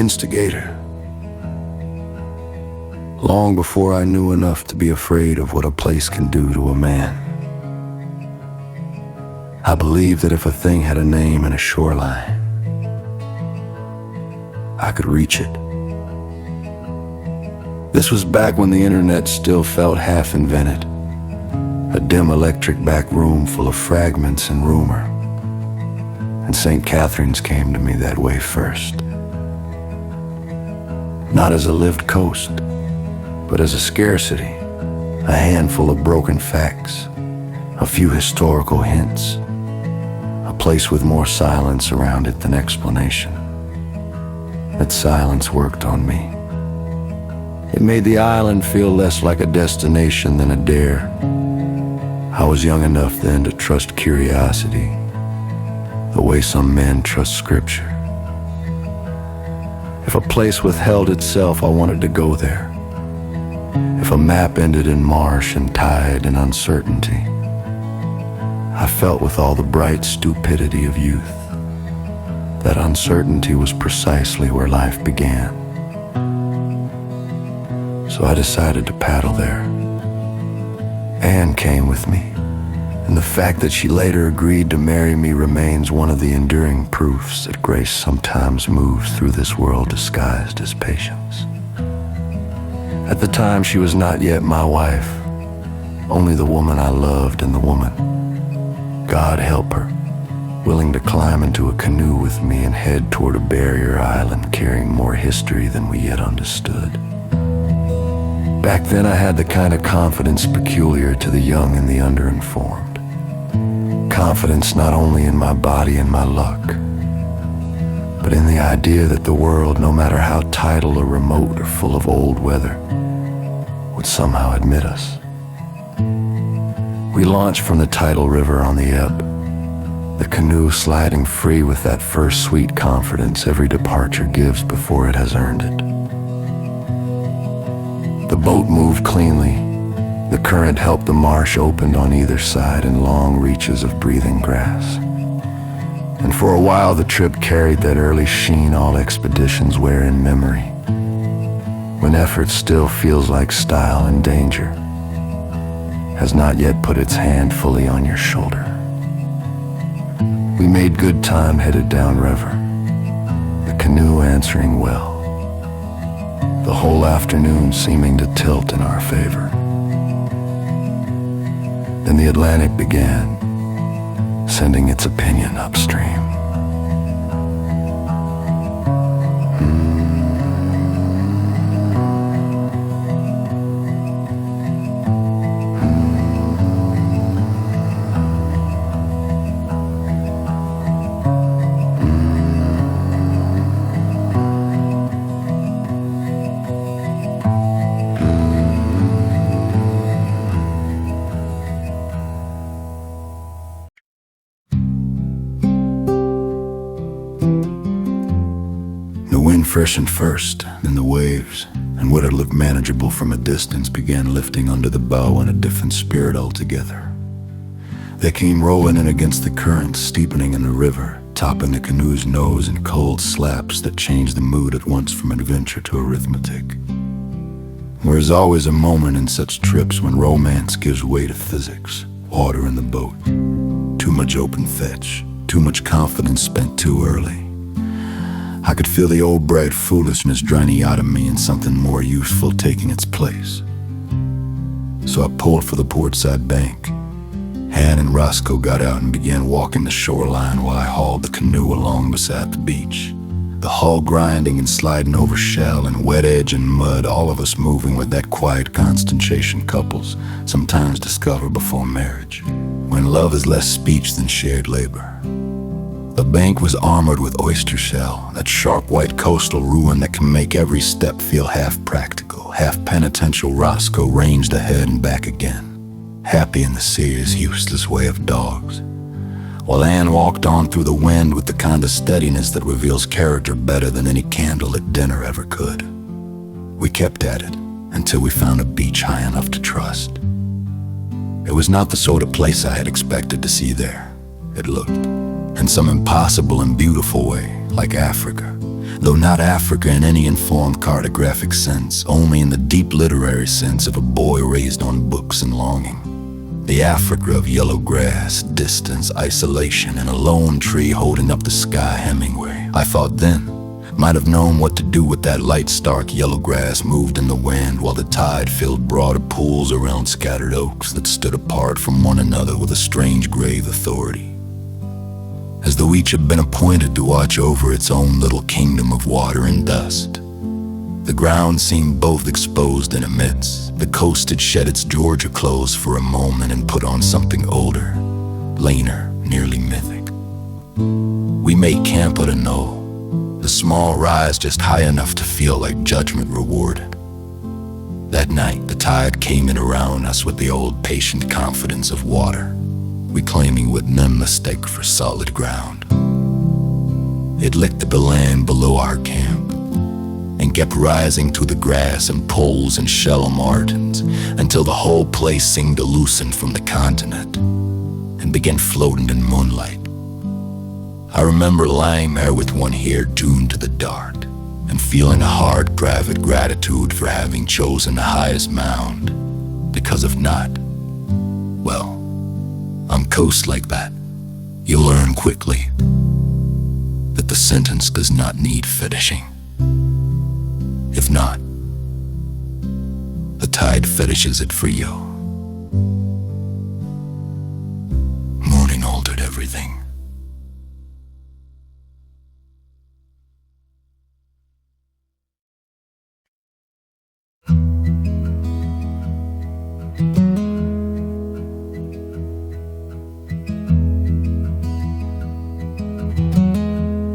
instigator. Long before I knew enough to be afraid of what a place can do to a man. I believed that if a thing had a name and a shoreline, I could reach it. This was back when the internet still felt half invented. A dim electric back room full of fragments and rumor. And St. Catherine's came to me that way first. Not as a lived coast, but as a scarcity, a handful of broken facts, a few historical hints, a place with more silence around it than explanation. That silence worked on me. It made the island feel less like a destination than a dare. I was young enough then to trust curiosity, the way some men trust scripture. If a place withheld itself, I wanted to go there. If a map ended in marsh and tide and uncertainty, I felt with all the bright stupidity of youth that uncertainty was precisely where life began. So I decided to paddle there. Anne came with me, and the fact that she later agreed to marry me remains one of the enduring proofs that grace sometimes moves through this world disguised as patience. At the time, she was not yet my wife, only the woman I loved and the woman, God help her, willing to climb into a canoe with me and head toward a barrier island carrying more history than we yet understood. Back then I had the kind of confidence peculiar to the young and the underinformed. Confidence not only in my body and my luck, but in the idea that the world, no matter how tidal or remote or full of old weather, would somehow admit us. We launched from the tidal river on the ebb, the canoe sliding free with that first sweet confidence every departure gives before it has earned it. The boat moved cleanly. The current helped the marsh opened on either side in long reaches of breathing grass. And for a while the trip carried that early sheen all expeditions wear in memory, when effort still feels like style and danger has not yet put its hand fully on your shoulder. We made good time headed downriver, the canoe answering well, the whole afternoon seeming to tilt in our favor. Then the Atlantic began, sending its opinion upstream. Freshened first, then the waves, and what had looked manageable from a distance began lifting under the bow in a different spirit altogether. They came rolling in against the current, steepening in the river, topping the canoe's nose in cold slaps that changed the mood at once from adventure to arithmetic. There is always a moment in such trips when romance gives way to physics, water in the boat, too much open fetch, too much confidence spent too early. I could feel the old bred foolishness draining out of me and something more useful taking its place. So I pulled for the portside bank. Han and Roscoe got out and began walking the shoreline while I hauled the canoe along beside the beach. The hull grinding and sliding over shell and wet edge and mud, all of us moving with that quiet concentration couples sometimes discover before marriage, when love is less speech than shared labor. The bank was armored with oyster shell, that sharp white coastal ruin that can make every step feel half practical, half penitential. Roscoe ranged ahead and back again, happy in the serious, useless way of dogs, while Anne walked on through the wind with the kind of steadiness that reveals character better than any candle at dinner ever could. We kept at it until we found a beach high enough to trust. It was not the sort of place I had expected to see there. It looked, in some impossible and beautiful way, like Africa. though not Africa in any informed cartographic sense, only in the deep literary sense of a boy raised on books and longing. The Africa of yellow grass, distance, isolation, and a lone tree holding up the sky. Hemingway, I thought then, might have known what to do with that light, stark yellow grass moved in the wind, while the tide filled broader pools around scattered oaks that stood apart from one another with a strange grave authority, as though each had been appointed to watch over its own little kingdom of water and dust. The ground seemed both exposed and immense. The coast had shed its Georgia clothes for a moment and put on something older, leaner, nearly mythic. We made camp at a knoll, the small rise just high enough to feel like judgment rewarded. That night, the tide came in around us with the old patient confidence of water, reclaiming what none mistake for solid ground. It licked the land below our camp and kept rising to the grass and poles and shallow margins until the whole place seemed to loosen from the continent and began floating in moonlight. I remember lying there with one hair tuned to the dart and feeling a hard private gratitude for having chosen the highest mound, because if not, well, on coasts like that, you'll learn quickly that the sentence does not need finishing. If not, the tide fetishes it for you. Morning altered everything.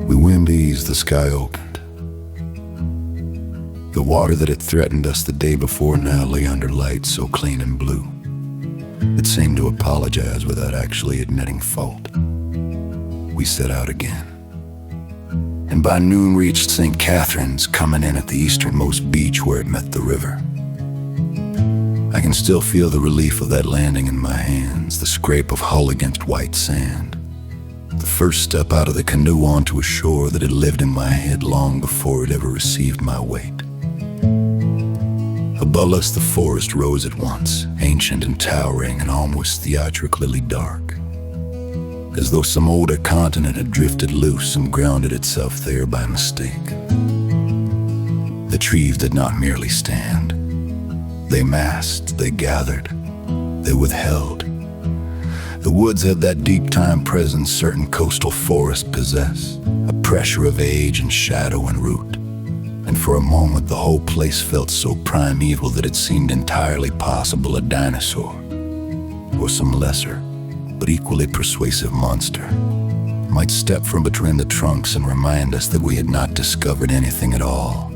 With wind eased, the sky opened. The water that had threatened us the day before now lay under light so clean and blue. It seemed to apologize without actually admitting fault. We set out again, and by noon reached St. Catherine's, coming in at the easternmost beach where it met the river. I can still feel the relief of that landing in my hands, the scrape of hull against white sand. The first step out of the canoe onto a shore that had lived in my head long before it ever received my weight. Above us the forest rose at once, ancient and towering and almost theatrically dark, as though some older continent had drifted loose and grounded itself there by mistake. The trees did not merely stand. They massed, they gathered, they withheld. The woods had that deep time presence certain coastal forests possess, a pressure of age and shadow and root. And for a moment the whole place felt so primeval that it seemed entirely possible a dinosaur, or some lesser, but equally persuasive monster, might step from between the trunks and remind us that we had not discovered anything at all,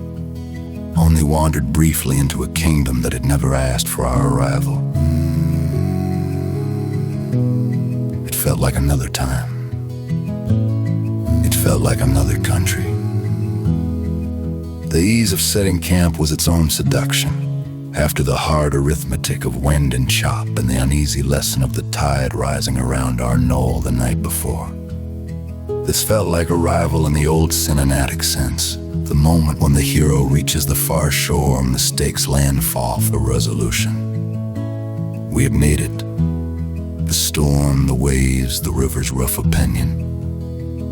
only wandered briefly into a kingdom that had never asked for our arrival. It felt like another time. It felt like another country. The ease of setting camp was its own seduction, after the hard arithmetic of wind and chop and the uneasy lesson of the tide rising around our knoll the night before. This felt like arrival in the old cinematic sense, the moment when the hero reaches the far shore and the stakes land fall for resolution. We had made it. The storm, the waves, the river's rough opinion,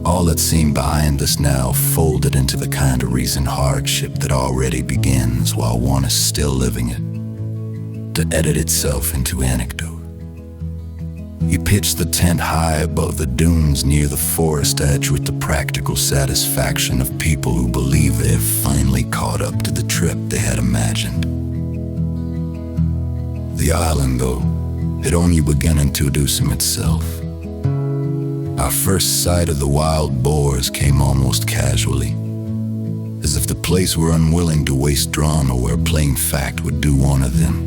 all that seemed behind us now folded into the kind of recent hardship that already begins while one is still living it, to edit itself into anecdote. You pitch the tent high above the dunes near the forest edge with the practical satisfaction of people who believe they have finally caught up to the trip they had imagined. The island, though, had only begun introducing itself. Our first sight of the wild boars came almost casually, as if the place were unwilling to waste drama where plain fact would do one of them.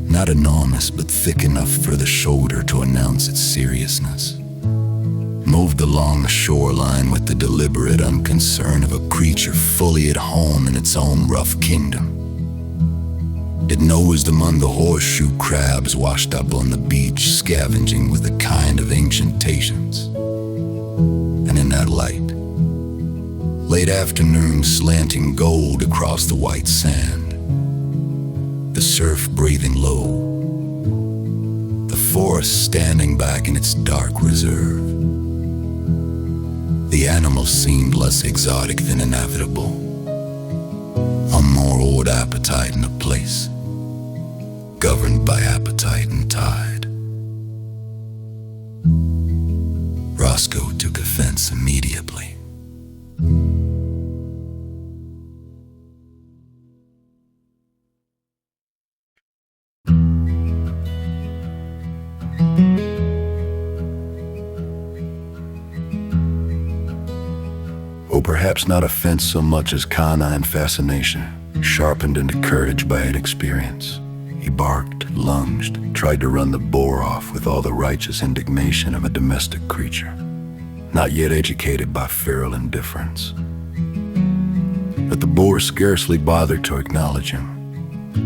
Not enormous, but thick enough for the shoulder to announce its seriousness. Moved along the shoreline with the deliberate unconcern of a creature fully at home in its own rough kingdom. It nosed among the horseshoe crabs washed up on the beach, scavenging with a kind of ancient patience. And in that light, Late afternoon slanting gold across the white sand, the surf breathing low, the forest standing back in its dark reserve. The animals seemed less exotic than inevitable, a more old appetite in a place governed by appetite and tide. Roscoe took offense immediately. Or perhaps not offense so much as canine fascination, sharpened into courage by inexperience. He barked, lunged, tried to run the boar off with all the righteous indignation of a domestic creature, not yet educated by feral indifference. But the boar scarcely bothered to acknowledge him.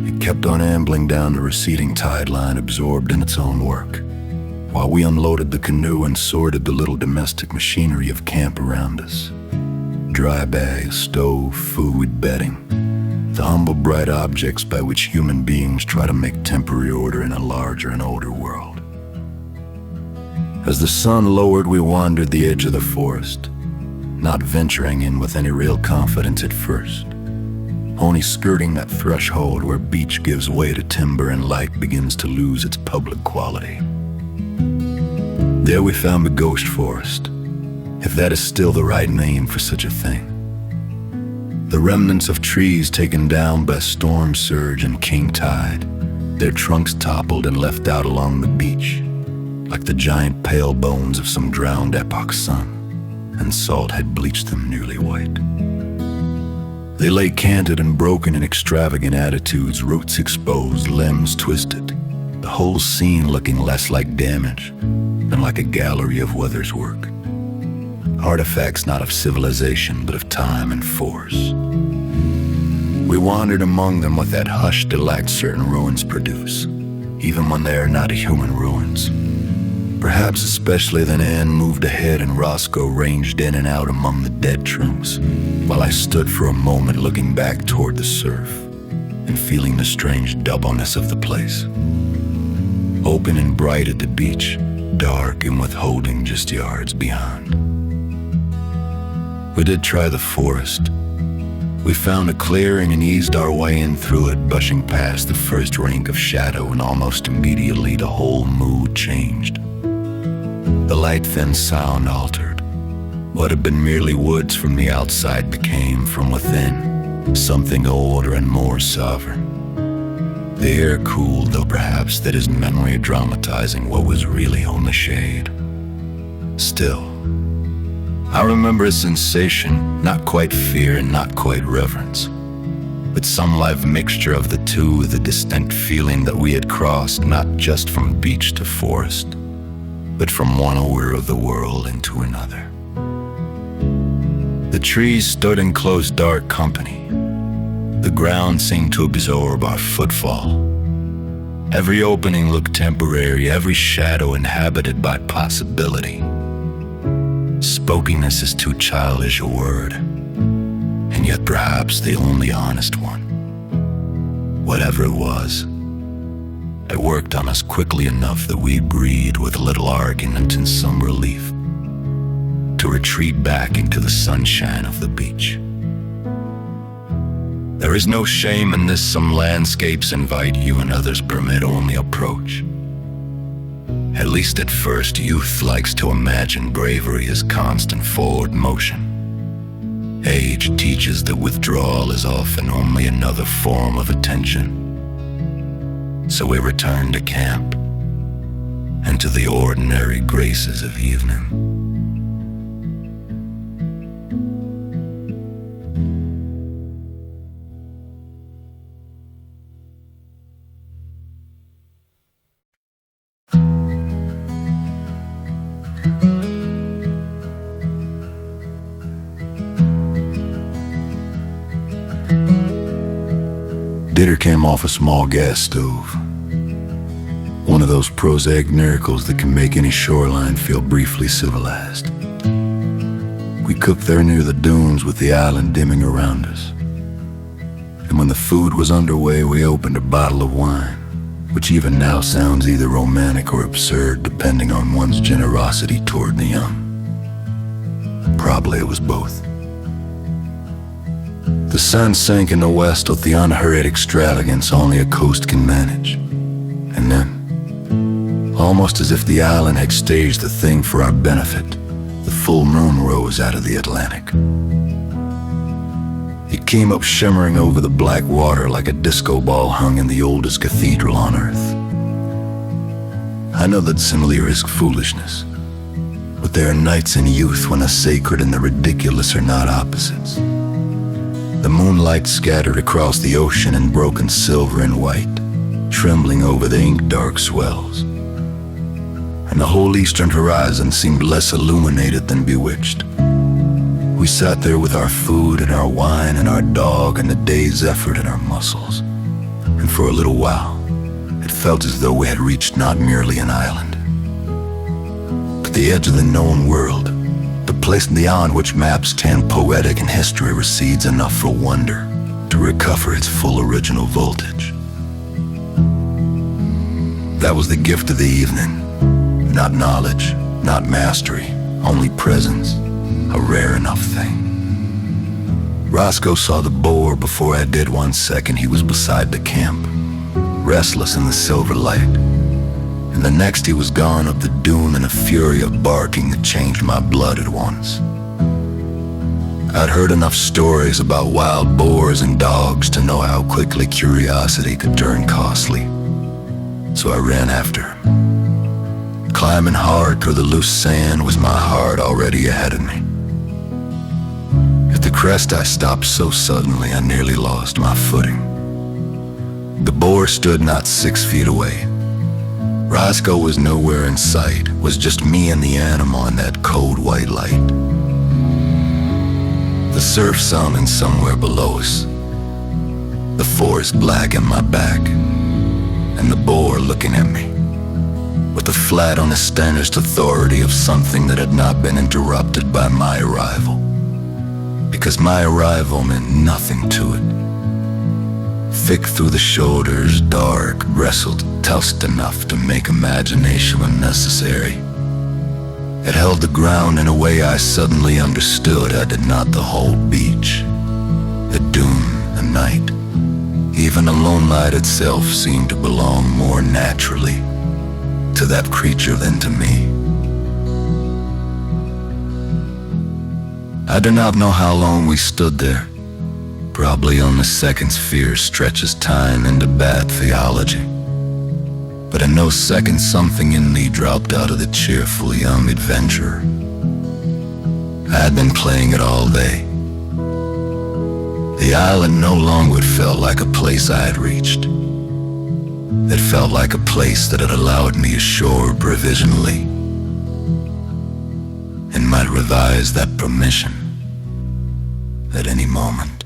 It kept on ambling down the receding tide line, absorbed in its own work, while we unloaded the canoe and sorted the little domestic machinery of camp around us. Dry bag, stove, food, bedding, the humble bright objects by which human beings try to make temporary order in a larger and older world. As the sun lowered, we wandered the edge of the forest, not venturing in with any real confidence at first, only skirting that threshold where beach gives way to timber and light begins to lose its public quality. There we found the ghost forest, if that is still the right name for such a thing. The remnants of trees taken down by storm surge and king tide, their trunks toppled and left out along the beach, like the giant pale bones of some drowned epoch sun, and salt had bleached them nearly white. They lay canted and broken in extravagant attitudes, roots exposed, limbs twisted, the whole scene looking less like damage than like a gallery of weather's work. Artifacts not of civilization, but of time and force. We wandered among them with that hushed delight certain ruins produce, even when they are not human ruins. Perhaps especially then Anne moved ahead and Roscoe ranged in and out among the dead trunks, while I stood for a moment looking back toward the surf and feeling the strange doubleness of the place. Open and bright at the beach, dark and withholding just yards beyond. We did try the forest. We found a clearing and eased our way in through it, brushing past the first rink of shadow, and almost immediately the whole mood changed. The light thin sound altered. What had been merely woods from the outside became, from within, something older and more sovereign. The air cooled, though perhaps that is memory dramatizing what was really only shade. Still, I remember a sensation, not quite fear and not quite reverence, but some live mixture of the two, the distinct feeling that we had crossed not just from beach to forest, but from one order of the world into another. The trees stood in close dark company. The ground seemed to absorb our footfall. Every opening looked temporary, every shadow inhabited by possibility. Spokenness is too childish a word, and yet perhaps the only honest one. Whatever it was, it worked on us quickly enough that we breathed with little argument and some relief to retreat back into the sunshine of the beach. There is no shame in this. Some landscapes invite you and others permit only approach. At least at first, youth likes to imagine bravery as constant forward motion. Age teaches that withdrawal is often only another form of attention. So we return to camp and to the ordinary graces of evening. Dinner came off a small gas stove. One of those prosaic miracles that can make any shoreline feel briefly civilized. We cooked there near the dunes with the island dimming around us. And when the food was underway, we opened a bottle of wine, which even now sounds either romantic or absurd depending on one's generosity toward the young. Probably it was both. The sun sank in the west with the unhurried extravagance only a coast can manage. And then, almost as if the island had staged the thing for our benefit, the full moon rose out of the Atlantic. It came up shimmering over the black water like a disco ball hung in the oldest cathedral on earth. I know that simile is foolishness, but there are nights in youth when the sacred and the ridiculous are not opposites. The moonlight scattered across the ocean in broken silver and white, trembling over the ink-dark swells. And the whole eastern horizon seemed less illuminated than bewitched. We sat there with our food and our wine and our dog and the day's effort in our muscles. And for a little while, it felt as though we had reached not merely an island, but the edge of the known world, the place beyond which maps tend poetic and history recedes enough for wonder to recover its full original voltage. That was the gift of the evening. Not knowledge, not mastery, only presence, a rare enough thing. Roscoe saw the boar before I did 1 second. He was beside the camp, restless in the silver light. And the next he was gone up the dune in a fury of barking that changed my blood at once. I'd heard enough stories about wild boars and dogs to know how quickly curiosity could turn costly. So I ran after him. Climbing hard through the loose sand with my heart already ahead of me. At the crest I stopped so suddenly I nearly lost my footing. The boar stood not 6 feet away. Roscoe was nowhere in sight, was just me and the animal in that cold white light. The surf sounding somewhere below us, the forest black in my back, and the boar looking at me with the flat unastonished authority of something that had not been interrupted by my arrival, because my arrival meant nothing to it. Thick through the shoulders, dark, wrestled, tossed enough to make imagination unnecessary. It held the ground in a way I suddenly understood I did not the whole beach, the dune, the night. Even the lone light itself seemed to belong more naturally to that creature than to me. I do not know how long we stood there. Probably only seconds. Fear stretches time into bad theology. But in those seconds something in me dropped out of the cheerful young adventurer. I had been playing it all day. The island no longer felt like a place I had reached. It felt like a place that had allowed me ashore provisionally, and might revise that permission at any moment.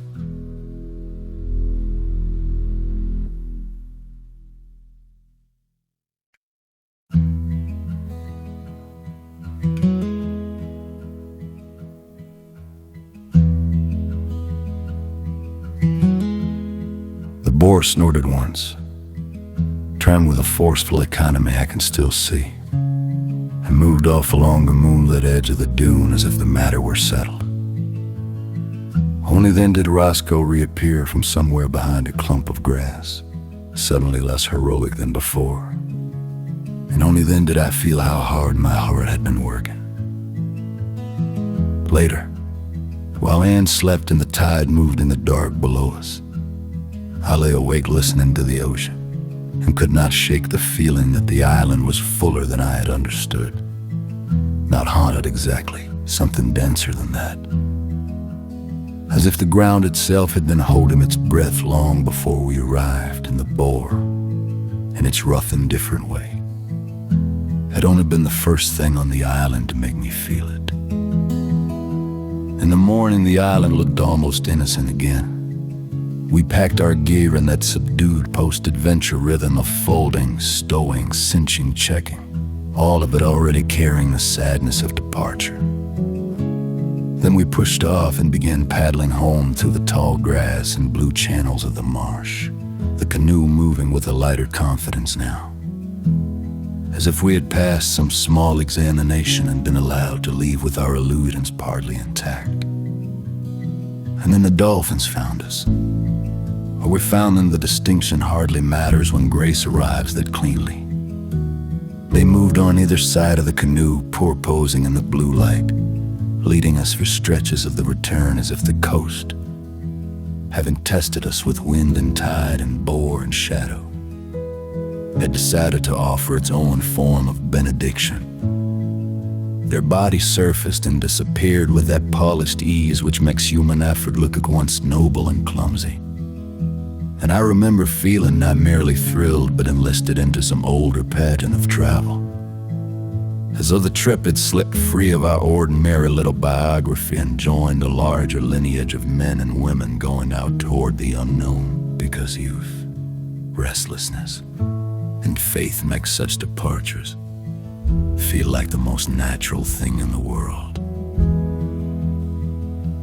The boar snorted once, trimmed with a forceful economy I can still see, and moved off along the moonlit edge of the dune as if the matter were settled. Only then did Roscoe reappear from somewhere behind a clump of grass, suddenly less heroic than before. And only then did I feel how hard my heart had been working. Later, while Anne slept and the tide moved in the dark below us, I lay awake listening to the ocean, and could not shake the feeling that the island was fuller than I had understood. Not haunted exactly, something denser than that. As if the ground itself had been holding its breath long before we arrived, and the boar, in its rough and different way, had only been the first thing on the island to make me feel it. In the morning, the island looked almost innocent again. We packed our gear in that subdued post-adventure rhythm of folding, stowing, cinching, checking, all of it already carrying the sadness of departure. Then we pushed off and began paddling home through the tall grass and blue channels of the marsh, the canoe moving with a lighter confidence now, as if we had passed some small examination and been allowed to leave with our illusions partly intact. And then the dolphins found us. Or we found them. The distinction hardly matters when grace arrives that cleanly. They moved on either side of the canoe, posing in the blue light, leading us for stretches of the return as if the coast, having tested us with wind and tide and bore and shadow, had decided to offer its own form of benediction. Their bodies surfaced and disappeared with that polished ease which makes human effort look at once noble and clumsy. And I remember feeling not merely thrilled but enlisted into some older pageant of travel, as though the trip had slipped free of our ordinary little biography and joined a larger lineage of men and women going out toward the unknown, because youth, restlessness, and faith make such departures feel like the most natural thing in the world.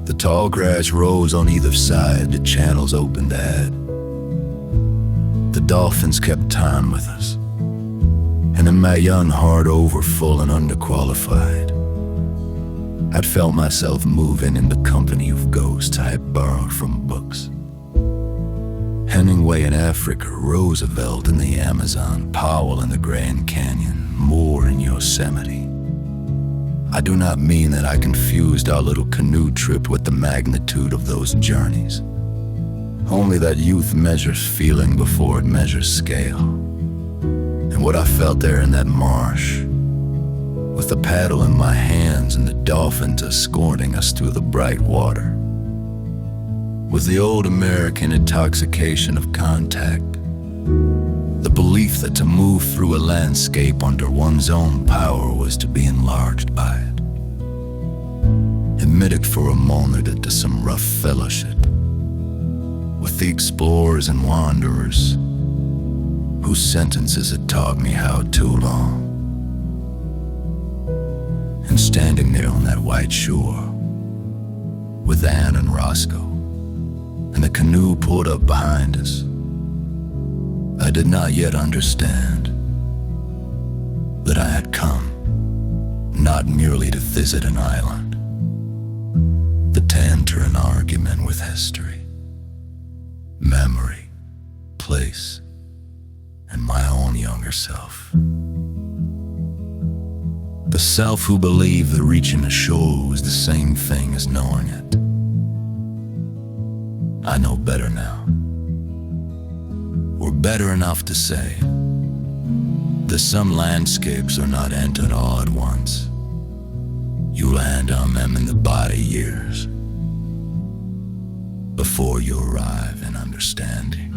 The tall grass rose on either side, the channels opened ahead. The dolphins kept time with us, and in my young heart overfull and underqualified, I'd felt myself moving in the company of ghosts I had borrowed from books. Hemingway in Africa, Roosevelt in the Amazon, Powell in the Grand Canyon, Moore in Yosemite. I do not mean that I confused our little canoe trip with the magnitude of those journeys. Only that youth measures feeling before it measures scale. And what I felt there in that marsh, with the paddle in my hands and the dolphins escorting us through the bright water, was the old American intoxication of contact, the belief that to move through a landscape under one's own power was to be enlarged by it, admitted for a moment into some rough fellowship with the explorers and wanderers whose sentences had taught me how too long. And standing there on that white shore with Anne and Roscoe, and the canoe pulled up behind us, I did not yet understand that I had come not merely to visit an island, but to enter an argument with history, memory, place, and my own younger self. The self who believed that reaching a shore was the same thing as knowing it. I know better now, or better enough to say that some landscapes are not entered all at once. You land on them in the body years before you arrive in understanding.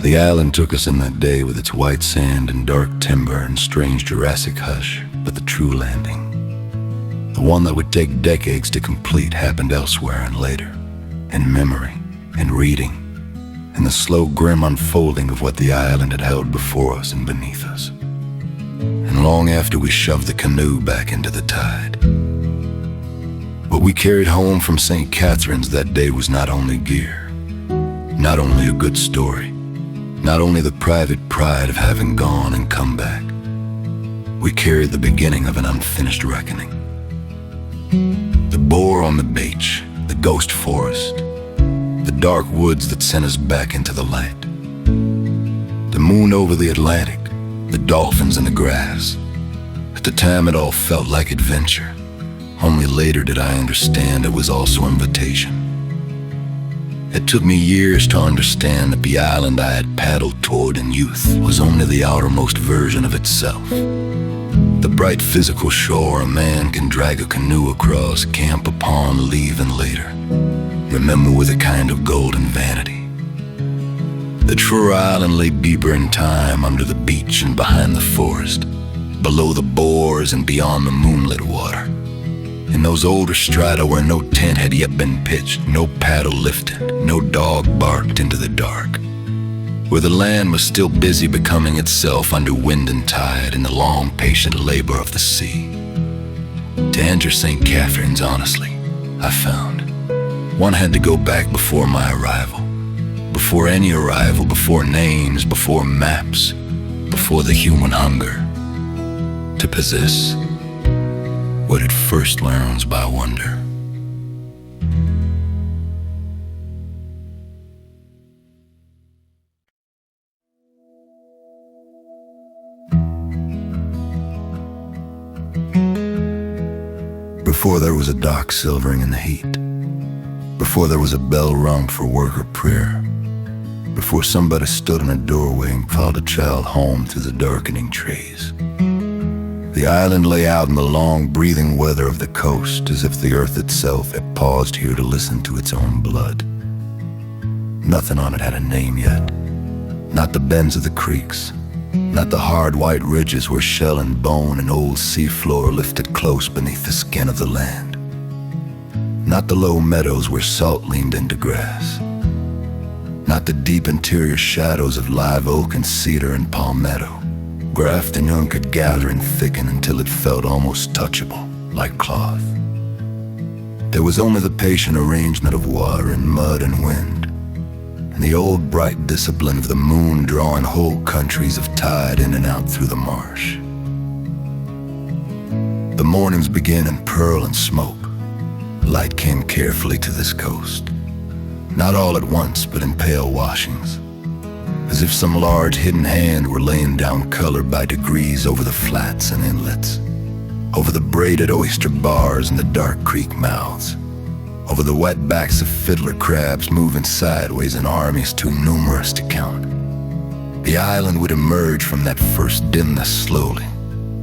The island took us in that day with its white sand and dark timber and strange Jurassic hush, but the true landing, the one that would take decades to complete, happened elsewhere and later, in memory, in reading, in the slow, grim unfolding of what the island had held before us and beneath us, and long after we shoved the canoe back into the tide. What we carried home from St. Catherine's that day was not only gear, not only a good story, not only the private pride of having gone and come back. We carried the beginning of an unfinished reckoning. The boar on the beach, the ghost forest, the dark woods that sent us back into the light, the moon over the Atlantic, the dolphins in the grass. At the time it all felt like adventure. Only later did I understand it was also invitation. It took me years to understand that the island I had paddled toward in youth was only the outermost version of itself. The bright physical shore a man can drag a canoe across, camp upon, leaving later, remember with a kind of golden vanity. The true island lay deeper in time, under the beach and behind the forest, below the boars and beyond the moonlit water. In those older strata where no tent had yet been pitched, no paddle lifted, no dog barked into the dark, where the land was still busy becoming itself under wind and tide in the long, patient labor of the sea. To enter St. Catherine's, honestly, I found, one had to go back before my arrival. Before any arrival, before names, before maps, before the human hunger to possess what it first learns by wonder. Before there was a dock silvering in the heat, before there was a bell rung for work or prayer, before somebody stood in a doorway and called a child home through the darkening trees, the island lay out in the long breathing weather of the coast, as if the earth itself had paused here to listen to its own blood. Nothing on it had a name yet. Not the bends of the creeks, not the hard white ridges where shell and bone and old seafloor lifted close beneath the skin of the land. Not the low meadows where salt leaned into grass. Not the deep interior shadows of live oak and cedar and palmetto. Graft and young could gather and thicken until it felt almost touchable, like cloth. There was only the patient arrangement of water and mud and wind, and the old bright discipline of the moon drawing whole countries of tide in and out through the marsh. The mornings began in pearl and smoke. Light came carefully to this coast, not all at once, but in pale washings, as if some large hidden hand were laying down color by degrees over the flats and inlets, over the braided oyster bars and the dark creek mouths, over the wet backs of fiddler crabs moving sideways in armies too numerous to count. The island would emerge from that first dimness slowly,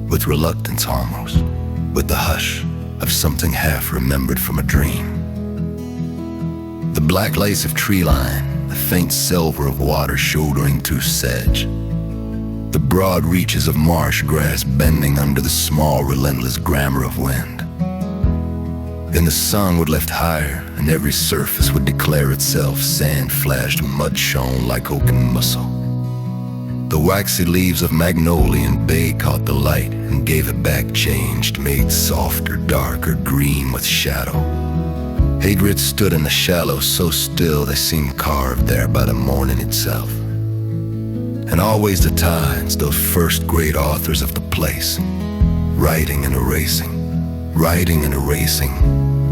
with reluctance almost, with the hush of something half remembered from a dream. The black lace of tree line, the faint silver of water shouldering through sedge, the broad reaches of marsh grass bending under the small, relentless grammar of wind. Then the sun would lift higher, and every surface would declare itself sand-flashed, mud-shone like oaken muscle. The waxy leaves of magnolia and bay caught the light and gave it back changed, made softer, darker, green with shadow. Hadrids stood in the shallows so still they seemed carved there by the morning itself. And always the tides, those first great authors of the place, writing and erasing,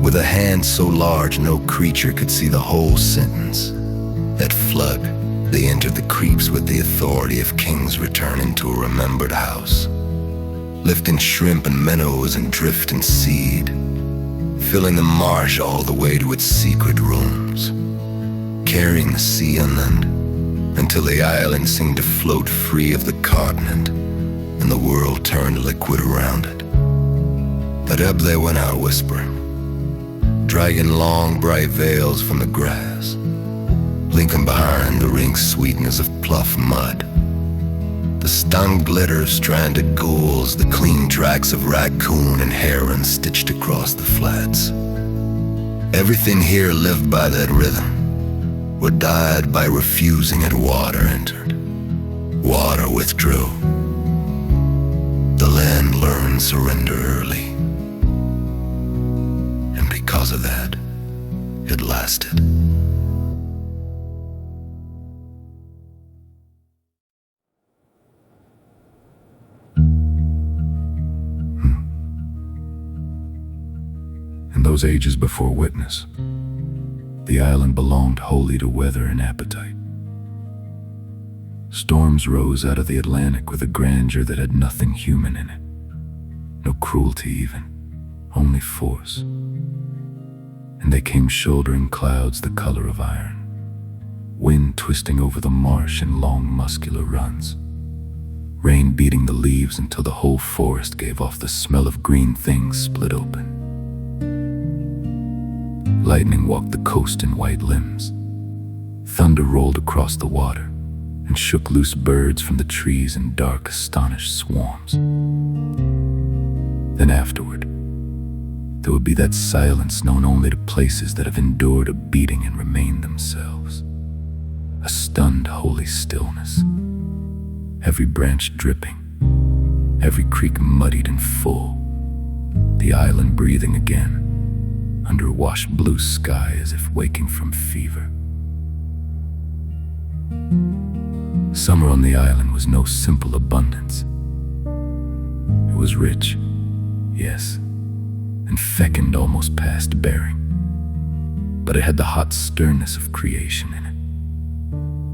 with a hand so large no creature could see the whole sentence. At flood, they entered the creeps with the authority of kings returning to a remembered house, lifting shrimp and minnows and drift and seed, filling the marsh all the way to its secret rooms, carrying the sea inland until the island seemed to float free of the continent and the world turned liquid around it. At ebb they went out whispering, dragging long bright veils from the grass, linking behind the ring sweetness of pluff mud, the stunned glitter of stranded gulls, the clean tracks of raccoon and heron stitched across the flats. Everything here lived by that rhythm, or died by refusing it. Water entered, water withdrew. The land learned surrender early, and because of that, it lasted. In those ages before witness, the island belonged wholly to weather and appetite. Storms rose out of the Atlantic with a grandeur that had nothing human in it. No cruelty even, only force. And they came shouldering clouds the color of iron, wind twisting over the marsh in long muscular runs, rain beating the leaves until the whole forest gave off the smell of green things split open. Lightning walked the coast in white limbs. Thunder rolled across the water and shook loose birds from the trees in dark, astonished swarms. Then afterward, There would be that silence known only to places that have endured a beating and remained themselves. A stunned, holy stillness. Every branch dripping, every creek muddied and full. The island breathing again, under a washed blue sky as if waking from fever. Summer on the island was no simple abundance. It was rich, yes, and fecund almost past bearing. But it had the hot sternness of creation in it.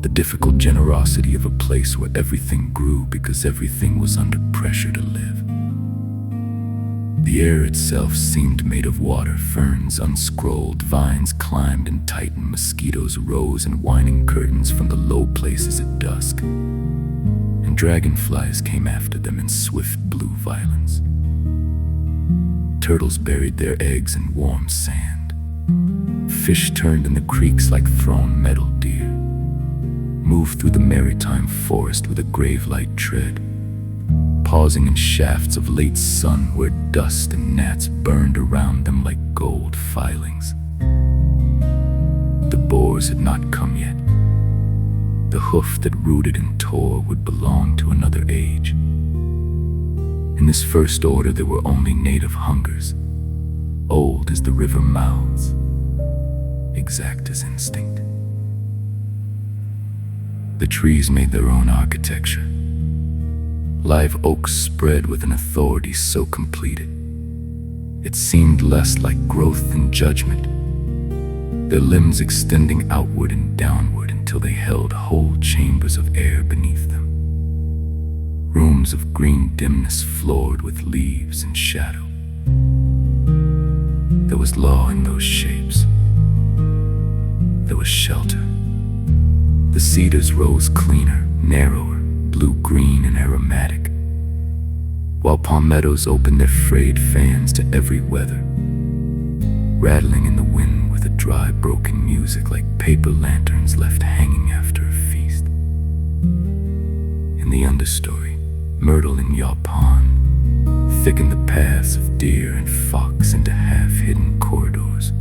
The difficult generosity of a place where everything grew because everything was under pressure to live. The air itself seemed made of water, ferns unscrolled, vines climbed and tightened, mosquitoes rose in whining curtains from the low places at dusk, and dragonflies came after them in swift blue violence. Turtles buried their eggs in warm sand. Fish turned in the creeks like thrown metal deer, moved through the maritime forest with a grave-like tread, pausing in shafts of late sun where dust and gnats burned around them like gold filings. The boars had not come yet. The hoof that rooted and tore would belong to another age. In this first order there were only native hungers, old as the river mouths, exact as instinct. The trees made their own architecture. Live oaks spread with an authority so completed, it seemed less like growth than judgment, their limbs extending outward and downward until they held whole chambers of air beneath them. Rooms of green dimness floored with leaves and shadow. There was law in those shapes. There was shelter. The cedars rose cleaner, narrower, blue-green and aromatic, while palmettos opened their frayed fans to every weather, rattling in the wind with a dry, broken music like paper lanterns left hanging after a feast. In the understory, myrtle and yaupon thickened the paths of deer and fox into half-hidden corridors.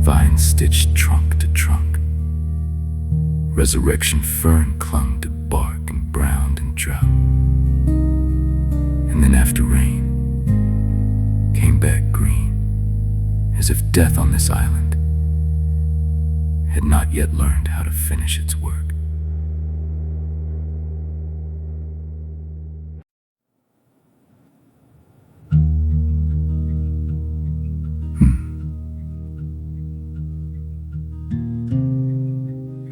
Vines stitched trunk to trunk. Resurrection fern clung to bark and browned in drought. And then after rain, came back green, as if death on this island had not yet learned how to finish its work.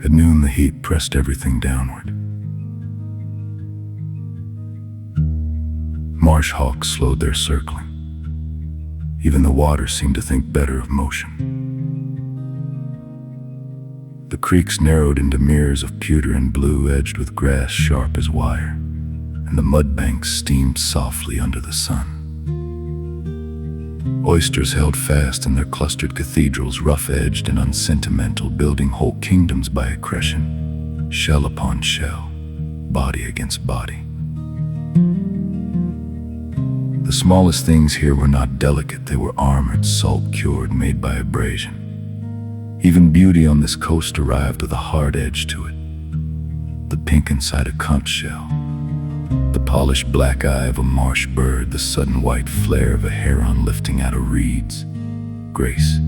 At noon, the heat pressed everything downward. Marsh hawks slowed their circling. Even the water seemed to think better of motion. The creeks narrowed into mirrors of pewter and blue edged with grass sharp as wire, and the mud banks steamed softly under the sun. Oysters held fast in their clustered cathedrals, rough-edged and unsentimental, building whole kingdoms by accretion, shell upon shell, body against body. The smallest things here were not delicate, they were armored, salt-cured, made by abrasion. Even beauty on this coast arrived with a hard edge to it. The pink inside a conch shell, the polished black eye of a marsh bird, the sudden white flare of a heron lifting out of reeds. Grace,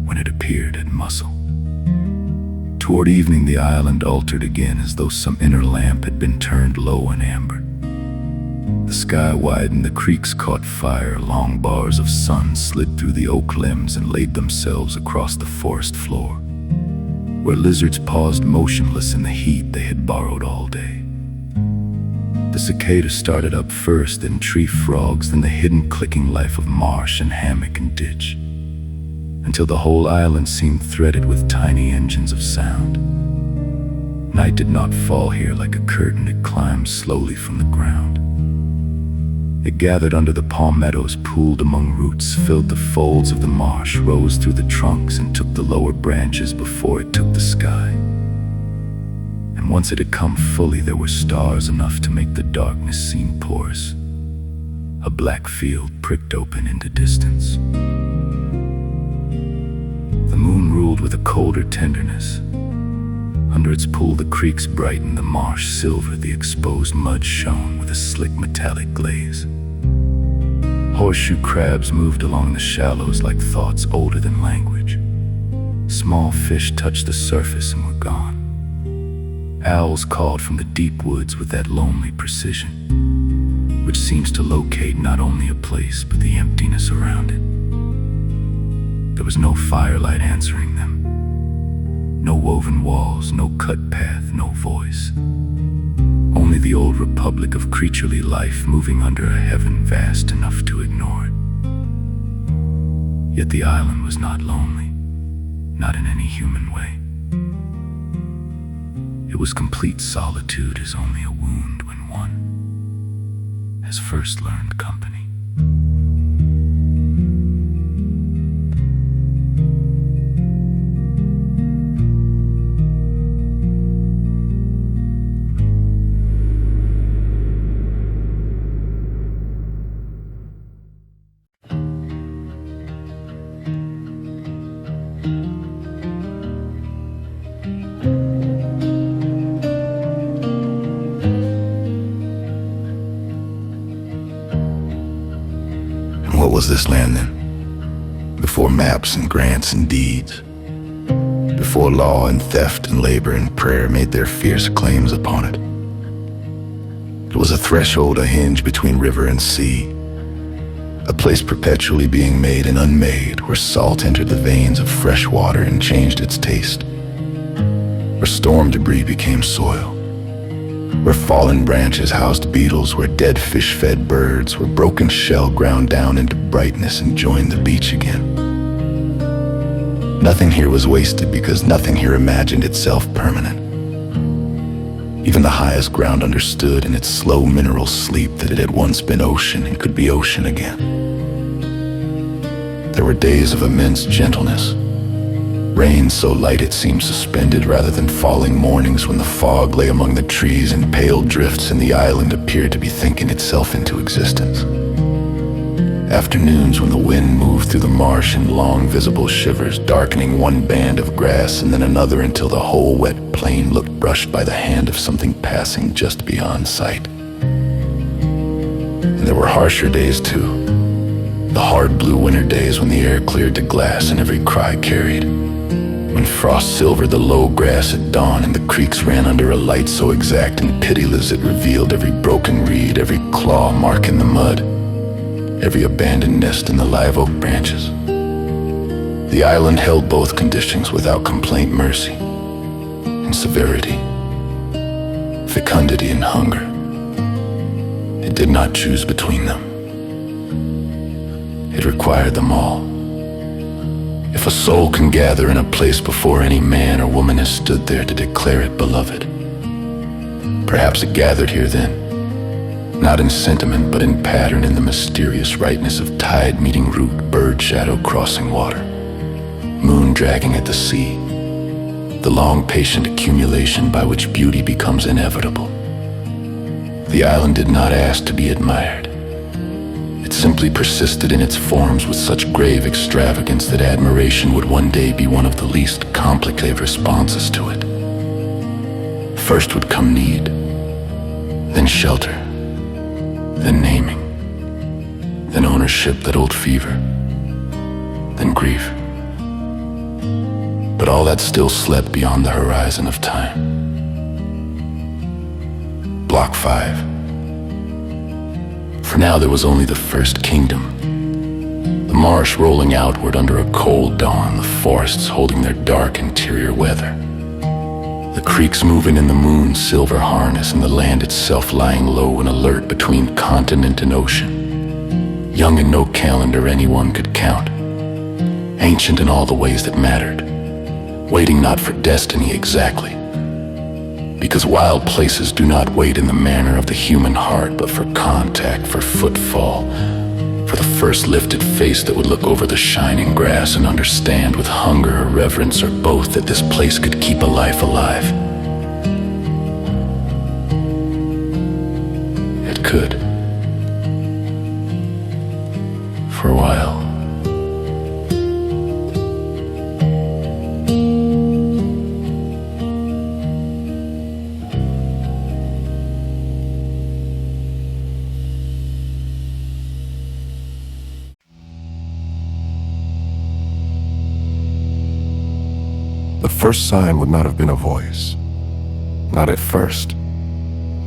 when it appeared, had muscle. Toward evening, the island altered again as though some inner lamp had been turned low and amber. The sky widened, the creeks caught fire, long bars of sun slid through the oak limbs and laid themselves across the forest floor, where lizards paused motionless in the heat they had borrowed all day. The cicada started up first, then tree frogs, then the hidden clicking life of marsh and hammock and ditch, until the whole island seemed threaded with tiny engines of sound. Night did not fall here like a curtain, it climbed slowly from the ground. It gathered under the palmettos, pooled among roots, filled the folds of the marsh, rose through the trunks and took the lower branches before it took the sky. And once it had come fully, there were stars enough to make the darkness seem porous. a black field pricked open into distance. The moon ruled with a colder tenderness. Under its pool the creeks brightened, the marsh silver, the exposed mud shone with a slick metallic glaze. Horseshoe crabs moved along the shallows like thoughts older than language. Small fish touched the surface and were gone. Owls called from the deep woods with that lonely precision, which seems to locate not only a place but the emptiness around it. There was no firelight answering them. No woven walls, no cut path, no voice. Only the old republic of creaturely life moving under a heaven vast enough to ignore it. Yet the island was not lonely, not in any human way. It was complete solitude, as only a wound when one has first learned company. What was this land then? Before maps and grants and deeds, before law and theft and labor and prayer made their fierce claims upon it. It was a threshold, a hinge between river and sea, a place perpetually being made and unmade, where salt entered the veins of fresh water and changed its taste, where storm debris became soil, where fallen branches housed beetles, where dead fish fed birds, where broken shell ground down into brightness and joined the beach again. Nothing here was wasted because nothing here imagined itself permanent. Even the highest ground understood in its slow mineral sleep that it had once been ocean and could be ocean again. There were days of immense gentleness, rain so light it seemed suspended rather than falling, mornings when the fog lay among the trees in pale drifts and the island appeared to be thinking itself into existence. Afternoons when the wind moved through the marsh in long visible shivers, darkening one band of grass and then another until the whole wet plain looked brushed by the hand of something passing just beyond sight. And there were harsher days too, the hard blue winter days when the air cleared to glass and every cry carried, when frost silvered the low grass at dawn and the creeks ran under a light so exact and pitiless it revealed every broken reed, every claw mark in the mud, every abandoned nest in the live oak branches. The island held both conditions without complaint, mercy and severity, fecundity and hunger. It did not choose between them. It required them all. If a soul can gather in a place before any man or woman has stood there to declare it beloved, perhaps it gathered here then, not in sentiment but in pattern, in the mysterious rightness of tide meeting root, bird shadow crossing water, moon dragging at the sea, the long patient accumulation by which beauty becomes inevitable. The island did not ask to be admired. It simply persisted in its forms with such grave extravagance that admiration would one day be one of the least complicated responses to it. First would come need, then shelter, then naming, then ownership, that old fever, then grief. But all that still slept beyond the horizon of time. Block 5. For now there was only the first kingdom, the marsh rolling outward under a cold dawn, the forests holding their dark interior weather, the creeks moving in the moon's silver harness, and the land itself lying low and alert between continent and ocean, young in no calendar anyone could count, ancient in all the ways that mattered, waiting not for destiny exactly, because wild places do not wait in the manner of the human heart, but for contact, for footfall, for the first lifted face that would look over the shining grass and understand with hunger or reverence or both that this place could keep a life alive. It could. first sign would not have been a voice. Not at first.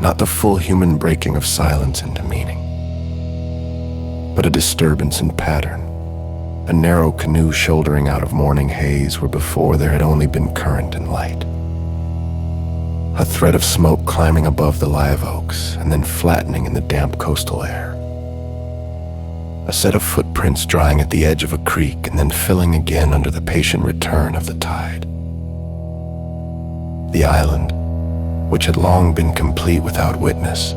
Not the full human breaking of silence into meaning. But a disturbance in pattern. A narrow canoe shouldering out of morning haze where before there had only been current and light. A thread of smoke climbing above the live oaks and then flattening in the damp coastal air. A set of footprints drying at the edge of a creek and then filling again under the patient return of the tide. The island, which had long been complete without witness,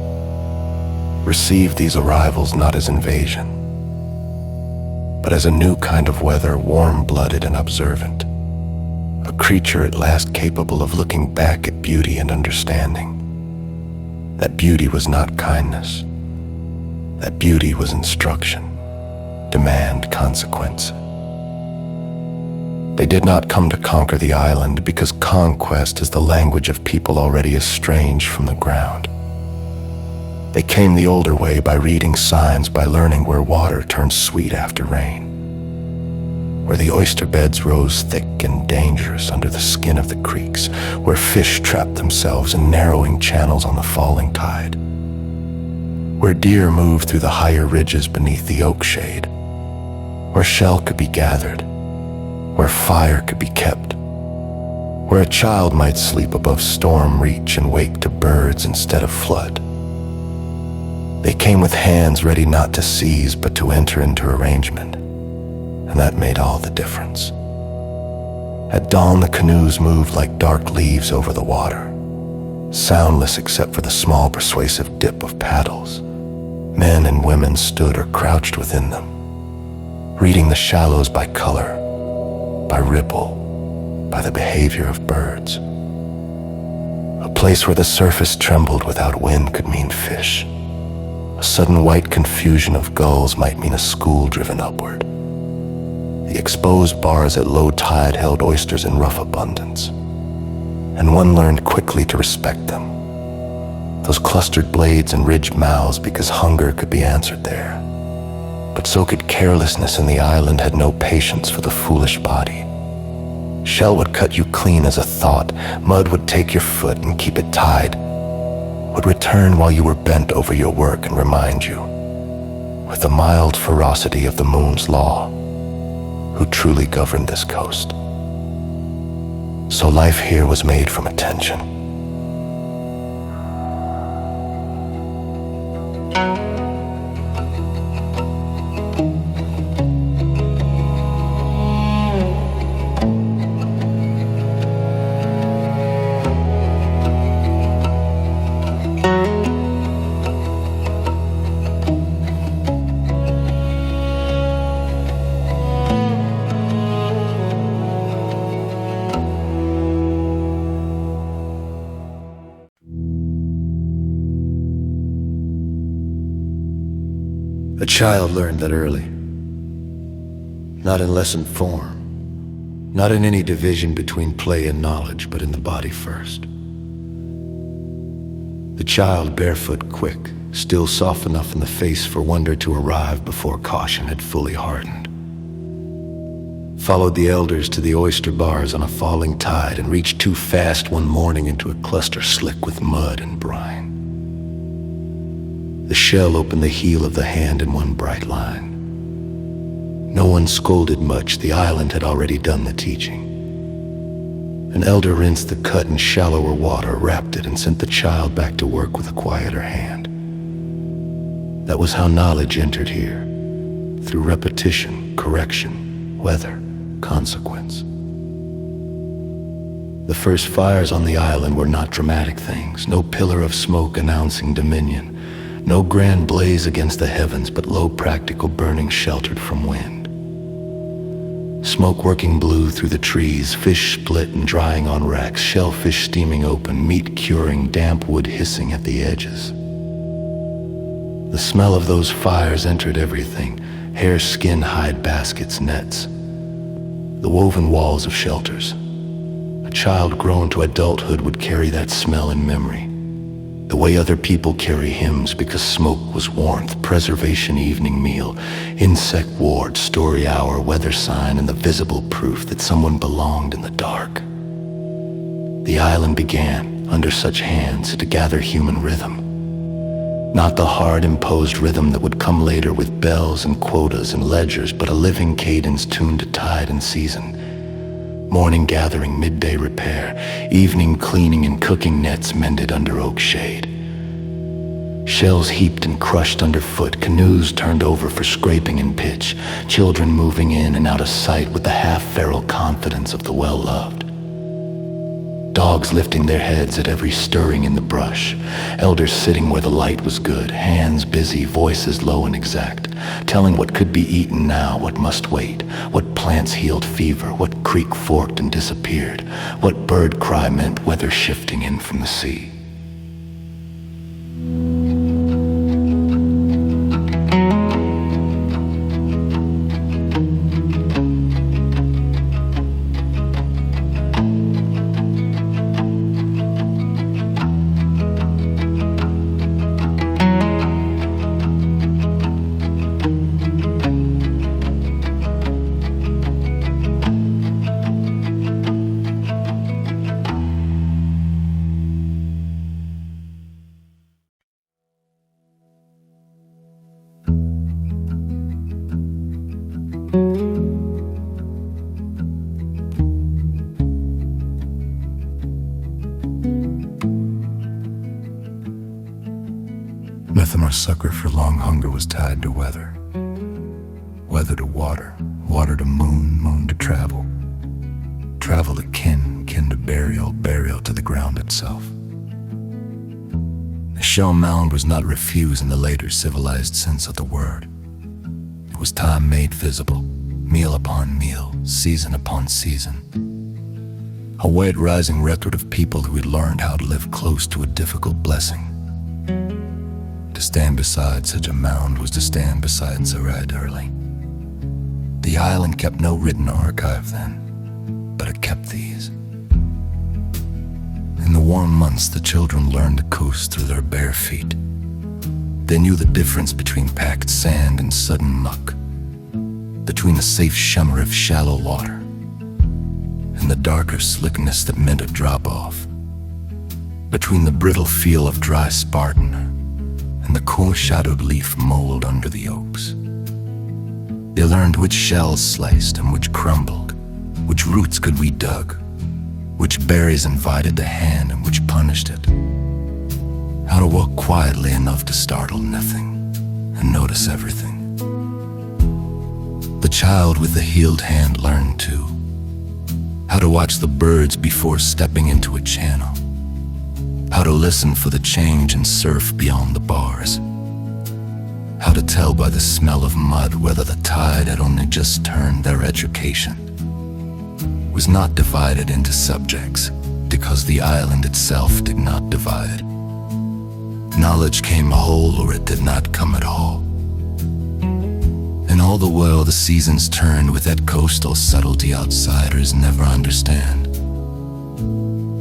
received these arrivals not as invasion, but as a new kind of weather, warm-blooded and observant, a creature at last capable of looking back at beauty and understanding. That beauty was not kindness. That beauty was instruction, demand, consequence. They did not come to conquer the island because conquest is the language of people already estranged from the ground. They came the older way by reading signs, by learning where water turns sweet after rain, where the oyster beds rose thick and dangerous under the skin of the creeks, where fish trapped themselves in narrowing channels on the falling tide, where deer moved through the higher ridges beneath the oak shade, where shell could be gathered, where fire could be kept, where a child might sleep above storm reach and wake to birds instead of flood. They came with hands ready not to seize but to enter into arrangement, and that made all the difference. At dawn, the canoes moved like dark leaves over the water, soundless except for the small persuasive dip of paddles. Men and women stood or crouched within them, reading the shallows by color, by ripple, by the behavior of birds. A place where the surface trembled without wind could mean fish. A sudden white confusion of gulls might mean a school driven upward. The exposed bars at low tide held oysters in rough abundance, and one learned quickly to respect them. Those clustered blades and ridged mouths, because hunger could be answered there. But so could carelessness, and the island had no patience for the foolish body. Shell would cut you clean as a thought, mud would take your foot and keep it tied, would return while you were bent over your work and remind you, with the mild ferocity of the moon's law, who truly governed this coast. So life here was made from attention. A child learned that early, not in lesson form, not in any division between play and knowledge, but in the body first. The child, barefoot, quick, still soft enough in the face for wonder to arrive before caution had fully hardened, followed the elders to the oyster bars on a falling tide and reached too fast one morning into a cluster slick with mud and brine. The shell opened the heel of the hand in one bright line. No one scolded much, the island had already done the teaching. An elder rinsed the cut in shallower water, wrapped it, and sent the child back to work with a quieter hand. That was how knowledge entered here, through repetition, correction, weather, consequence. The first fires on the island were not dramatic things, no pillar of smoke announcing dominion. No grand blaze against the heavens, but low practical burning sheltered from wind. Smoke working blue through the trees, fish split and drying on racks, shellfish steaming open, meat curing, damp wood hissing at the edges. The smell of those fires entered everything, hair, skin, hide baskets, nets. The woven walls of shelters. A child grown to adulthood would carry that smell in memory. The way other people carry hymns, because smoke was warmth, preservation, evening meal, insect ward, story hour, weather sign, and the visible proof that someone belonged in the dark. The island began, under such hands, to gather human rhythm. Not the hard imposed rhythm that would come later with bells and quotas and ledgers, but a living cadence tuned to tide and season. Morning gathering, midday repair, evening cleaning and cooking nets mended under oak shade. Shells heaped and crushed underfoot, canoes turned over for scraping and pitch, children moving in and out of sight with the half-feral confidence of the well-loved. Dogs lifting their heads at every stirring in the brush, elders sitting where the light was good, hands busy, voices low and exact, telling what could be eaten now, what must wait, what plants healed fever, what creek forked and disappeared, what bird cry meant weather shifting in from the sea. Nothing our sucker for long hunger was tied to weather. Weather to water, water to moon, moon to travel. Travel to kin, kin to burial, burial to the ground itself. The shell mound was not refused in the later civilized sense of the word. It was time made visible, meal upon meal, season upon season. A white rising record of people who had learned how to live close to a difficult blessing. To stand beside such a mound was to stand beside Sarai Early. The island kept no written archive then, but it kept these. In the warm months, the children learned to coast through their bare feet. They knew the difference between packed sand and sudden muck, between the safe shimmer of shallow water and the darker slickness that meant a drop-off, between the brittle feel of dry Spartan and the cool shadowed leaf mold under the oaks. They learned which shells sliced and which crumbled, which roots could be dug, which berries invited the hand and which punished it. How to walk quietly enough to startle nothing and notice everything. The child with the healed hand learned too, how to watch the birds before stepping into a channel, how to listen for the change in surf beyond the bars, how to tell by the smell of mud whether the tide had only just turned. Their education was not divided into subjects because the island itself did not divide. Knowledge came whole or it did not come at all. In all the world the seasons turned with that coastal subtlety outsiders never understand,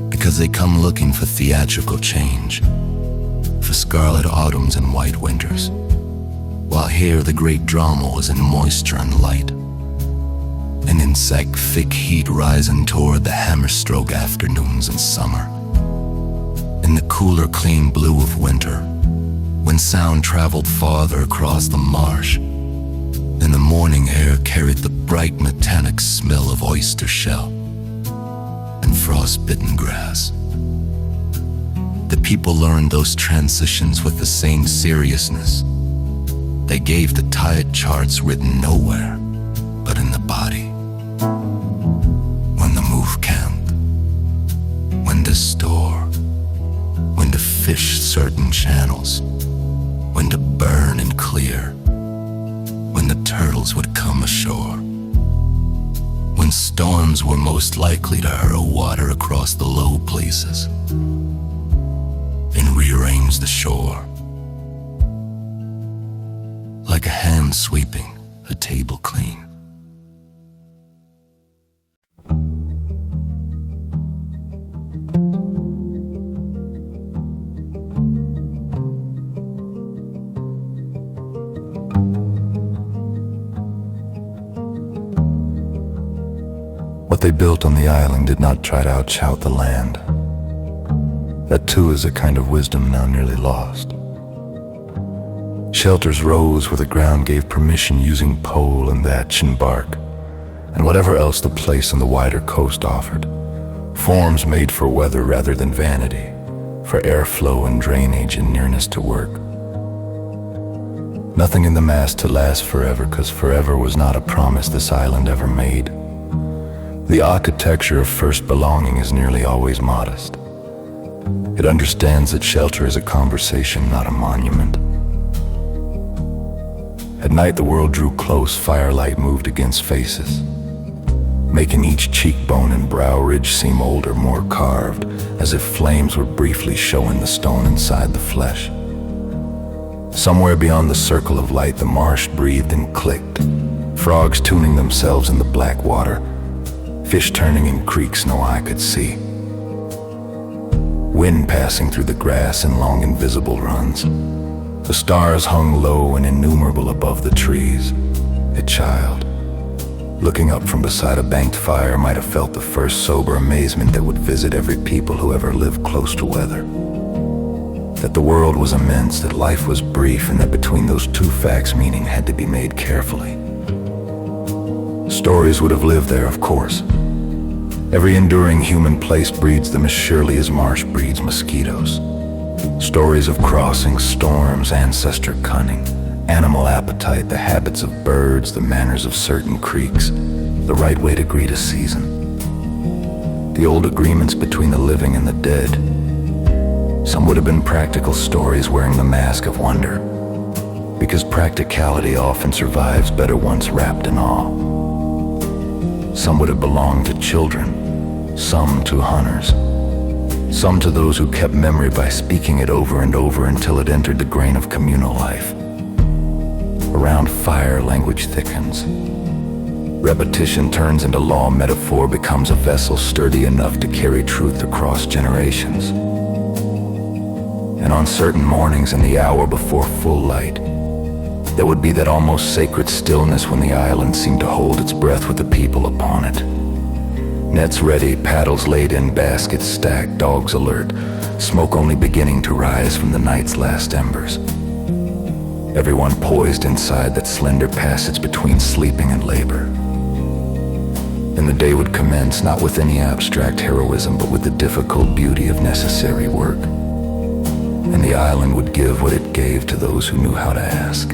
because they come looking for theatrical change, for scarlet autumns and white winters, while here the great drama was in moisture and light, an insect thick heat rising toward the hammer-stroke afternoons in summer, in the cooler clean blue of winter, when sound traveled farther across the marsh, and the morning air carried the bright metallic smell of oyster shell and frost-bitten grass. The people learned those transitions with the same seriousness. They gave the tide charts written nowhere but in the body. When to move camp, when to store, when to fish certain channels, when to burn and clear, when the turtles would come ashore, when storms were most likely to hurl water across the low places and rearrange the shore, like a hand sweeping a table clean. What they built on the island did not try to outshout the land. That too is a kind of wisdom now nearly lost. Shelters rose where the ground gave permission, using pole and thatch and bark, and whatever else the place on the wider coast offered. Forms made for weather rather than vanity, for airflow and drainage and nearness to work. Nothing in the mass to last forever, 'cause forever was not a promise this island ever made. The architecture of first belonging is nearly always modest. It understands that shelter is a conversation, not a monument. At night the world drew close, firelight moved against faces, making each cheekbone and brow ridge seem older, more carved, as if flames were briefly showing the stone inside the flesh. Somewhere beyond the circle of light the marsh breathed and clicked, frogs tuning themselves in the black water, fish turning in creeks no eye could see, wind passing through the grass in long invisible runs. The stars hung low and innumerable above the trees. A child, looking up from beside a banked fire, might have felt the first sober amazement that would visit every people who ever lived close to weather. That the world was immense, that life was brief, and that between those two facts meaning had to be made carefully. Stories would have lived there, of course. Every enduring human place breeds them as surely as marsh breeds mosquitoes. Stories of crossings, storms, ancestor cunning, animal appetite, the habits of birds, the manners of certain creeks, the right way to greet a season. The old agreements between the living and the dead. Some would have been practical stories wearing the mask of wonder, because practicality often survives better once wrapped in awe. Some would have belonged to children, some to hunters, some to those who kept memory by speaking it over and over until it entered the grain of communal life. Around fire, language thickens. Repetition turns into law, metaphor becomes a vessel sturdy enough to carry truth across generations. And on certain mornings in the hour before full light, there would be that almost sacred stillness when the island seemed to hold its breath with the people upon it. Nets ready, paddles laid in, baskets stacked, dogs alert, smoke only beginning to rise from the night's last embers. Everyone poised inside that slender passage between sleeping and labor. And the day would commence, not with any abstract heroism, but with the difficult beauty of necessary work. And the island would give what it gave to those who knew how to ask.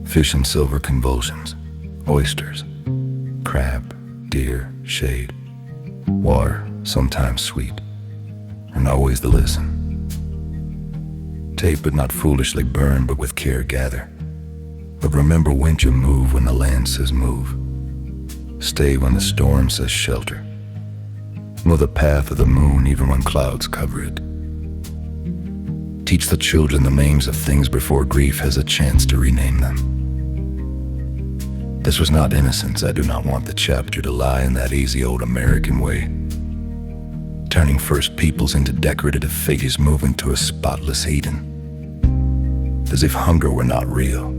Fish and silver convulsions, oysters, crab, deer, shade, water, sometimes sweet, and always the listen. Tape but not foolishly burn, but with care gather. But remember when you move when the land says move. Stay when the storm says shelter. Know the path of the moon even when clouds cover it. Teach the children the names of things before grief has a chance to rename them. This was not innocence. I do not want the chapter to lie in that easy old American way. Turning first peoples into decorative figures moving to a spotless Eden. As if hunger were not real.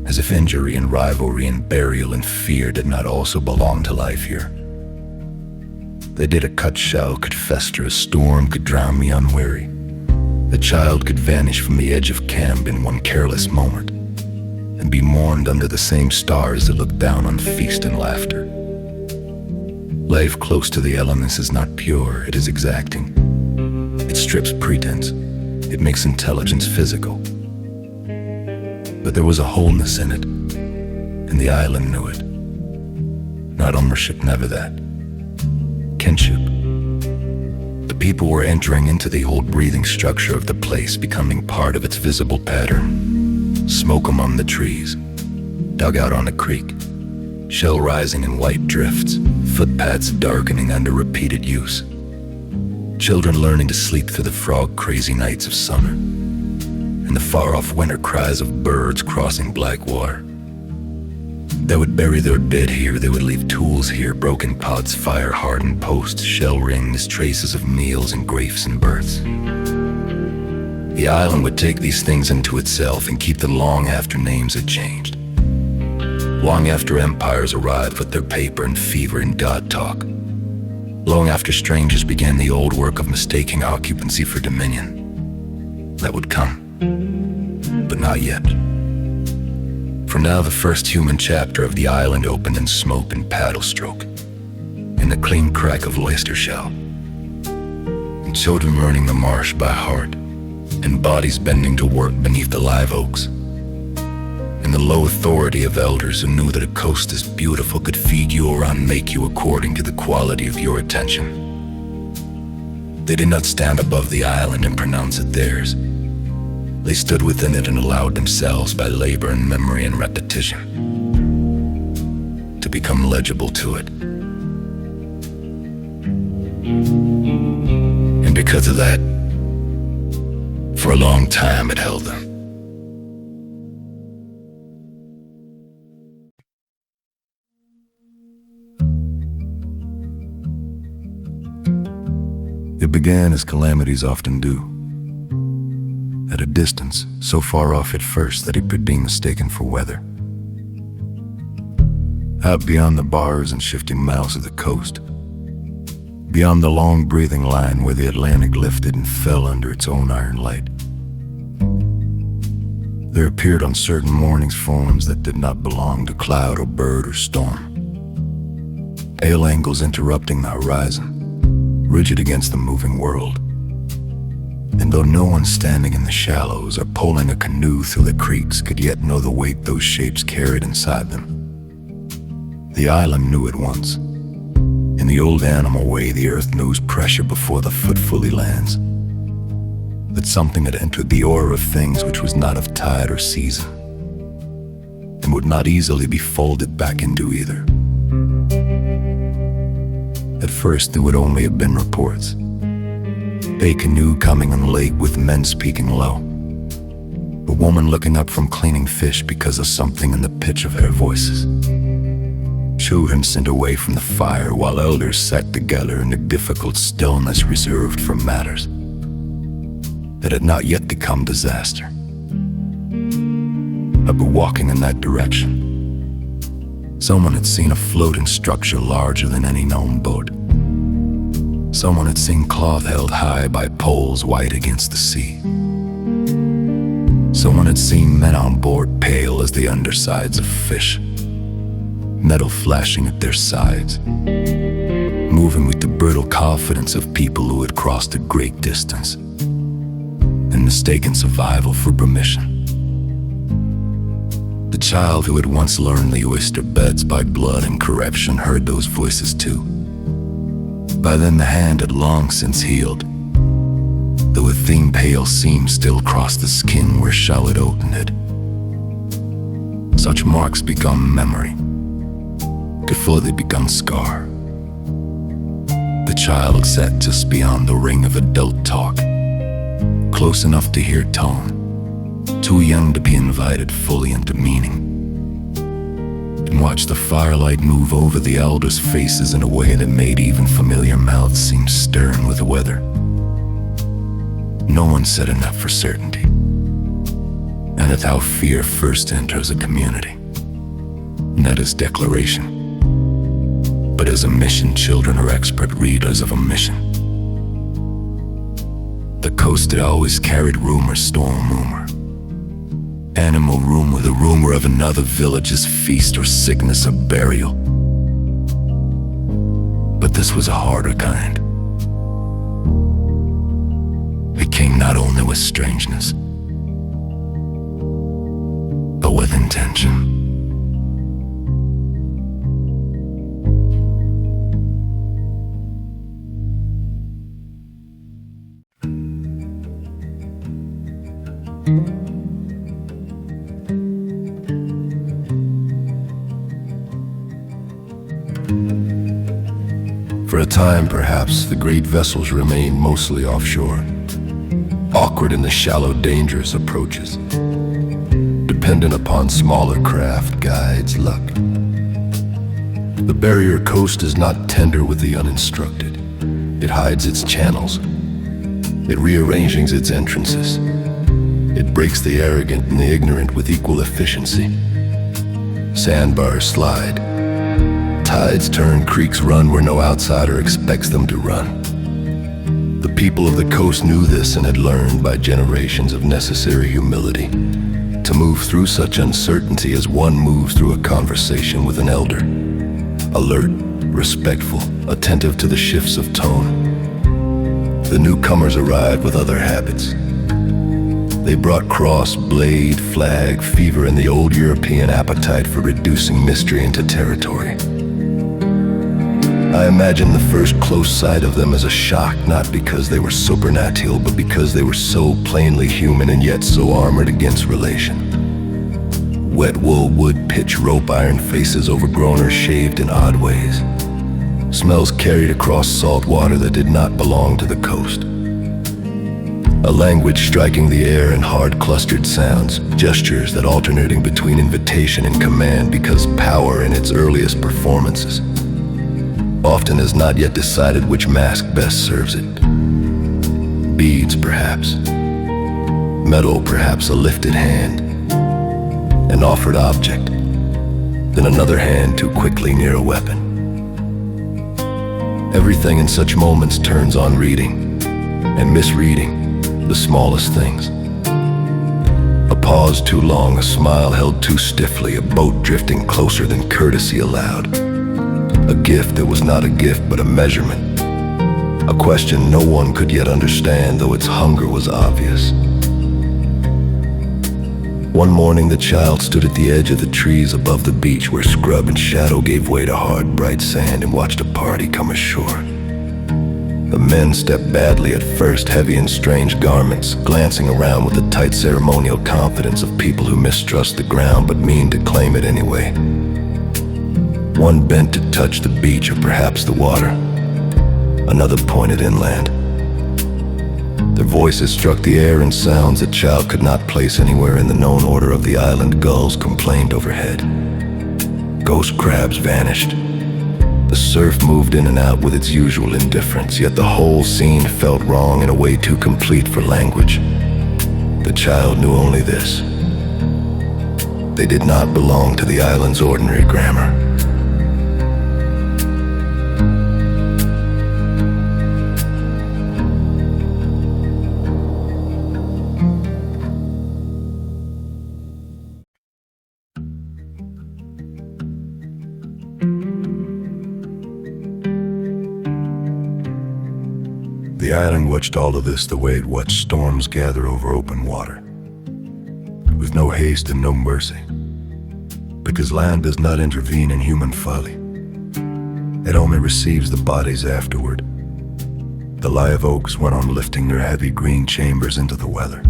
As if injury and rivalry and burial and fear did not also belong to life here. They did a cut shell could fester, a storm could drown me unwary. The child could vanish from the edge of camp in one careless moment, and be mourned under the same stars that look down on feast and laughter. Life close to the elements is not pure, it is exacting. It strips pretense, it makes intelligence physical. But there was a wholeness in it, and the island knew it. Not ownership, never that. Kinship. The people were entering into the old breathing structure of the place, becoming part of its visible pattern. Smoke among the trees, dug out on the creek, shell rising in white drifts, footpaths darkening under repeated use. Children learning to sleep through the frog-crazy nights of summer, and the far-off winter cries of birds crossing black water. They would bury their dead here, they would leave tools here, broken pots, fire-hardened posts, shell rings, traces of meals and griefs and births. The island would take these things into itself and keep them long after names had changed. Long after empires arrived with their paper and fever and God talk. Long after strangers began the old work of mistaking occupancy for dominion. That would come, but not yet. For now, the first human chapter of the island opened in smoke and paddle stroke, in the clean crack of oyster shell, and children learning the marsh by heart, and bodies bending to work beneath the live oaks, and the low authority of elders who knew that a coast as beautiful could feed you or unmake you according to the quality of your attention. They did not stand above the island and pronounce it theirs. They stood within it and allowed themselves, by labor and memory and repetition, to become legible to it. And because of that, for a long time it held them. It began as calamities often do, at a distance, so far off at first that it could be mistaken for weather. Out beyond the bars and shifting miles of the coast, beyond the long breathing line where the Atlantic lifted and fell under its own iron light, there appeared on certain mornings forms that did not belong to cloud or bird or storm. Pale angles interrupting the horizon, rigid against the moving world. And though no one standing in the shallows or poling a canoe through the creeks could yet know the weight those shapes carried inside them, the island knew at once. In the old animal way, the earth knows pressure before the foot fully lands. That something had entered the order of things which was not of tide or season, and would not easily be folded back into either. At first, there would only have been reports. A canoe coming on the lake with men speaking low. A woman looking up from cleaning fish because of something in the pitch of their voices. Children sent away from the fire while elders sat together in the difficult stillness reserved for matters that had not yet become disaster. But walking in that direction, someone had seen a floating structure larger than any known boat. Someone had seen cloth held high by poles white against the sea. Someone had seen men on board pale as the undersides of fish, metal flashing at their sides, moving with the brittle confidence of people who had crossed a great distance and mistaken survival for permission. The child who had once learned the oyster beds by blood and corruption heard those voices too. By then the hand had long since healed, though a thin pale seam still crossed the skin where shell had opened it. Such marks become memory before they become scar. The child sat just beyond the ring of adult talk, close enough to hear tone, too young to be invited fully into meaning, and watched the firelight move over the elders' faces in a way that made even familiar mouths seem stern with the weather. No one said enough for certainty, and that's how fear first enters a community, not as declaration, but as a mission. Children are expert readers of a mission. The coast had always carried rumor, storm rumor, animal rumor, the rumor of another village's feast or sickness or burial. But this was a harder kind. It came not only with strangeness, but with intention. For a time, perhaps, the great vessels remained mostly offshore, awkward in the shallow, dangerous approaches, dependent dependent upon smaller craft, guides, luck. The barrier coast is not tender with the uninstructed. It hides its channels. It rearranges its entrances. It breaks the arrogant and the ignorant with equal efficiency. Sandbars slide. Tides turn, creeks run where no outsider expects them to run. The people of the coast knew this and had learned by generations of necessary humility to move through such uncertainty as one moves through a conversation with an elder. Alert, respectful, attentive to the shifts of tone. The newcomers arrived with other habits. They brought cross, blade, flag, fever, and the old European appetite for reducing mystery into territory. I imagine the first close sight of them as a shock, not because they were supernatural, but because they were so plainly human and yet so armored against relation. Wet wool, wood, pitch, rope, iron faces overgrown or shaved in odd ways. Smells carried across salt water that did not belong to the coast. A language striking the air in hard clustered sounds, gestures that alternating between invitation and command because power in its earliest performances often has not yet decided which mask best serves it. Beads, perhaps. Metal, perhaps a lifted hand. An offered object. Then another hand too quickly near a weapon. Everything in such moments turns on reading and misreading the smallest things. A pause too long, a smile held too stiffly, a boat drifting closer than courtesy allowed. A gift that was not a gift but a measurement. A question no one could yet understand, though its hunger was obvious. One morning the child stood at the edge of the trees above the beach where scrub and shadow gave way to hard, bright sand, and watched a party come ashore. The men stepped badly at first, heavy in strange garments, glancing around with the tight ceremonial confidence of people who mistrust the ground but mean to claim it anyway. One bent to touch the beach or perhaps the water. Another pointed inland. Their voices struck the air in sounds the child could not place anywhere in the known order of the island. Gulls complained overhead. Ghost crabs vanished. The surf moved in and out with its usual indifference, yet the whole scene felt wrong in a way too complete for language. The child knew only this. They did not belong to the island's ordinary grammar. The island watched all of this the way it watched storms gather over open water, with no haste and no mercy, because land does not intervene in human folly. It only receives the bodies afterward. The live oaks went on lifting their heavy green chambers into the weather.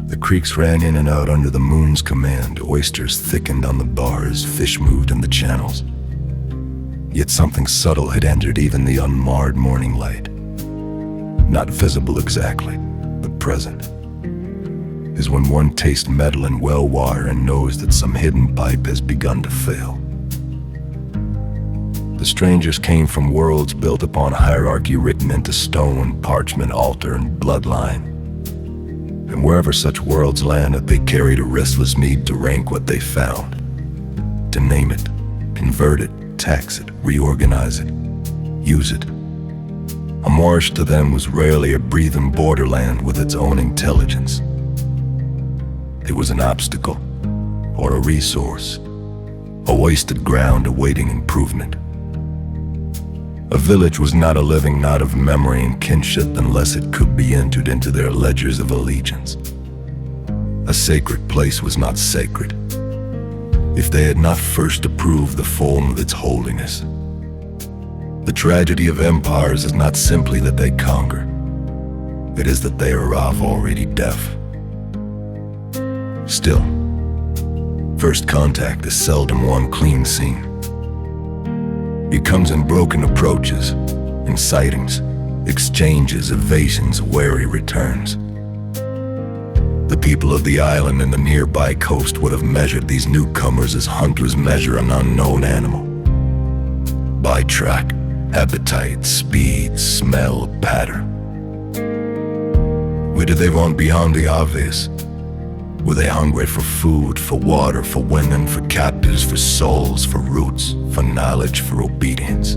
The creeks ran in and out under the moon's command. Oysters thickened on the bars, fish moved in the channels. Yet something subtle had entered even the unmarred morning light. Not visible exactly, but present, is when one tastes metal and well water and knows that some hidden pipe has begun to fail. The strangers came from worlds built upon hierarchy written into stone, parchment, altar, and bloodline. And wherever such worlds landed, they carried a restless need to rank what they found, to name it, convert it, tax it, reorganize it, use it. A marsh to them was rarely a breathing borderland with its own intelligence. It was an obstacle, or a resource, a wasted ground awaiting improvement. A village was not a living knot of memory and kinship unless it could be entered into their ledgers of allegiance. A sacred place was not sacred if they had not first approved the form of its holiness. The tragedy of empires is not simply that they conquer, it is that they are already deaf. Still, first contact is seldom one clean scene. It comes in broken approaches, in sightings, exchanges, evasions, wary returns. The people of the island and the nearby coast would have measured these newcomers as hunters measure an unknown animal. By track, appetite, speed, smell, pattern. Where did they want beyond the obvious? Were they hungry for food, for water, for women, for captives, for souls, for roots, for knowledge, for obedience?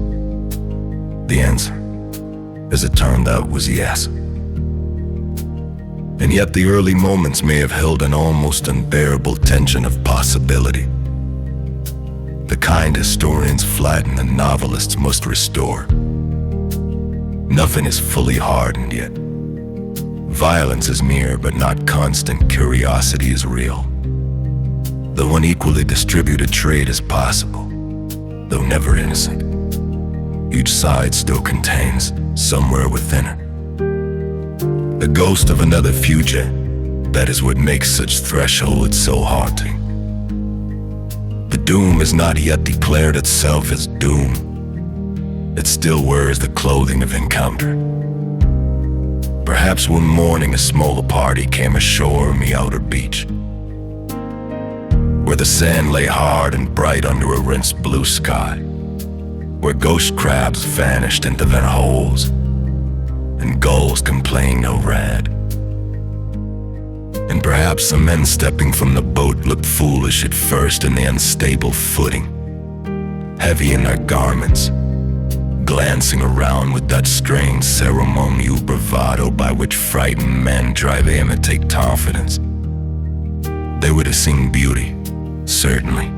The answer, as it turned out, was yes. And yet the early moments may have held an almost unbearable tension of possibility. The kind historians flatten and novelists must restore. Nothing is fully hardened yet. Violence is mere but not constant. Curiosity is real. Though an equally distributed trade is possible, though never innocent, each side still contains, somewhere within it, the ghost of another future. That is what makes such thresholds so haunting. The doom has not yet declared itself as doom. It still wears the clothing of encounter. Perhaps one morning a small party came ashore on the outer beach, where the sand lay hard and bright under a rinsed blue sky, where ghost crabs vanished into their holes, and gulls complained no rad. And perhaps some men stepping from the boat looked foolish at first in the unstable footing, heavy in their garments, glancing around with that strange ceremonial bravado by which frightened men try to imitate confidence. They would have seen beauty, certainly,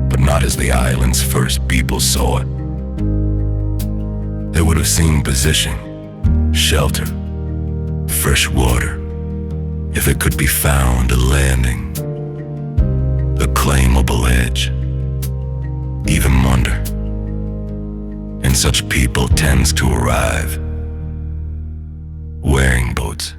but not as the island's first people saw it. They would have seen position, shelter, fresh water, if it could be found, a landing, a claimable edge, even wonder. And such people tends to arrive wearing boats.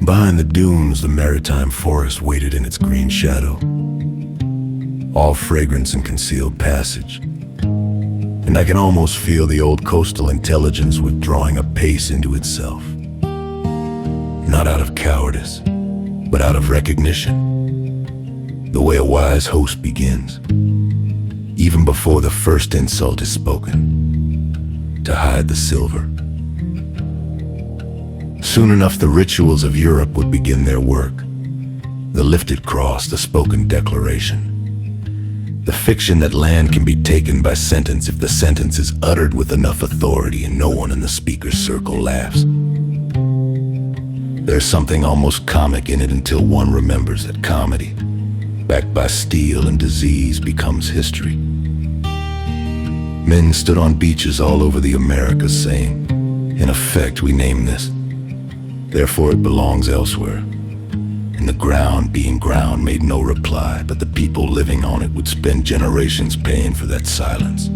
Behind the dunes, the maritime forest waited in its green shadow, all fragrance and concealed passage. And I can almost feel the old coastal intelligence withdrawing a pace into itself. Not out of cowardice, but out of recognition. The way a wise host begins, even before the first insult is spoken, to hide the silver. Soon enough, the rituals of Europe would begin their work. The lifted cross, the spoken declaration. The fiction that land can be taken by sentence if the sentence is uttered with enough authority and no one in the speaker's circle laughs. There's something almost comic in it until one remembers that comedy, backed by steel and disease, becomes history. Men stood on beaches all over the Americas saying, in effect, we name this, therefore it belongs elsewhere. And the ground, being ground, made no reply, but the people living on it would spend generations paying for that silence.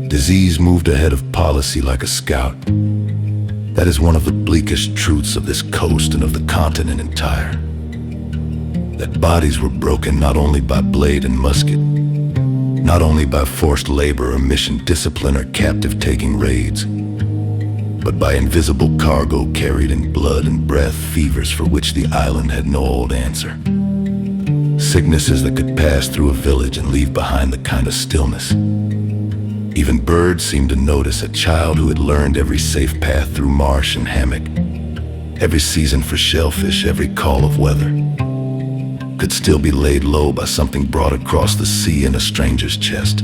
Disease moved ahead of policy like a scout. That is one of the bleakest truths of this coast and of the continent entire. That bodies were broken not only by blade and musket, not only by forced labor or mission discipline or captive-taking raids, but by invisible cargo carried in blood and breath, fevers for which the island had no old answer. Sicknesses that could pass through a village and leave behind the kind of stillness. Even birds seemed to notice a child who had learned every safe path through marsh and hammock, every season for shellfish, every call of weather, could still be laid low by something brought across the sea in a stranger's chest.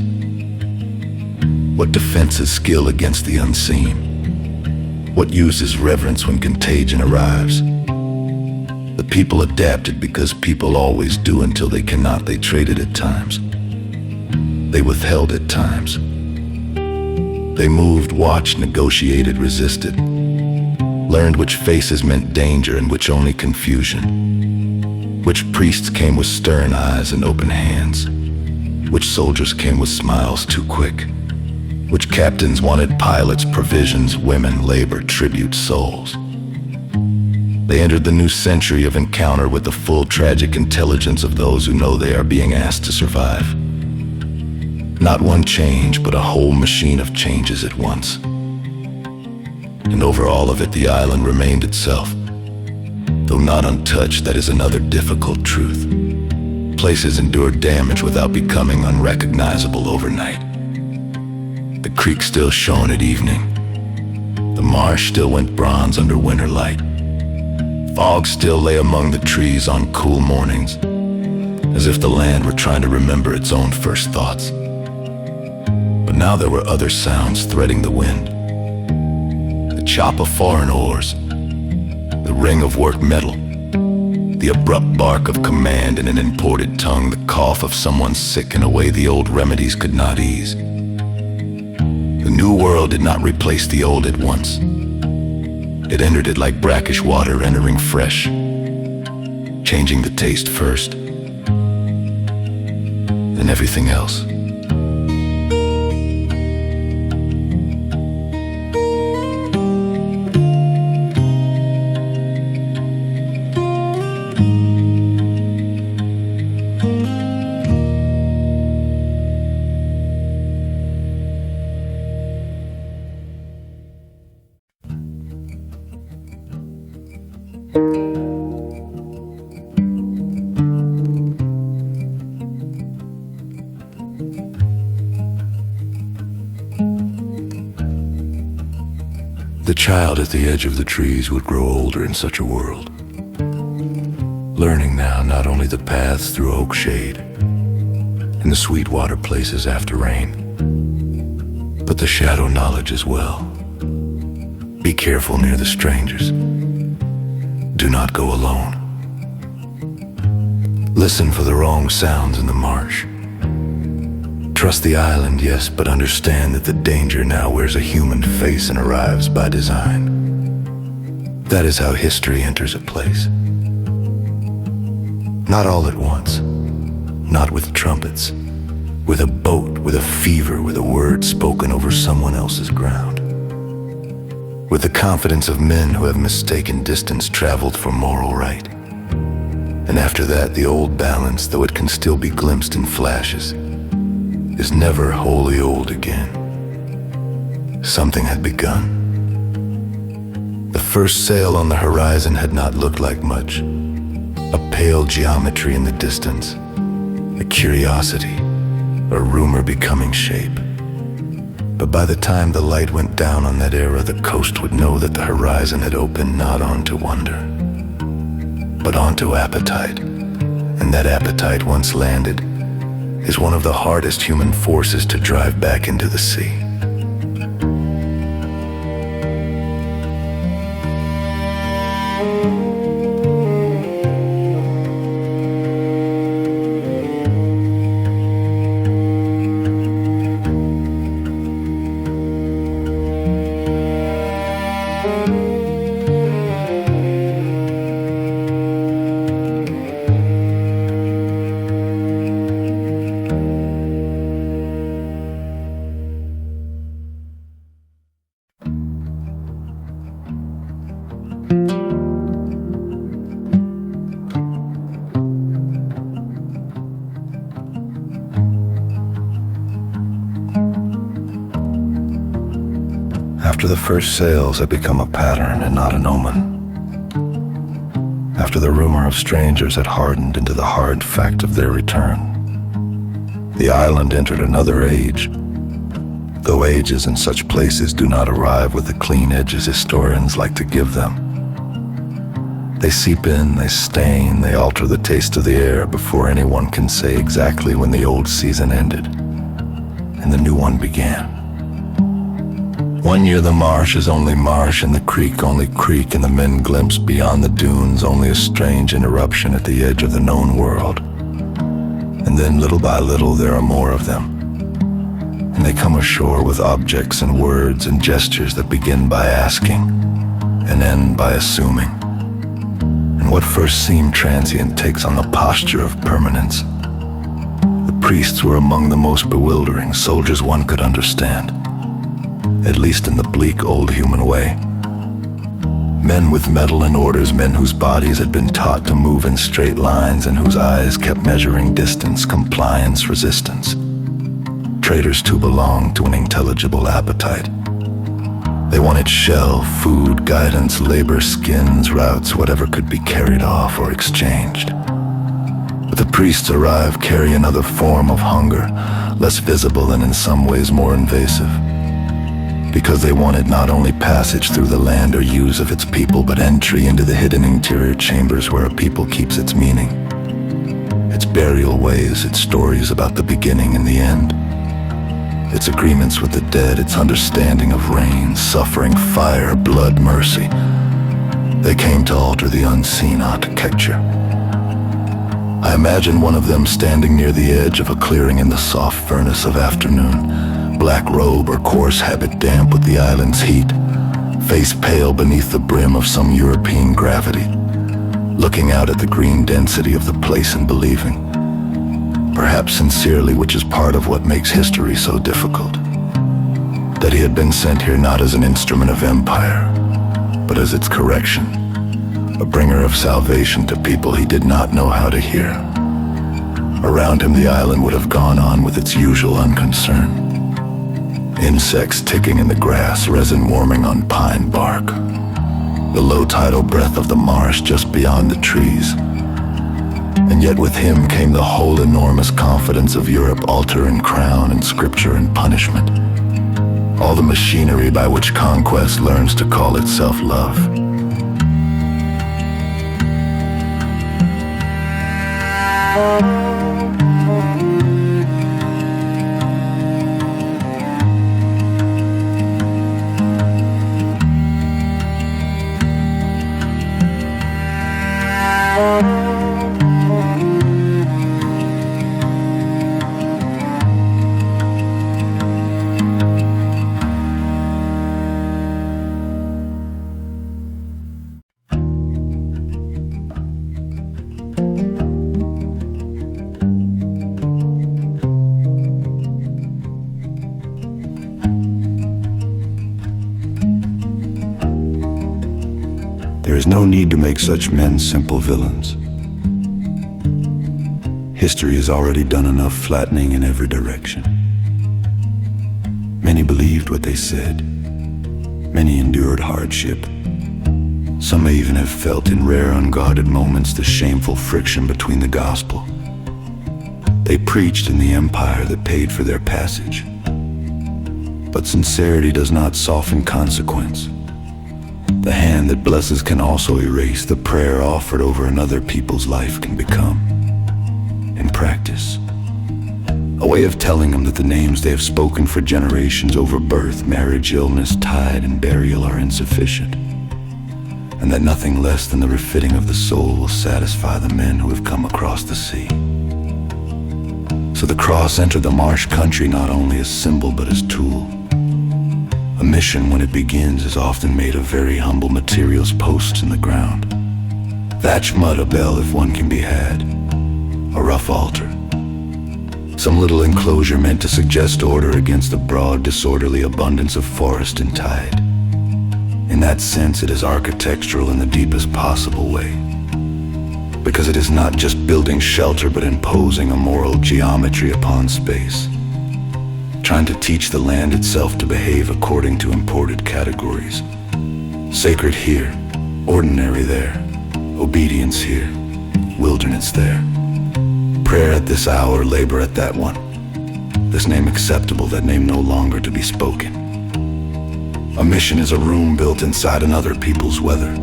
What defense is skill against the unseen? What use is reverence when contagion arrives? The people adapted because people always do until they cannot. They traded at times. They withheld at times. They moved, watched, negotiated, resisted. learned which faces meant danger and which only confusion, which priests came with stern eyes and open hands, which soldiers came with smiles too quick, which captains wanted pilots, provisions, women, labor, tribute, souls. They entered the new century of encounter with the full tragic intelligence of those who know they are being asked to survive. Not one change, but a whole machine of changes at once. And over all of it, the island remained itself. Though not untouched, that is another difficult truth. Places endure damage without becoming unrecognizable overnight. The creek still shone at evening. The marsh still went bronze under winter light. Fog still lay among the trees on cool mornings, as if the land were trying to remember its own first thoughts. But now there were other sounds threading the wind. The chop of foreign oars, the ring of work metal, the abrupt bark of command in an imported tongue, the cough of someone sick in a way the old remedies could not ease. The new world did not replace the old at once. It entered it like brackish water entering fresh, changing the taste first, then everything else. The child at the edge of the trees would grow older in such a world, learning now not only the paths through oak shade and the sweet water places after rain, but the shadow knowledge as well. Be careful near the strangers. Do not go alone. Listen for the wrong sounds in the marsh. Trust the island, yes, but understand that the danger now wears a human face and arrives by design. That is how history enters a place. Not all at once, not with trumpets, with a boat, with a fever, with a word spoken over someone else's ground. With the confidence of men who have mistaken distance traveled for moral right. And after that, the old balance, though it can still be glimpsed in flashes, is never wholly old again. Something had begun. The first sail on the horizon had not looked like much. A pale geometry in the distance, a curiosity, a rumor becoming shape. But by the time the light went down on that era, the coast would know that the horizon had opened not onto wonder, but onto appetite. And that appetite, once landed, is one of the hardest human forces to drive back into the sea. After the first sails had become a pattern and not an omen. After the rumor of strangers had hardened into the hard fact of their return, the island entered another age. Though ages in such places do not arrive with the clean edges historians like to give them. They seep in, they stain, they alter the taste of the air before anyone can say exactly when the old season ended and the new one began. One year the marsh is only marsh and the creek only creek, and the men glimpse beyond the dunes only a strange interruption at the edge of the known world. And then little by little there are more of them, and they come ashore with objects and words and gestures that begin by asking, and end by assuming. And what first seemed transient takes on the posture of permanence. The priests were among the most bewildering soldiers one could understand, at least in the bleak old human way. Men with metal and orders, men whose bodies had been taught to move in straight lines and whose eyes kept measuring distance, compliance, resistance. Traitors to belong to an intelligible appetite. They wanted shell, food, guidance, labor, skins, routes, whatever could be carried off or exchanged. But the priests arrive carry another form of hunger, less visible and in some ways more invasive. Because they wanted not only passage through the land or use of its people, but entry into the hidden interior chambers where a people keeps its meaning, its burial ways, its stories about the beginning and the end, its agreements with the dead, its understanding of rain, suffering, fire, blood, mercy. They came to alter the unseen architecture. I imagine one of them standing near the edge of a clearing in the soft furnace of afternoon, black robe or coarse habit damp with the island's heat, face pale beneath the brim of some European gravity, looking out at the green density of the place and believing, perhaps sincerely, which is part of what makes history so difficult, that he had been sent here not as an instrument of empire, but as its correction, a bringer of salvation to people he did not know how to hear. Around him the island would have gone on with its usual unconcern. Insects ticking in the grass, resin warming on pine bark, the low tidal breath of the marsh just beyond the trees. And yet with him came the whole enormous confidence of Europe, altar and crown and scripture and punishment, all the machinery by which conquest learns to call itself love. There is no need to make such men simple villains. History has already done enough flattening in every direction. Many believed what they said. Many endured hardship. Some may even have felt in rare, unguarded moments the shameful friction between the gospel. They preached in the empire that paid for their passage. But sincerity does not soften consequence. The hand that blesses can also erase. The prayer offered over another people's life can become, in practice, a way of telling them that the names they have spoken for generations over birth, marriage, illness, tide, and burial are insufficient, and that nothing less than the refitting of the soul will satisfy the men who have come across the sea. So the cross entered the marsh country not only as symbol but as tool. A mission, when it begins, is often made of very humble materials, posts in the ground, thatch, mud, a bell if one can be had, a rough altar, some little enclosure meant to suggest order against the broad, disorderly abundance of forest and tide. In that sense, it is architectural in the deepest possible way, because it is not just building shelter but imposing a moral geometry upon space, trying to teach the land itself to behave according to imported categories. Sacred here, ordinary there, obedience here, wilderness there. Prayer at this hour, labor at that one. This name acceptable, that name no longer to be spoken. A mission is a room built inside another people's weather.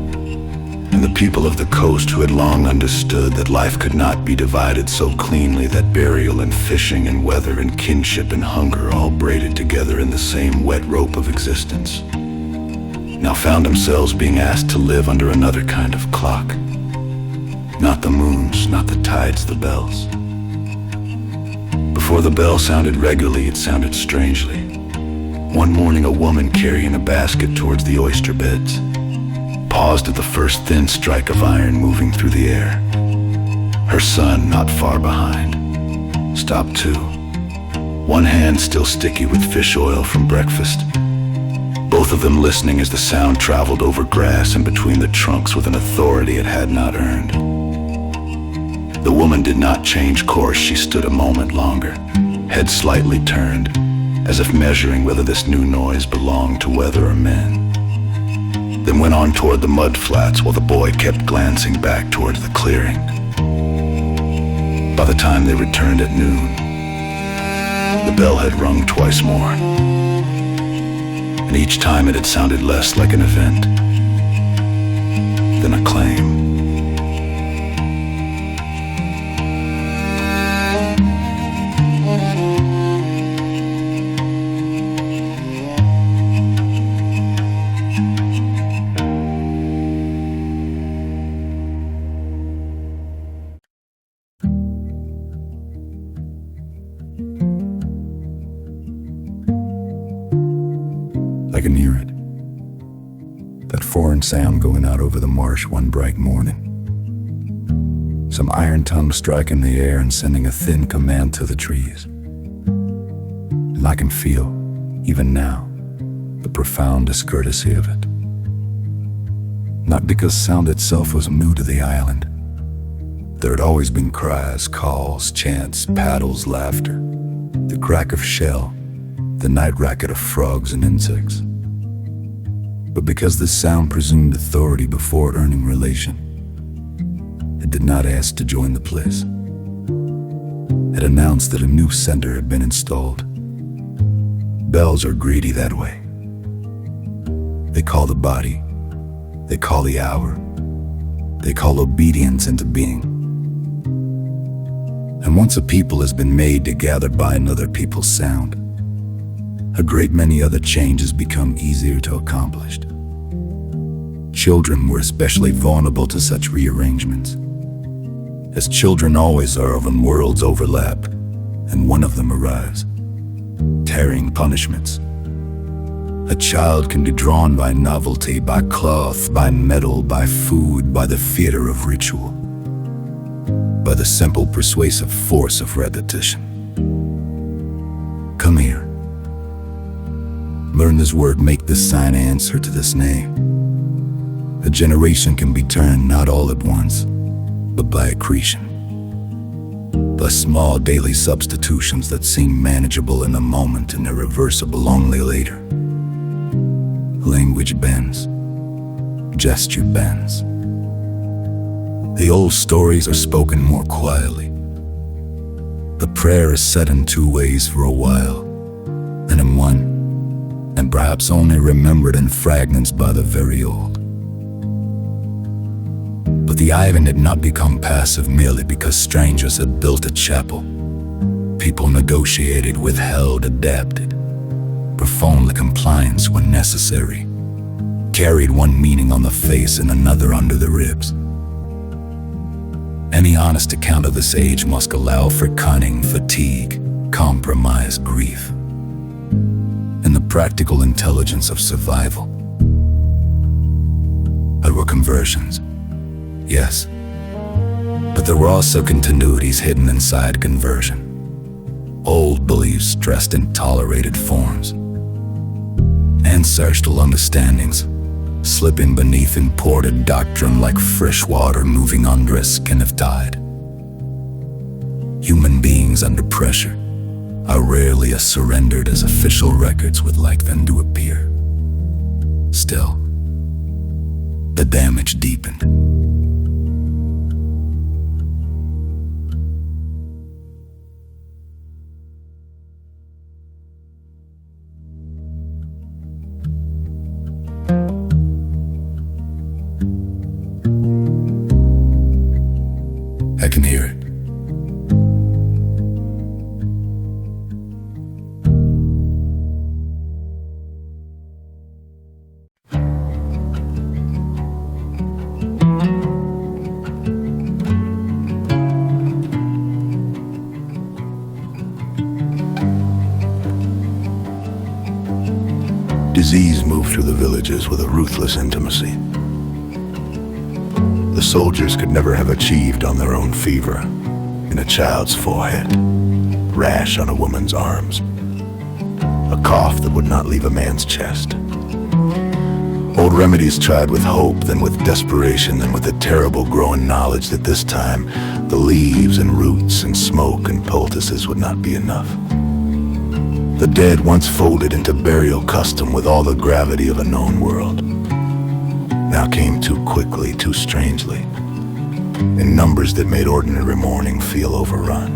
And the people of the coast who had long understood that life could not be divided so cleanly, that burial and fishing and weather and kinship and hunger all braided together in the same wet rope of existence, now found themselves being asked to live under another kind of clock. Not the moons, not the tides, the bells. Before the bell sounded regularly, it sounded strangely. One morning a woman carrying a basket towards the oyster beds. paused at the first thin strike of iron moving through the air. Her son, not far behind, stopped too, one hand still sticky with fish oil from breakfast. Both of them listening as the sound traveled over grass and between the trunks with an authority it had not earned. The woman did not change course. She stood a moment longer, head slightly turned, as if measuring whether this new noise belonged to weather or men. Then went on toward the mud flats while the boy kept glancing back towards the clearing. By the time they returned at noon, the bell had rung twice more, and each time it had sounded less like an event than a claim. I can hear it. That foreign sound going out over the marsh one bright morning. Some iron tongue striking the air and sending a thin command to the trees. And I can feel, even now, the profound discourtesy of it. Not because sound itself was new to the island. There had always been cries, calls, chants, paddles, laughter, the crack of shell, the night racket of frogs and insects. But because this sound presumed authority before earning relation, it did not ask to join the place. It announced that a new center had been installed. Bells are greedy that way. They call the body, they call the hour, they call obedience into being. And once a people has been made to gather by another people's sound, a great many other changes become easier to accomplish. Children were especially vulnerable to such rearrangements, as children always are when worlds overlap and one of them arrives, tearing punishments. A child can be drawn by novelty, by cloth, by metal, by food, by the theater of ritual, by the simple persuasive force of repetition. Come here. Learn this word, make this sign answer to this name. A generation can be turned not all at once, but by accretion. By small daily substitutions that seem manageable in the moment and irreversible only later. Language bends. Gesture bends. The old stories are spoken more quietly. The prayer is said in two ways for a while, and in one, and perhaps only remembered in fragments by the very old. But the island had not become passive merely because strangers had built a chapel. People negotiated, withheld, adapted, performed the compliance when necessary, carried one meaning on the face and another under the ribs. Any honest account of this age must allow for cunning, fatigue, compromise, grief, and the practical intelligence of survival. There were conversions, yes, but there were also continuities hidden inside conversion. Old beliefs dressed in tolerated forms, ancestral understandings slipping beneath imported doctrine like fresh water moving under a skin of tide. Human beings under pressure are rarely as surrendered as official records would like them to appear. Still, the damage deepened. I can hear it. Disease moved through the villages with a ruthless intimacy. the soldiers could never have achieved on their own fever in a child's forehead, rash on a woman's arms, a cough that would not leave a man's chest. Old remedies tried with hope, then with desperation, then with the terrible growing knowledge that this time the leaves and roots and smoke and poultices would not be enough. The dead once folded into burial custom with all the gravity of a known world, now came too quickly, too strangely, in numbers that made ordinary mourning feel overrun.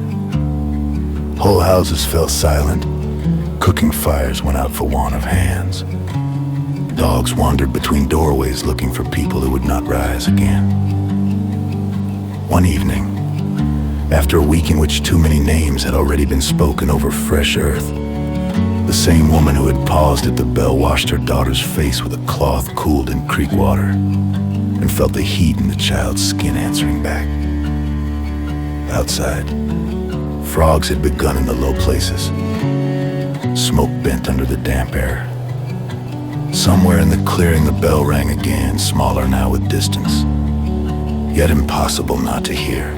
Whole houses fell silent, cooking fires went out for want of hands. Dogs wandered between doorways looking for people who would not rise again. One evening, after a week in which too many names had already been spoken over fresh earth, the same woman who had paused at the bell washed her daughter's face with a cloth cooled in creek water and felt the heat in the child's skin answering back. Outside, frogs had begun in the low places. Smoke bent under the damp air. Somewhere in the clearing the bell rang again, smaller now with distance, yet impossible not to hear.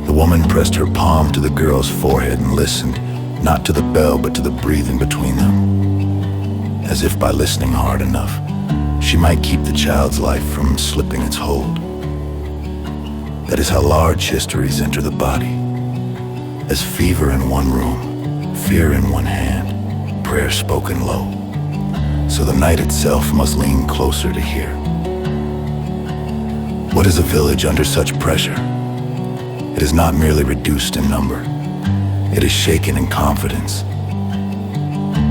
The woman pressed her palm to the girl's forehead and listened, not to the bell but to the breathing between them, as if by listening hard enough, she might keep the child's life from slipping its hold. That is how large histories enter the body, as fever in one room, fear in one hand, prayer spoken low. So the night itself must lean closer to hear. What is a village under such pressure? It is not merely reduced in number. It is shaken in confidence.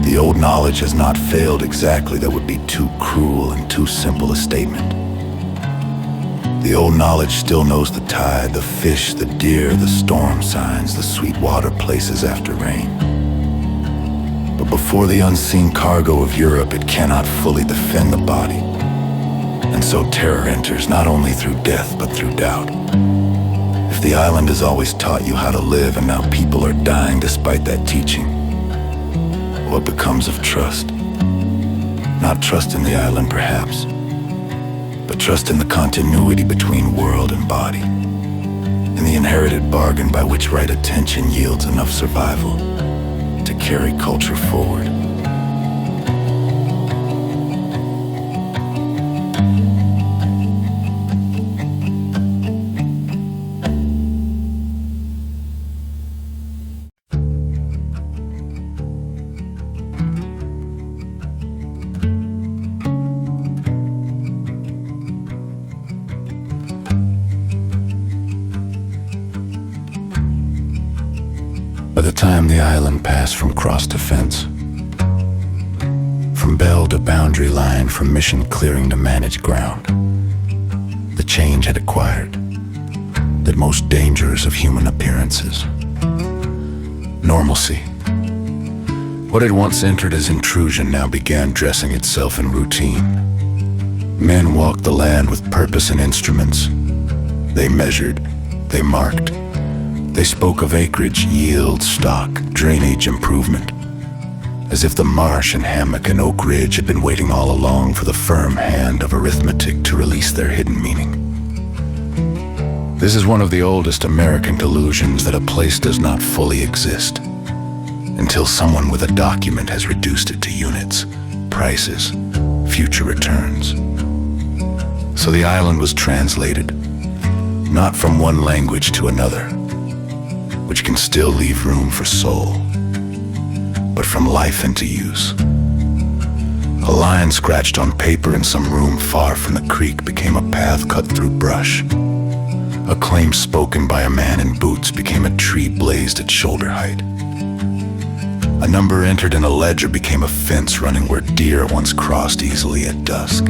The old knowledge has not failed exactly. That would be too cruel and too simple a statement. The old knowledge still knows the tide, the fish, the deer, the storm signs, the sweet water places after rain. But before the unseen cargo of Europe, it cannot fully defend the body. And so terror enters not only through death, but through doubt. If the island has always taught you how to live and now people are dying despite that teaching, what becomes of trust? Not trust in the island perhaps, but trust in the continuity between world and body, in the inherited bargain by which right attention yields enough survival to carry culture forward. By the time the island passed from cross to fence, from bell to boundary line, from mission clearing to managed ground, the change had acquired that most dangerous of human appearances: normalcy. What had once entered as intrusion now began dressing itself in routine. Men walked the land with purpose and instruments. They measured, they marked. They spoke of acreage, yield, stock, drainage improvement, as if the marsh and hammock and oak ridge had been waiting all along for the firm hand of arithmetic to release their hidden meaning. This is one of the oldest American delusions, that a place does not fully exist until someone with a document has reduced it to units, prices, future returns. So the island was translated, not from one language to another, which can still leave room for soul, but from life into use. A line scratched on paper in some room far from the creek became a path cut through brush. A claim spoken by a man in boots became a tree blazed at shoulder height. A number entered in a ledger became a fence running where deer once crossed easily at dusk.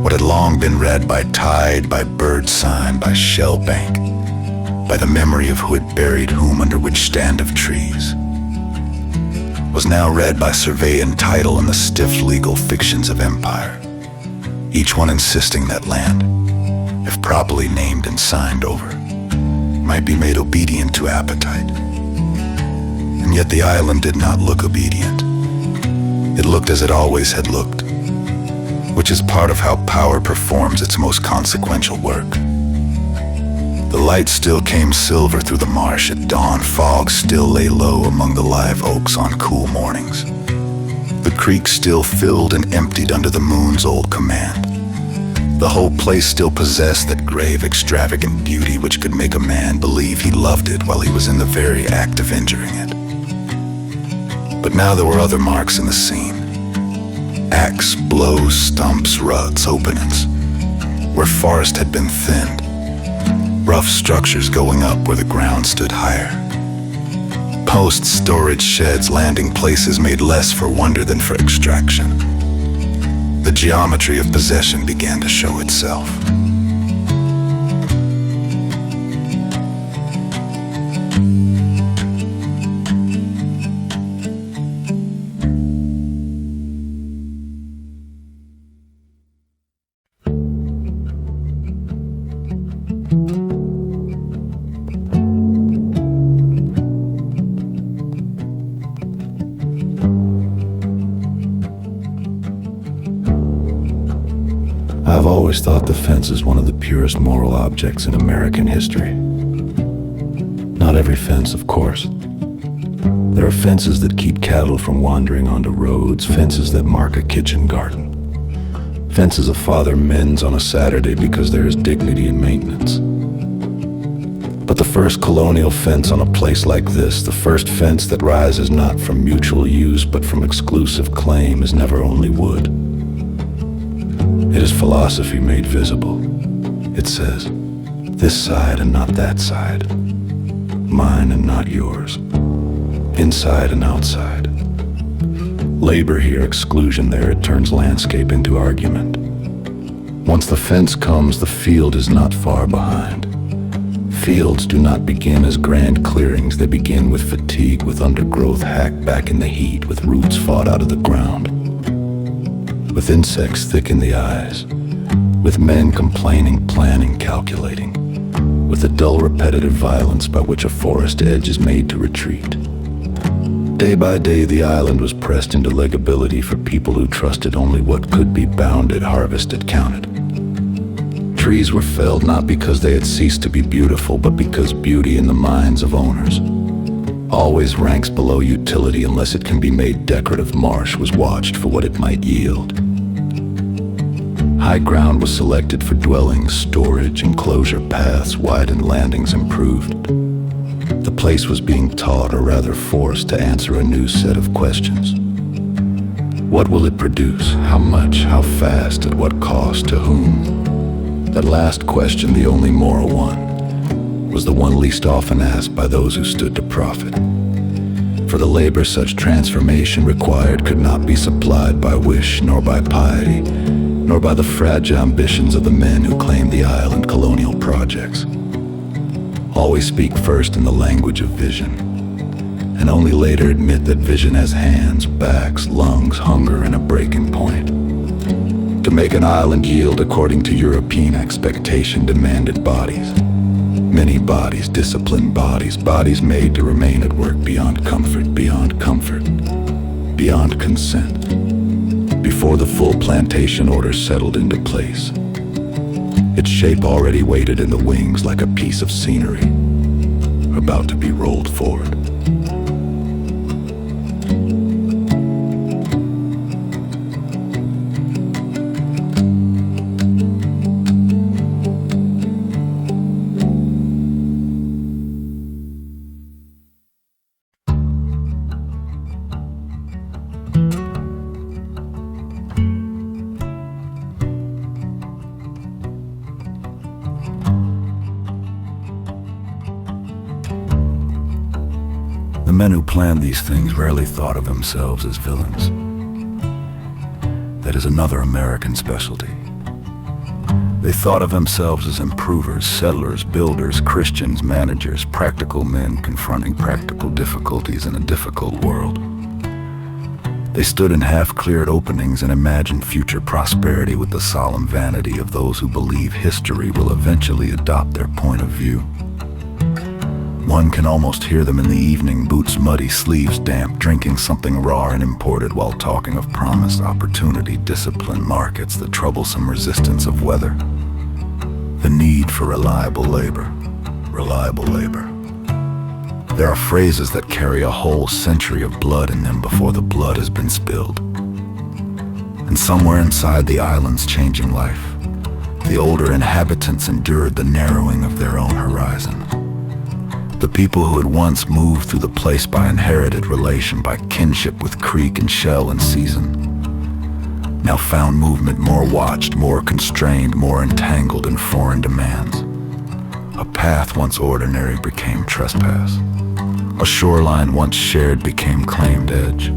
What had long been read by tide, by bird sign, by shell bank, by the memory of who had buried whom under which stand of trees, was now read by survey and title and the stiff legal fictions of empire, each one insisting that land, if properly named and signed over, might be made obedient to appetite. And yet the island did not look obedient. It looked as it always had looked, which is part of how power performs its most consequential work. The light still came silver through the marsh at dawn. Fog still lay low among the live oaks on cool mornings. The creek still filled and emptied under the moon's old command. The whole place still possessed that grave, extravagant beauty which could make a man believe he loved it while he was in the very act of injuring it. But now there were other marks in the scene. Axe blows, stumps, ruts, openings, where forest had been thinned. Rough structures going up where the ground stood higher. Posts, storage sheds, landing places made less for wonder than for extraction. The geometry of possession began to show itself. I've always thought the fence is one of the purest moral objects in American history. Not every fence, of course. There are fences that keep cattle from wandering onto roads, fences that mark a kitchen garden, fences a father mends on a Saturday because there is dignity in maintenance. But the first colonial fence on a place like this, the first fence that rises not from mutual use but from exclusive claim, is never only wood. It is philosophy made visible. It says, this side and not that side, mine and not yours, inside and outside. Labor here, exclusion there, it turns landscape into argument. Once the fence comes, the field is not far behind. Fields do not begin as grand clearings, they begin with fatigue, with undergrowth hacked back in the heat, with roots fought out of the ground, with insects thick in the eyes, with men complaining, planning, calculating, with the dull repetitive violence by which a forest edge is made to retreat. Day by day the island was pressed into legability for people who trusted only what could be bounded, harvested, counted. Trees were felled not because they had ceased to be beautiful, but because beauty in the minds of owners always ranks below utility unless it can be made decorative. Marsh was watched for what it might yield. High ground was selected for dwellings, storage, enclosure, paths, widened landings improved. The place was being taught, or rather forced, to answer a new set of questions. What will it produce? How much? How fast? At what cost? To whom? That last question, the only moral one, was the one least often asked by those who stood to profit. For the labor such transformation required could not be supplied by wish, nor by piety, nor by the fragile ambitions of the men who claimed the island colonial projects. Always speak first in the language of vision, and only later admit that vision has hands, backs, lungs, hunger, and a breaking point. To make an island yield according to European expectation demanded bodies. Many bodies, disciplined bodies, bodies made to remain at work beyond comfort, beyond consent, before the full plantation order settled into place. Its shape already waited in the wings like a piece of scenery, about to be rolled forward. The men who planned these things rarely thought of themselves as villains. That is another American specialty. They thought of themselves as improvers, settlers, builders, Christians, managers, practical men confronting practical difficulties in a difficult world. They stood in half-cleared openings and imagined future prosperity with the solemn vanity of those who believe history will eventually adopt their point of view. One can almost hear them in the evening, boots muddy, sleeves damp, drinking something raw and imported while talking of promise, opportunity, discipline, markets, the troublesome resistance of weather, the need for reliable labor. Reliable labor. There are phrases that carry a whole century of blood in them before the blood has been spilled. And somewhere inside the island's changing life, the older inhabitants endured the narrowing of their own horizon. The people who had once moved through the place by inherited relation, by kinship with creek and shell and season, now found movement more watched, more constrained, more entangled in foreign demands. A path once ordinary became trespass. A shoreline once shared became claimed edge.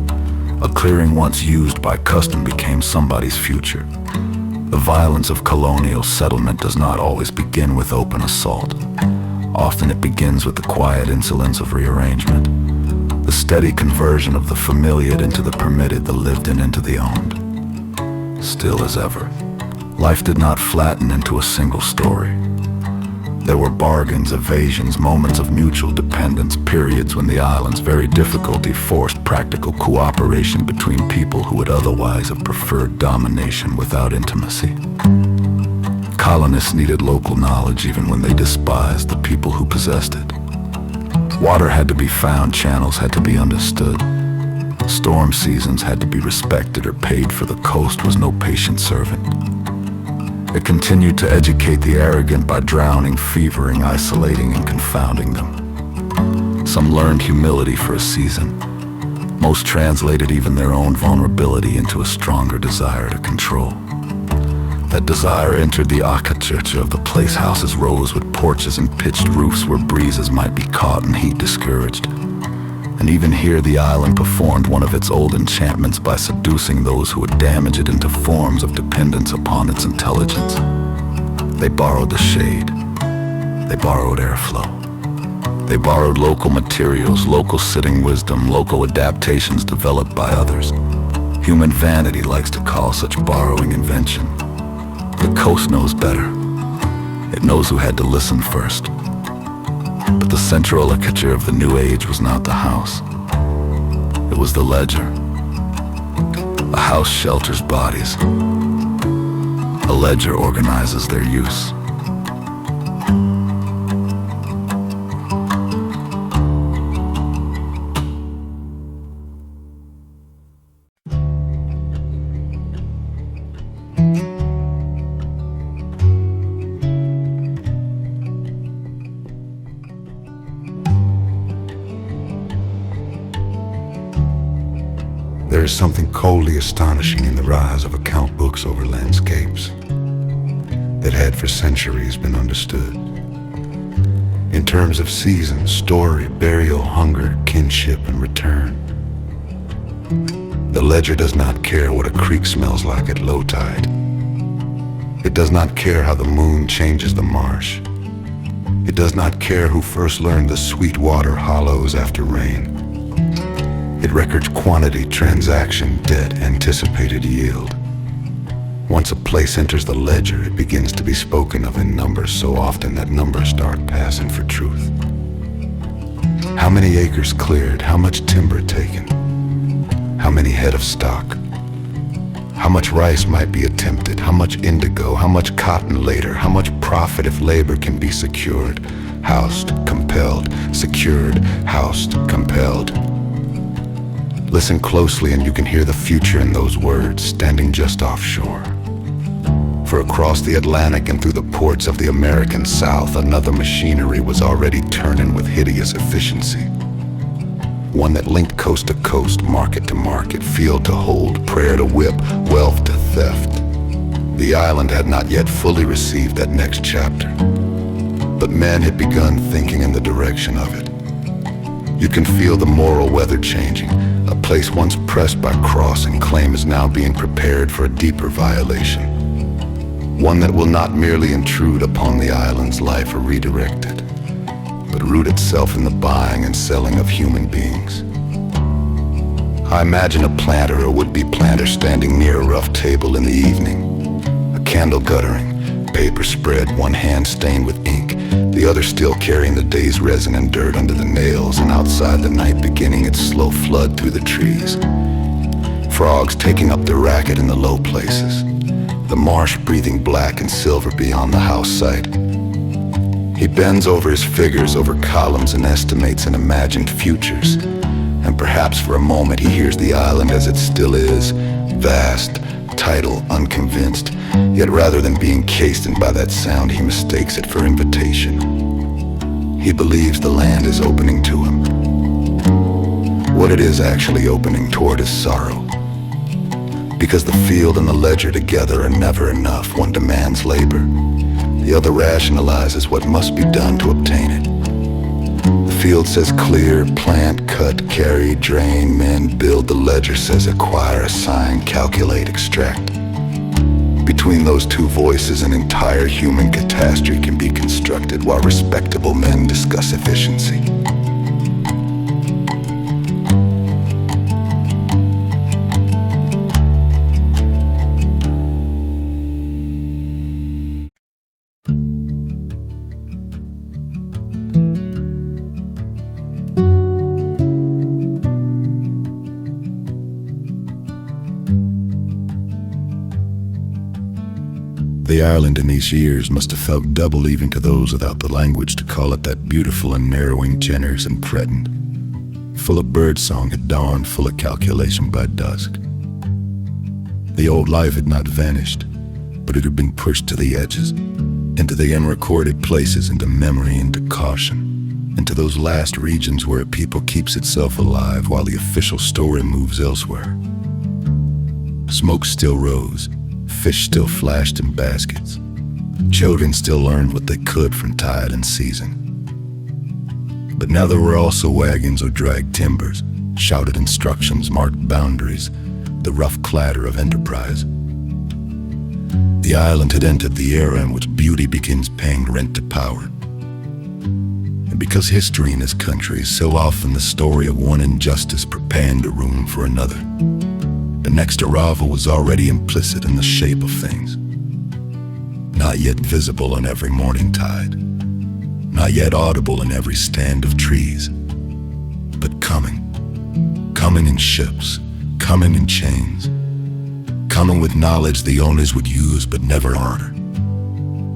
A clearing once used by custom became somebody's future. The violence of colonial settlement does not always begin with open assault. Often it begins with the quiet insolence of rearrangement, the steady conversion of the familiar into the permitted, the lived in into the owned. Still as ever, life did not flatten into a single story. There were bargains, evasions, moments of mutual dependence, periods when the island's very difficulty forced practical cooperation between people who would otherwise have preferred domination without intimacy. Colonists needed local knowledge even when they despised the people who possessed it. Water had to be found, channels had to be understood. Storm seasons had to be respected or paid for. The coast was no patient servant. It continued to educate the arrogant by drowning, fevering, isolating, and confounding them. Some learned humility for a season. Most translated even their own vulnerability into a stronger desire to control. That desire entered the architecture of the place. Houses rose with porches and pitched roofs where breezes might be caught and heat discouraged. And even here the island performed one of its old enchantments by seducing those who would damage it into forms of dependence upon its intelligence. They borrowed the shade. They borrowed airflow. They borrowed local materials, local sitting wisdom, local adaptations developed by others. Human vanity likes to call such borrowing invention. The coast knows better. It knows who had to listen first. But the central architecture of the new age was not the house. It was the ledger. A house shelters bodies. A ledger organizes their use. There is something coldly astonishing in the rise of account books over landscapes that had for centuries been understood. In terms of season, story, burial, hunger, kinship, and return. The ledger does not care what a creek smells like at low tide. It does not care how the moon changes the marsh. It does not care who first learned the sweet water hollows after rain. It records quantity, transaction, debt, anticipated yield. Once a place enters the ledger, it begins to be spoken of in numbers so often that numbers start passing for truth. How many acres cleared? How much timber taken? How many head of stock? How much rice might be attempted? How much indigo? How much cotton later? How much profit if labor can be secured? Housed, compelled, secured, housed, compelled. Listen closely and you can hear the future in those words, standing just offshore. For across the Atlantic and through the ports of the American South, another machinery was already turning with hideous efficiency. One that linked coast to coast, market to market, field to hold, prayer to whip, wealth to theft. The island had not yet fully received that next chapter, but men had begun thinking in the direction of it. You can feel the moral weather changing. A place once pressed by cross and claim is now being prepared for a deeper violation. One that will not merely intrude upon the island's life or redirect it, but root itself in the buying and selling of human beings. I imagine a planter or would-be planter standing near a rough table in the evening, a candle guttering, paper spread, one hand stained with ink, the the other still carrying the day's resin and dirt under the nails, and outside the night beginning its slow flood through the trees. Frogs taking up the racket in the low places, the marsh breathing black and silver beyond the house site. He bends over his figures, over columns and estimates and imagined futures, and perhaps for a moment he hears the island as it still is, vast, tidal, unconvinced, yet rather than being cased in by that sound, he mistakes it for invitation. He believes the land is opening to him. What it is actually opening toward is sorrow. Because the field and the ledger together are never enough. One demands labor, the other rationalizes what must be done to obtain it. The field says clear, plant, cut, carry, drain, mend, build. The ledger says acquire, assign, calculate, extract. Between those two voices, an entire human catastrophe can be constructed while respectable men discuss efficiency. The Ireland in these years must have felt double even to those without the language to call it that beautiful and narrowing, generous and threatened. Full of birdsong at dawn, full of calculation by dusk. The old life had not vanished, but it had been pushed to the edges, into the unrecorded places, into memory, into caution, into those last regions where a people keeps itself alive while the official story moves elsewhere. Smoke still rose. Fish still flashed in baskets. Children still learned what they could from tide and season. But now there were also wagons or dragged timbers, shouted instructions, marked boundaries, the rough clatter of enterprise. The island had entered the era in which beauty begins paying rent to power. And because history in this country is so often the story of one injustice preparing the room for another, the next arrival was already implicit in the shape of things. Not yet visible on every morning tide, not yet audible in every stand of trees, but coming in ships, coming in chains, coming with knowledge the owners would use but never honor,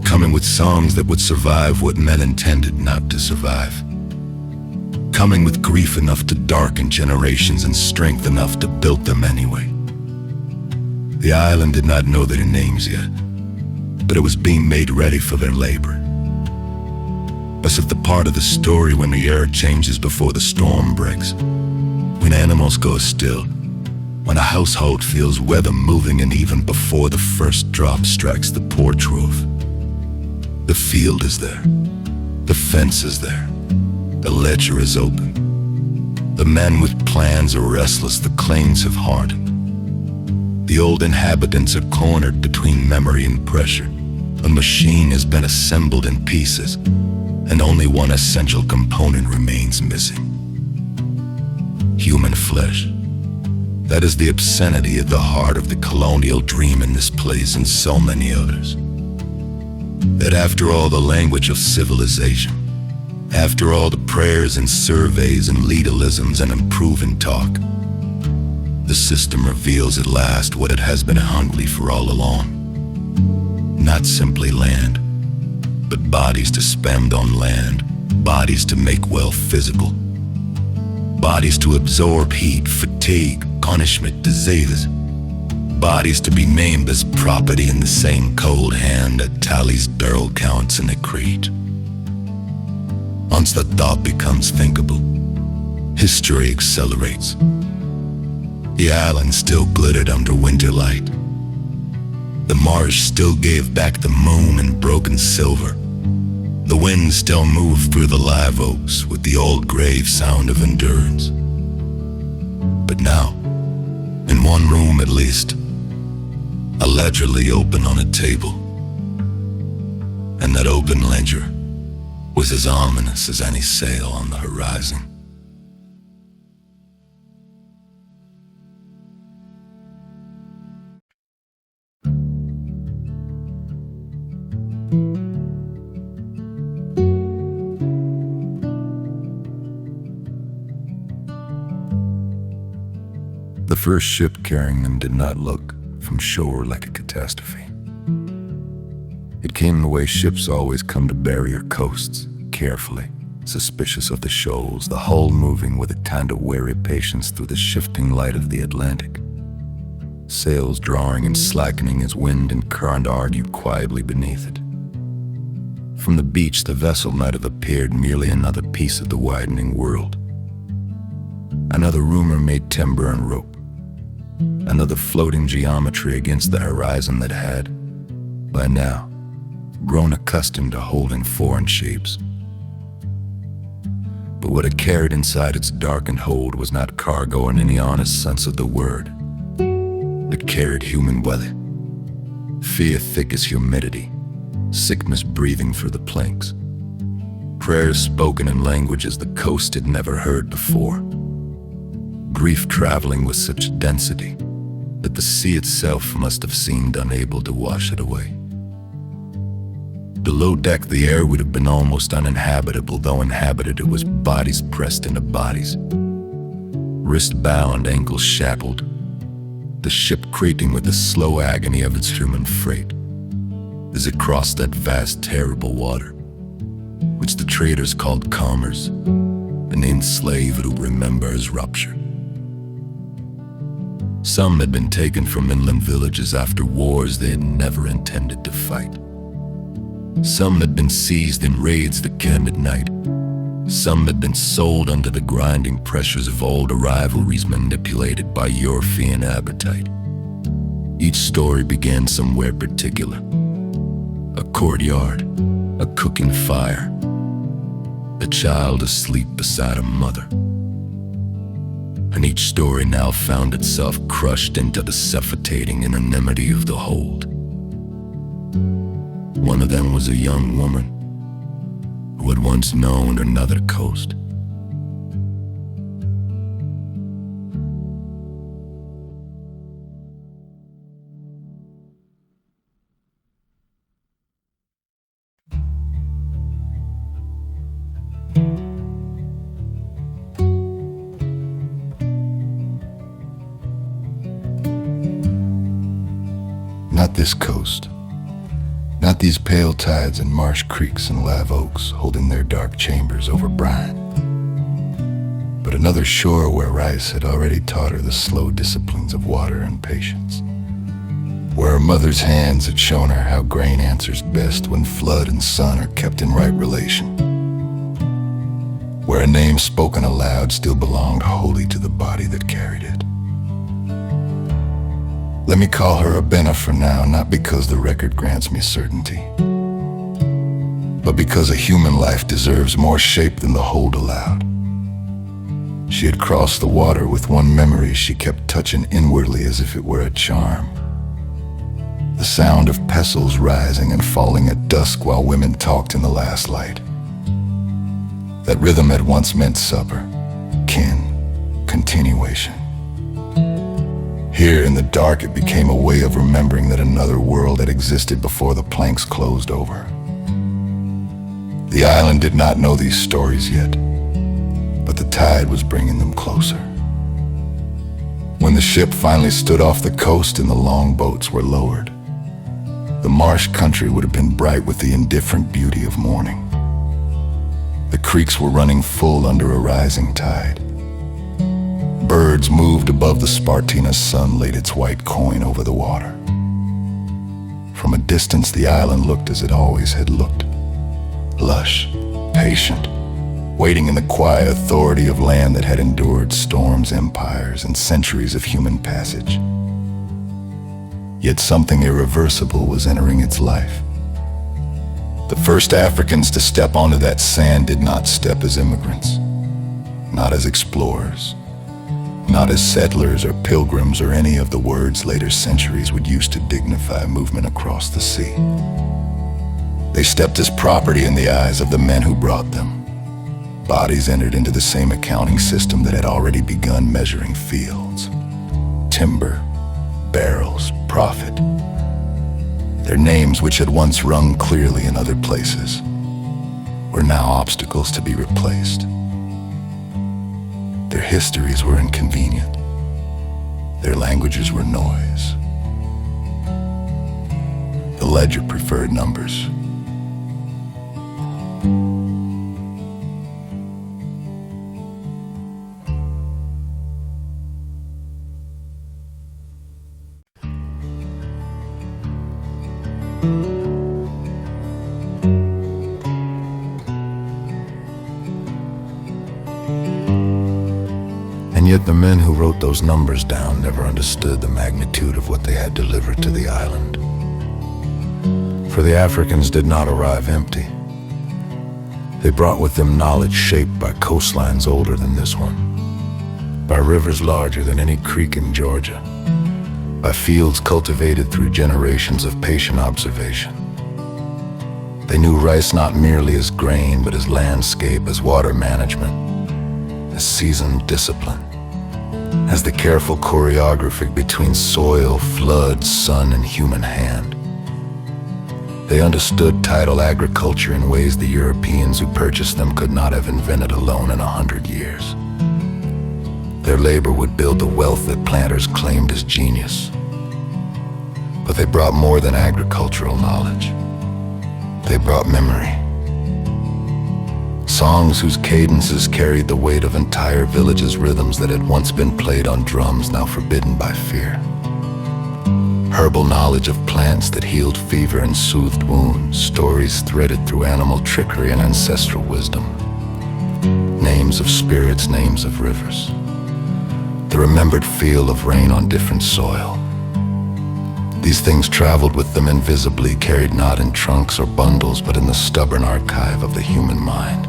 coming with songs that would survive what men intended not to survive, coming with grief enough to darken generations and strength enough to build them anyway. The island did not know their names yet, but it was being made ready for their labor. As if the part of the story when the air changes before the storm breaks, when animals go still, when a household feels weather moving, and even before the first drop strikes the porch roof. The field is there, the fence is there, the ledger is open. The men with plans are restless, the claims have hardened. The old inhabitants are cornered between memory and pressure. A machine has been assembled in pieces, and only one essential component remains missing. Human flesh. That is the obscenity at the heart of the colonial dream in this place and so many others. That after all the language of civilization, after all the prayers and surveys and legalisms and improving talk, the system reveals at last what it has been hungry for all along. Not simply land, but bodies to spend on land, bodies to make wealth physical, bodies to absorb heat, fatigue, punishment, diseases, bodies to be named as property in the same cold hand that tallies barrel counts in a crate. Once the thought becomes thinkable, history accelerates. The island still glittered under winter light. The marsh still gave back the moon in broken silver. The wind still moved through the live oaks with the old grave sound of endurance. But now, in one room at least, a ledger lay open on a table. And that open ledger was as ominous as any sail on the horizon. first ship carrying them did not look from shore like a catastrophe. It came the way ships always come to barrier coasts, carefully, suspicious of the shoals, the hull moving with a kind of wary patience through the shifting light of the Atlantic. Sails drawing and slackening as wind and current argued quietly beneath it. From the beach, the vessel might have appeared merely another piece of the widening world. Another rumor-made timber and rope. Another floating geometry against the horizon that had, by now, grown accustomed to holding foreign shapes. But what it carried inside its darkened hold was not cargo in any honest sense of the word. It carried human weather, fear thick as humidity, sickness breathing through the planks, prayers spoken in languages the coast had never heard before, grief traveling with such density that the sea itself must have seemed unable to wash it away. Below deck, the air would have been almost uninhabitable, though inhabited it was bodies pressed into bodies, wrist bound, ankles shackled, the ship creaking with the slow agony of its human freight as it crossed that vast, terrible water, which the traders called commerce, and the enslaved would remember as rupture. Some had been taken from inland villages after wars they had never intended to fight. Some had been seized in raids that came at night. Some had been sold under the grinding pressures of old rivalries manipulated by European appetite. Each story began somewhere particular. A courtyard, a cooking fire, a child asleep beside a mother. And each story now found itself crushed into the suffocating anonymity of the hold. One of them was a young woman who had once known another coast. Not this coast. Not these pale tides and marsh creeks and live oaks holding their dark chambers over brine. But another shore where rice had already taught her the slow disciplines of water and patience. Where her mother's hands had shown her how grain answers best when flood and sun are kept in right relation. Where a name spoken aloud still belonged wholly to the body that carried it. Let me call her Abena for now, not because the record grants me certainty, but because a human life deserves more shape than the hold allowed. She had crossed the water with one memory she kept touching inwardly as if it were a charm. The sound of pestles rising and falling at dusk while women talked in the last light. That rhythm had once meant supper, kin, continuation. Here in the dark, it became a way of remembering that another world had existed before the planks closed over. The island did not know these stories yet, but the tide was bringing them closer. When the ship finally stood off the coast and the long boats were lowered, the marsh country would have been bright with the indifferent beauty of morning. The creeks were running full under a rising tide. Birds moved above the Spartina's sun laid its white coin over the water. From a distance, the island looked as it always had looked. Lush, patient, waiting in the quiet authority of land that had endured storms, empires, and centuries of human passage. Yet something irreversible was entering its life. The first Africans to step onto that sand did not step as immigrants, not as explorers, not as settlers or pilgrims or any of the words later centuries would use to dignify movement across the sea. They stepped as property in the eyes of the men who brought them. Bodies entered into the same accounting system that had already begun measuring fields, timber, barrels, profit. Their names, which had once rung clearly in other places, were now obstacles to be replaced. Their histories were inconvenient, Their languages were noise. The ledger preferred numbers. And yet the men who wrote those numbers down never understood the magnitude of what they had delivered to the island. For the Africans did not arrive empty. They brought with them knowledge shaped by coastlines older than this one, by rivers larger than any creek in Georgia, by fields cultivated through generations of patient observation. They knew rice not merely as grain, but as landscape, as water management, as seasoned discipline, as the careful choreography between soil, flood, sun, and human hand. They understood tidal agriculture in ways the Europeans who purchased them could not have invented alone in 100 years. Their labor would build the wealth that planters claimed as genius. But they brought more than agricultural knowledge. They brought memory. Songs whose cadences carried the weight of entire villages' rhythms that had once been played on drums now forbidden by fear. Herbal knowledge of plants that healed fever and soothed wounds, stories threaded through animal trickery and ancestral wisdom. Names of spirits, names of rivers. The remembered feel of rain on different soil. These things traveled with them invisibly, carried not in trunks or bundles, but in the stubborn archive of the human mind.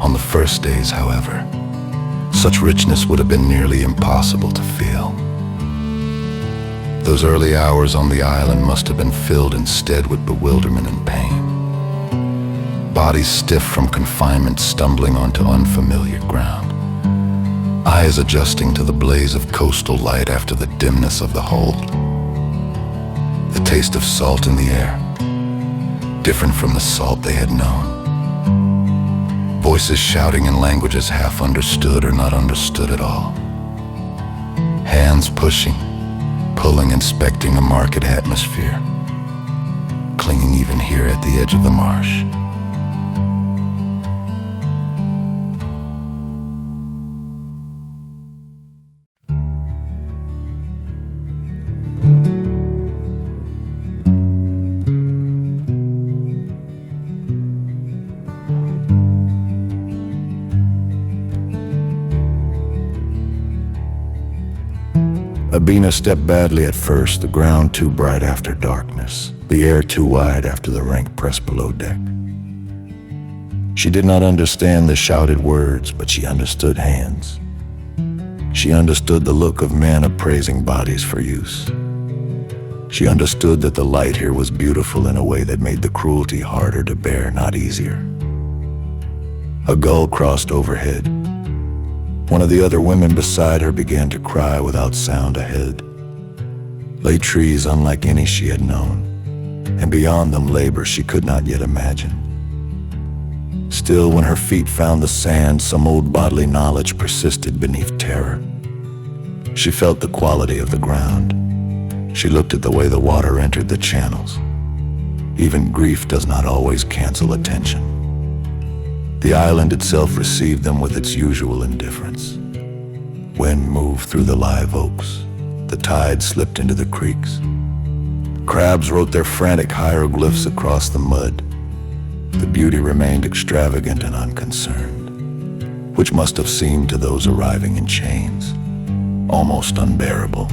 On the first days, however, such richness would have been nearly impossible to feel. Those early hours on the island must have been filled instead with bewilderment and pain. Bodies stiff from confinement stumbling onto unfamiliar ground. Eyes adjusting to the blaze of coastal light after the dimness of the hold. The taste of salt in the air, different from the salt they had known. Voices shouting in languages half understood or not understood at all. Hands pushing, pulling, inspecting the market atmosphere, clinging even here at the edge of the marsh. Abina stepped badly at first, the ground too bright after darkness, the air too wide after the rank press below deck. She did not understand the shouted words, but she understood hands. She understood the look of men appraising bodies for use. She understood that the light here was beautiful in a way that made the cruelty harder to bear, not easier. A gull crossed overhead. One of the other women beside her began to cry without sound ahead. Lay trees unlike any she had known, and beyond them labor she could not yet imagine. Still, when her feet found the sand, some old bodily knowledge persisted beneath terror. She felt the quality of the ground. She looked at the way the water entered the channels. Even grief does not always cancel attention. The island itself received them with its usual indifference. Wind moved through the live oaks. The tide slipped into the creeks. Crabs wrote their frantic hieroglyphs across the mud. The beauty remained extravagant and unconcerned, which must have seemed to those arriving in chains almost unbearable.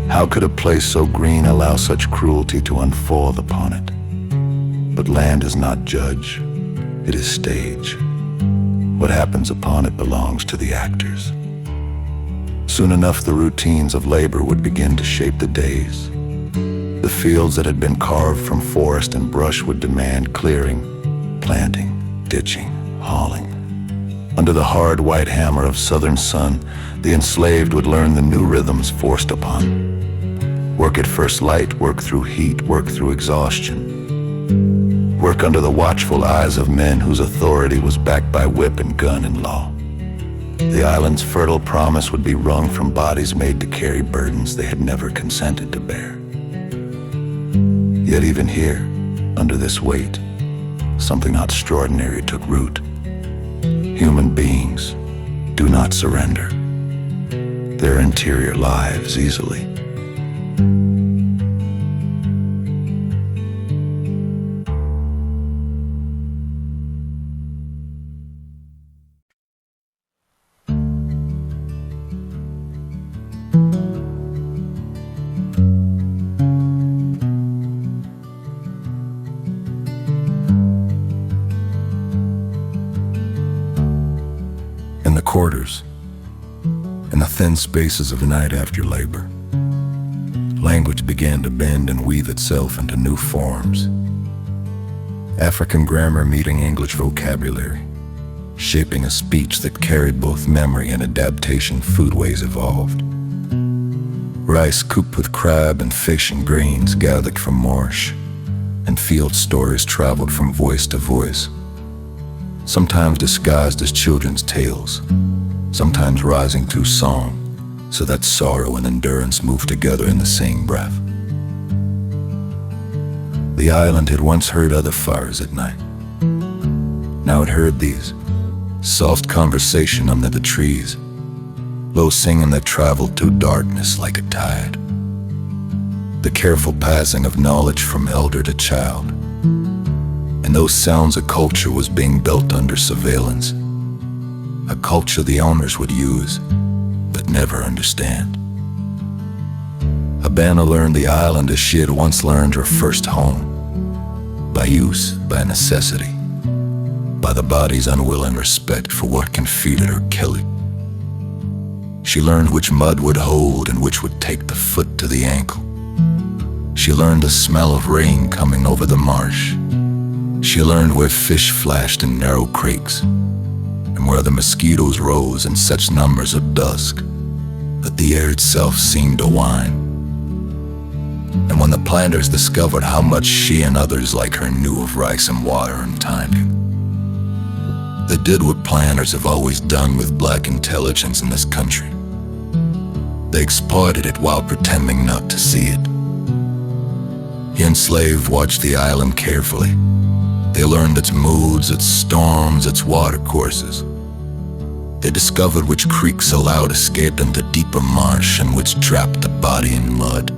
How could a place so green allow such cruelty to unfold upon it? But land is not judge. It is stage. What happens upon it belongs to the actors. Soon enough, the routines of labor would begin to shape the days. The fields that had been carved from forest and brush would demand clearing, planting, ditching, hauling. Under the hard white hammer of southern sun, the enslaved would learn the new rhythms forced upon. Work at first light, work through heat, work through exhaustion. Work under the watchful eyes of men whose authority was backed by whip and gun and law. The island's fertile promise would be wrung from bodies made to carry burdens they had never consented to bear. Yet even here, under this weight, something extraordinary took root. Human beings do not surrender their interior lives easily. In the quarters, in the thin spaces of the night after labor, language began to bend and weave itself into new forms. African grammar meeting English vocabulary, shaping a speech that carried both memory and adaptation. Foodways evolved. Rice cooked with crab and fish and grains gathered from marsh, and field stories traveled from voice to voice, sometimes disguised as children's tales, sometimes rising through song, so that sorrow and endurance moved together in the same breath. The island had once heard other fires at night. Now it heard these, soft conversation under the trees, low singing that traveled through darkness like a tide, the careful passing of knowledge from elder to child. And those sounds a culture was being built under surveillance, a culture the owners would use, but never understand. Habana learned the island as she had once learned her first home, by use, by necessity, by the body's unwilling respect for what can feed it or kill it. She learned which mud would hold and which would take the foot to the ankle. She learned the smell of rain coming over the marsh. She learned where fish flashed in narrow creeks, and where the mosquitoes rose in such numbers at dusk that the air itself seemed to whine. And when the planters discovered how much she and others like her knew of rice and water and timing, they did what planters have always done with black intelligence in this country. They exploited it while pretending not to see it. The enslaved watched the island carefully. They learned its moods, its storms, its watercourses. They discovered which creeks allowed escape into deeper marsh and which trapped the body in mud.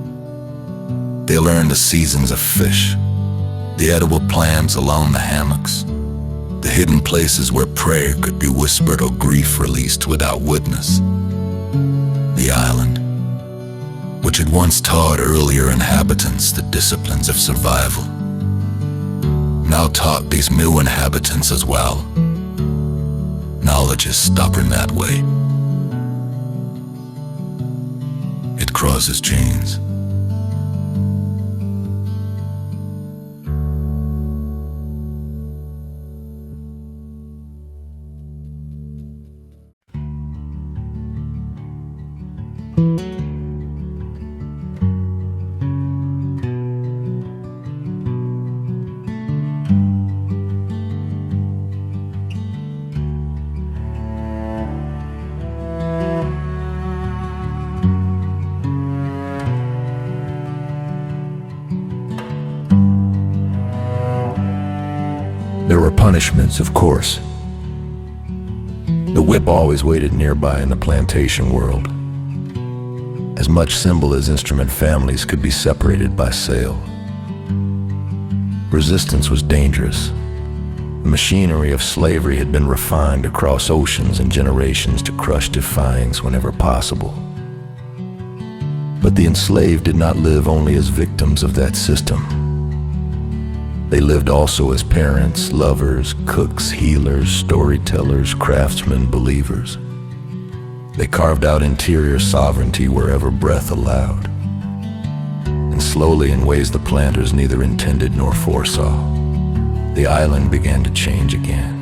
They learned the seasons of fish, the edible plants along the hammocks, the hidden places where prayer could be whispered or grief released without witness. The island, which had once taught earlier inhabitants the disciplines of survival, now taught these new inhabitants as well. Knowledge is stubborn that way. It crosses chains. There were punishments, of course. The whip always waited nearby in the plantation world. As much symbol as instrument families could be separated by sale. Resistance was dangerous. The machinery of slavery had been refined across oceans and generations to crush defiance whenever possible. But the enslaved did not live only as victims of that system. They lived also as parents, lovers, cooks, healers, storytellers, craftsmen, believers. They carved out interior sovereignty wherever breath allowed. And slowly, in ways the planters neither intended nor foresaw, the island began to change again.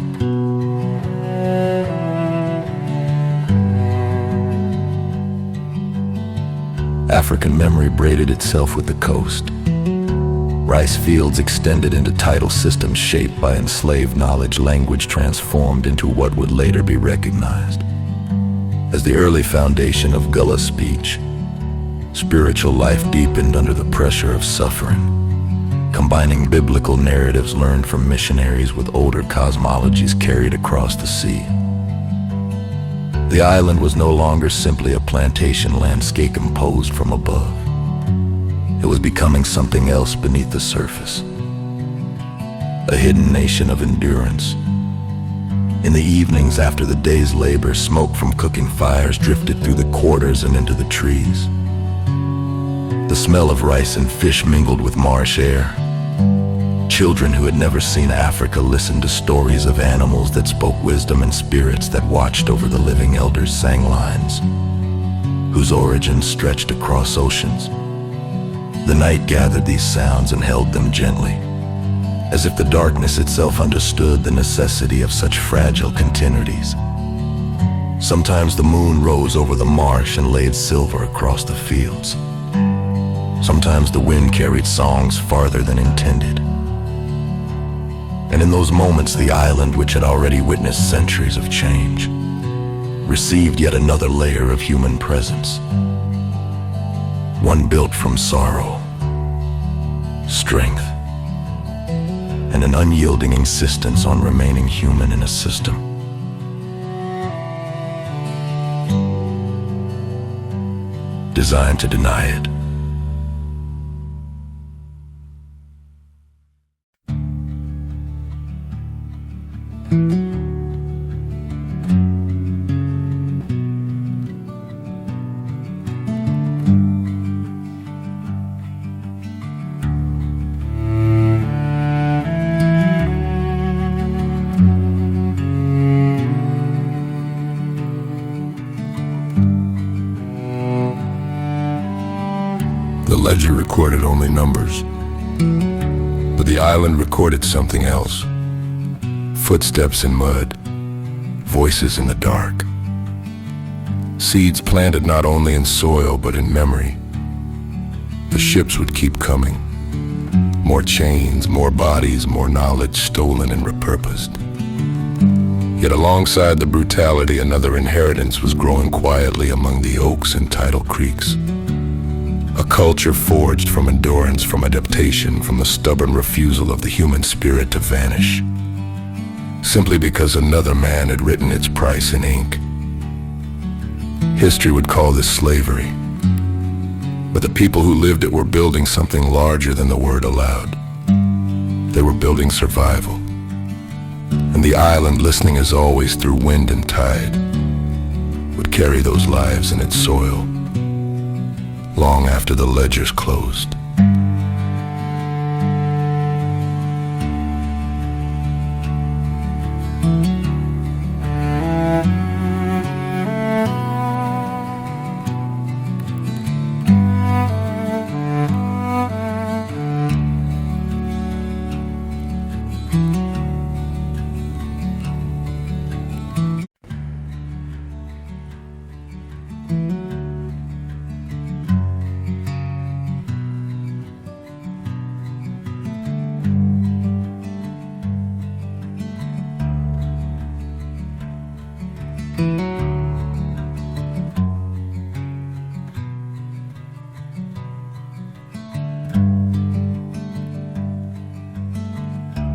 African memory braided itself with the coast. Rice fields extended into tidal systems shaped by enslaved knowledge, language transformed into what would later be recognized. The island, which had once taught earlier inhabitants the disciplines of survival, now taught these new inhabitants as well. They learned the knowledge of As the early foundation of Gullah speech, spiritual life deepened under the pressure of suffering, combining biblical narratives learned from missionaries with older cosmologies carried across the sea. The island was no longer simply a plantation landscape imposed from above. It was becoming something else beneath the surface. A hidden nation of endurance. In the evenings after the day's labor, smoke from cooking fires drifted through the quarters and into the trees. The smell of rice and fish mingled with marsh air. Children who had never seen Africa listened to stories of animals that spoke wisdom, and spirits that watched over the living elders sang lines whose origins stretched across oceans. The night gathered these sounds and held them gently, as if the darkness itself understood the necessity of such fragile continuities. Sometimes the moon rose over the marsh and laid silver across the fields. Sometimes the wind carried songs farther than intended. And in those moments, the island, which had already witnessed centuries of change, received yet another layer of human presence. One built from sorrow, strength, and an unyielding insistence on remaining human in a system. Designed to deny it. The ledger recorded only numbers, but the island recorded something else. Footsteps in mud, voices in the dark. Seeds planted not only in soil but in memory. The ships would keep coming. More chains, more bodies, more knowledge stolen and repurposed. Yet alongside the brutality, another inheritance was growing quietly among the oaks and tidal creeks. A culture forged from endurance, from adaptation, from the stubborn refusal of the human spirit to vanish, simply because another man had written its price in ink. History would call this slavery, but the people who lived it were building something larger than the word allowed. They were building survival. And the island, listening as always through wind and tide, would carry those lives in its soil, long after the ledgers closed.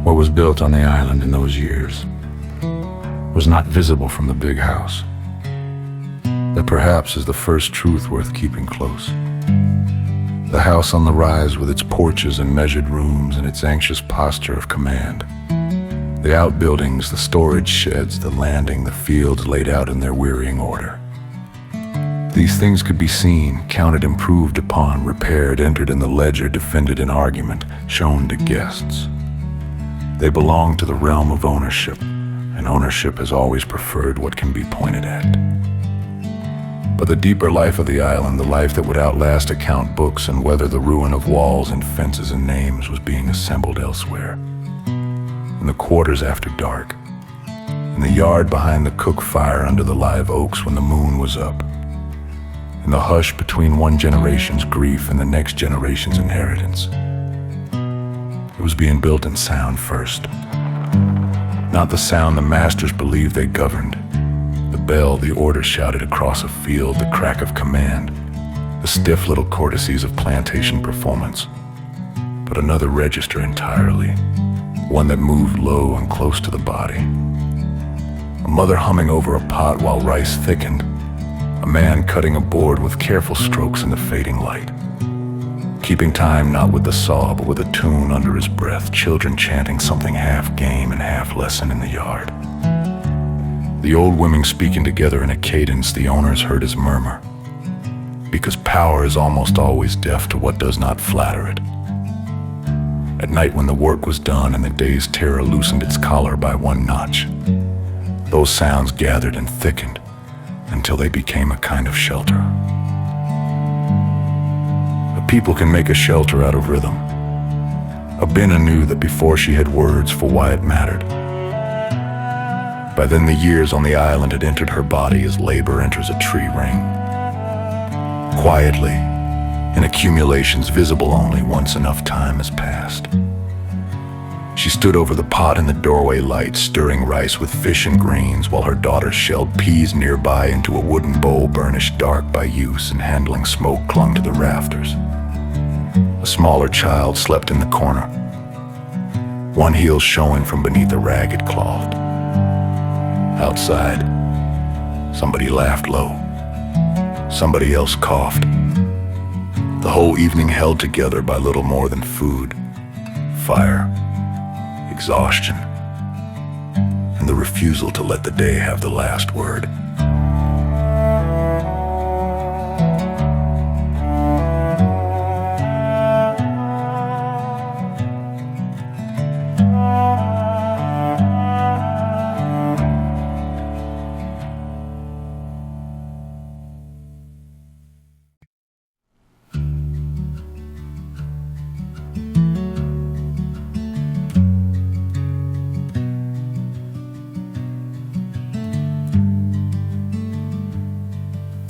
What was built on the island in those years was not visible from the big house. That perhaps is the first truth worth keeping close. The house on the rise with its porches and measured rooms and its anxious posture of command. The outbuildings, the storage sheds, the landing, the fields laid out in their wearying order. These things could be seen, counted, improved upon, repaired, entered in the ledger, defended in argument, shown to guests. They belong to the realm of ownership, and ownership has always preferred what can be pointed at. But the deeper life of the island, the life that would outlast account books and weather the ruin of walls and fences and names, was being assembled elsewhere. In the quarters after dark, in the yard behind the cook fire under the live oaks when the moon was up, in the hush between one generation's grief and the next generation's inheritance. It was being built in sound first. Not the sound the masters believed they governed, but bell, the order shouted across a field, the crack of command, the stiff little courtesies of plantation performance. But another register entirely, one that moved low and close to the body. A mother humming over a pot while rice thickened, a man cutting a board with careful strokes in the fading light, keeping time not with the saw but with a tune under his breath, children chanting something half game and half lesson in the yard. The old women speaking together in a cadence the owners heard as murmur, because power is almost always deaf to what does not flatter it. At night when the work was done and the day's terror loosened its collar by one notch, those sounds gathered and thickened until they became a kind of shelter. A people can make a shelter out of rhythm. Abina knew that before she had words for why it mattered. By then the years on the island had entered her body as labor enters a tree ring. Quietly, in accumulations visible only once enough time has passed. She stood over the pot in the doorway light, stirring rice with fish and greens while her daughter shelled peas nearby into a wooden bowl burnished dark by use, and handling smoke clung to the rafters. A smaller child slept in the corner, one heel showing from beneath a ragged cloth. Outside, somebody laughed low. Somebody else coughed. The whole evening held together by little more than food, fire, exhaustion, and the refusal to let the day have the last word.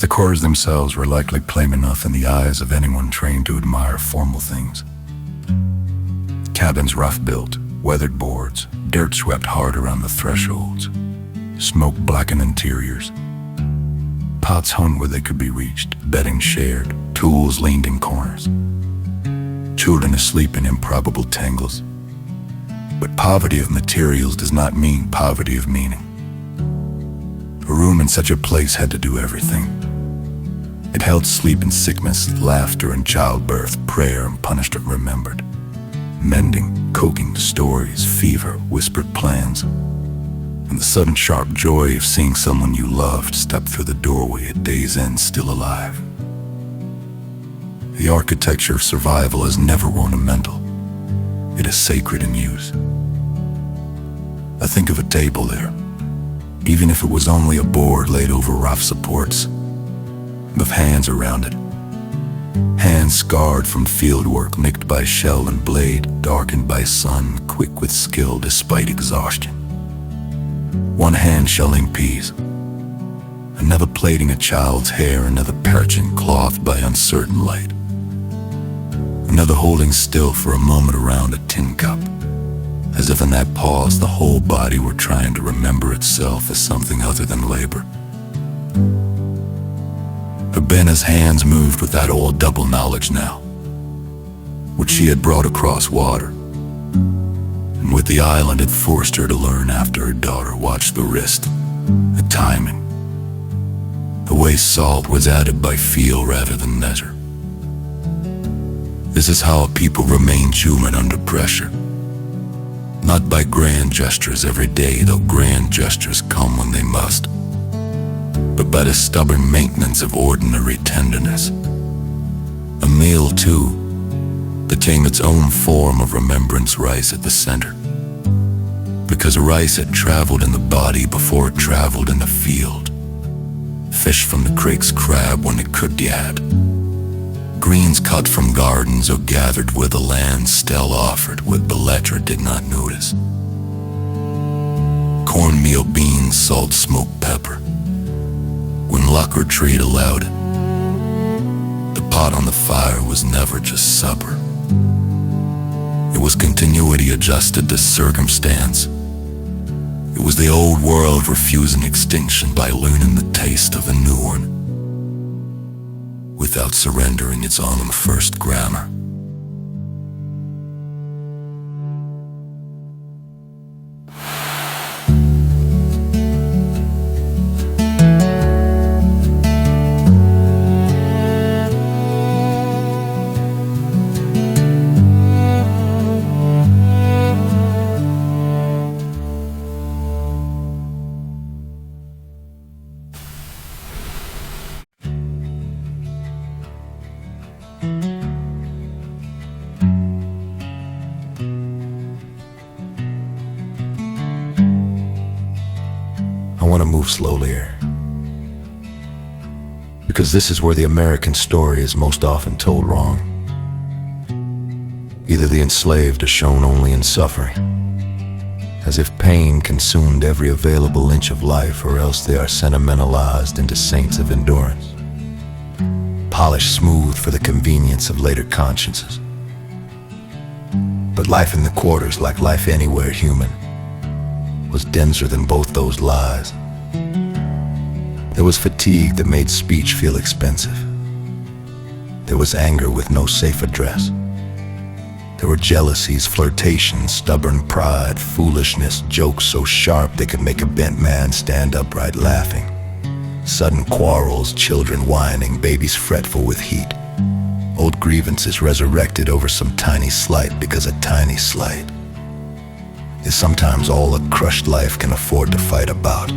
The cores themselves were likely plain enough in the eyes of anyone trained to admire formal things. Cabins rough-built, weathered boards, dirt swept hard around the thresholds, smoke-blackened interiors, pots hung where they could be reached, bedding shared, tools leaned in corners, children asleep in improbable tangles. But poverty of materials does not mean poverty of meaning. A room in such a place had to do everything. It held sleep and sickness, laughter and childbirth, prayer and punishment remembered, mending, cooking, stories, fever, whispered plans, and the sudden sharp joy of seeing someone you loved step through the doorway at day's end still alive. The architecture of survival is never ornamental. It is sacred in use. I think of a table there, even if it was only a board laid over rough supports, with hands around it. Hands scarred from field work, nicked by shell and blade, darkened by sun, quick with skill despite exhaustion. One hand shelling peas, another plaiting a child's hair, another parching cloth by uncertain light, another holding still for a moment around a tin cup, as if in that pause the whole body were trying to remember itself as something other than labor. Abina's hands moved with that old double knowledge now, which she had brought across water, and with the island had forced her to learn after her daughter watched the wrist, the timing, the way salt was added by feel rather than measure. This is how a people remains human under pressure, not by grand gestures every day, though grand gestures come when they must, but by the stubborn maintenance of ordinary tenderness. A meal, too, became its own form of remembrance, rice at the center, because rice had traveled in the body before it traveled in the field. Fish from the creek's crab when it could yet. Greens cut from gardens or gathered where the land still offered what Belletra did not notice. Cornmeal, beans, salt, smoked pepper, when luck or trade allowed it. The pot on the fire was never just supper. It was continuity adjusted to circumstance. It was the old world refusing extinction by learning the taste of a new one, without surrendering its own first grammar. I want to move slowly here, because this is where the American story is most often told wrong. Either the enslaved are shown only in suffering, as if pain consumed every available inch of life, or else they are sentimentalized into saints of endurance, polished smooth for the convenience of later consciences. But life in the quarters, like life anywhere human, was denser than both those lies. There was fatigue that made speech feel expensive. There was anger with no safe address. There were jealousies, flirtations, stubborn pride, foolishness, jokes so sharp they could make a bent man stand upright laughing. Sudden quarrels, children whining, babies fretful with heat. Old grievances resurrected over some tiny slight, because a tiny slight is sometimes all a crushed life can afford to fight about.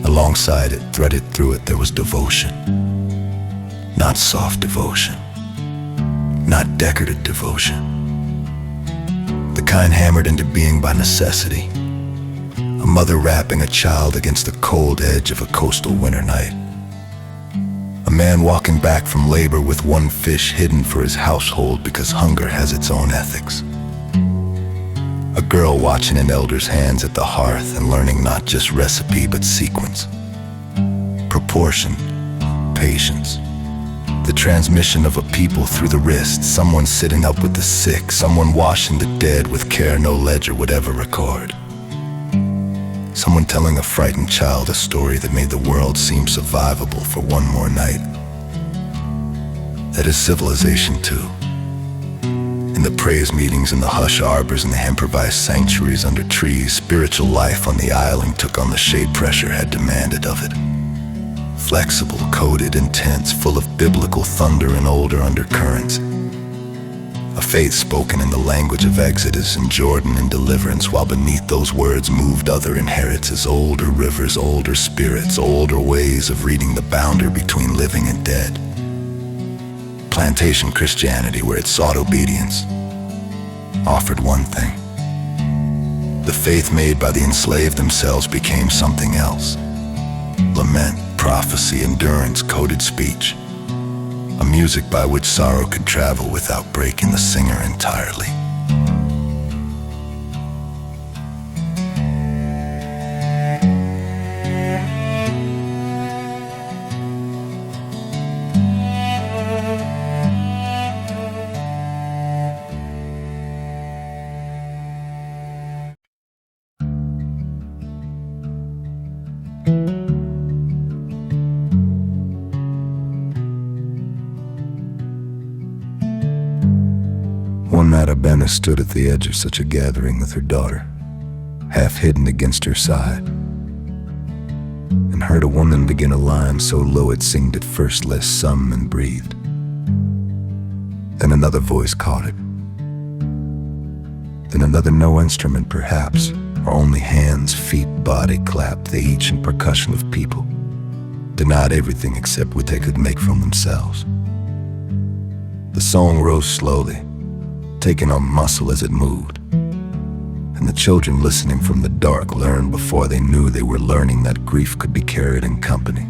Alongside it, threaded through it, there was devotion. Not soft devotion, not decorative devotion, the kind hammered into being by necessity. A mother wrapping a child against the cold edge of a coastal winter night. A man walking back from labor with one fish hidden for his household because hunger has its own ethics. A girl watching an elder's hands at the hearth and learning not just recipe but sequence, proportion, patience. The transmission of a people through the wrist, someone sitting up with the sick, someone washing the dead with care no ledger would ever record. Someone telling a frightened child a story that made the world seem survivable for one more night. That is civilization too. In the praise meetings, in the hush arbors, in the improvised sanctuaries under trees, spiritual life on the island took on the shade pressure had demanded of it. Flexible, coded, intense, full of biblical thunder and older undercurrents. A faith spoken in the language of Exodus and Jordan and deliverance, while beneath those words moved other inheritors, older rivers, older spirits, older ways of reading the boundary between living and dead. Plantation Christianity, where it sought obedience, offered one thing. The faith made by the enslaved themselves became something else. Lament, prophecy, endurance, coded speech. A music by which sorrow could travel without breaking the singer entirely. One night Abena stood at the edge of such a gathering with her daughter, half hidden against her side, and heard a woman begin a line so low it seemed at first less sum and breathed. Then another voice caught it. Then another no instrument perhaps, or only hands, feet, body clapped, they each in percussion of people, denied everything except what they could make from themselves. The song rose slowly, taking on muscle as it moved, and the children listening from the dark learned before they knew they were learning that grief could be carried in company,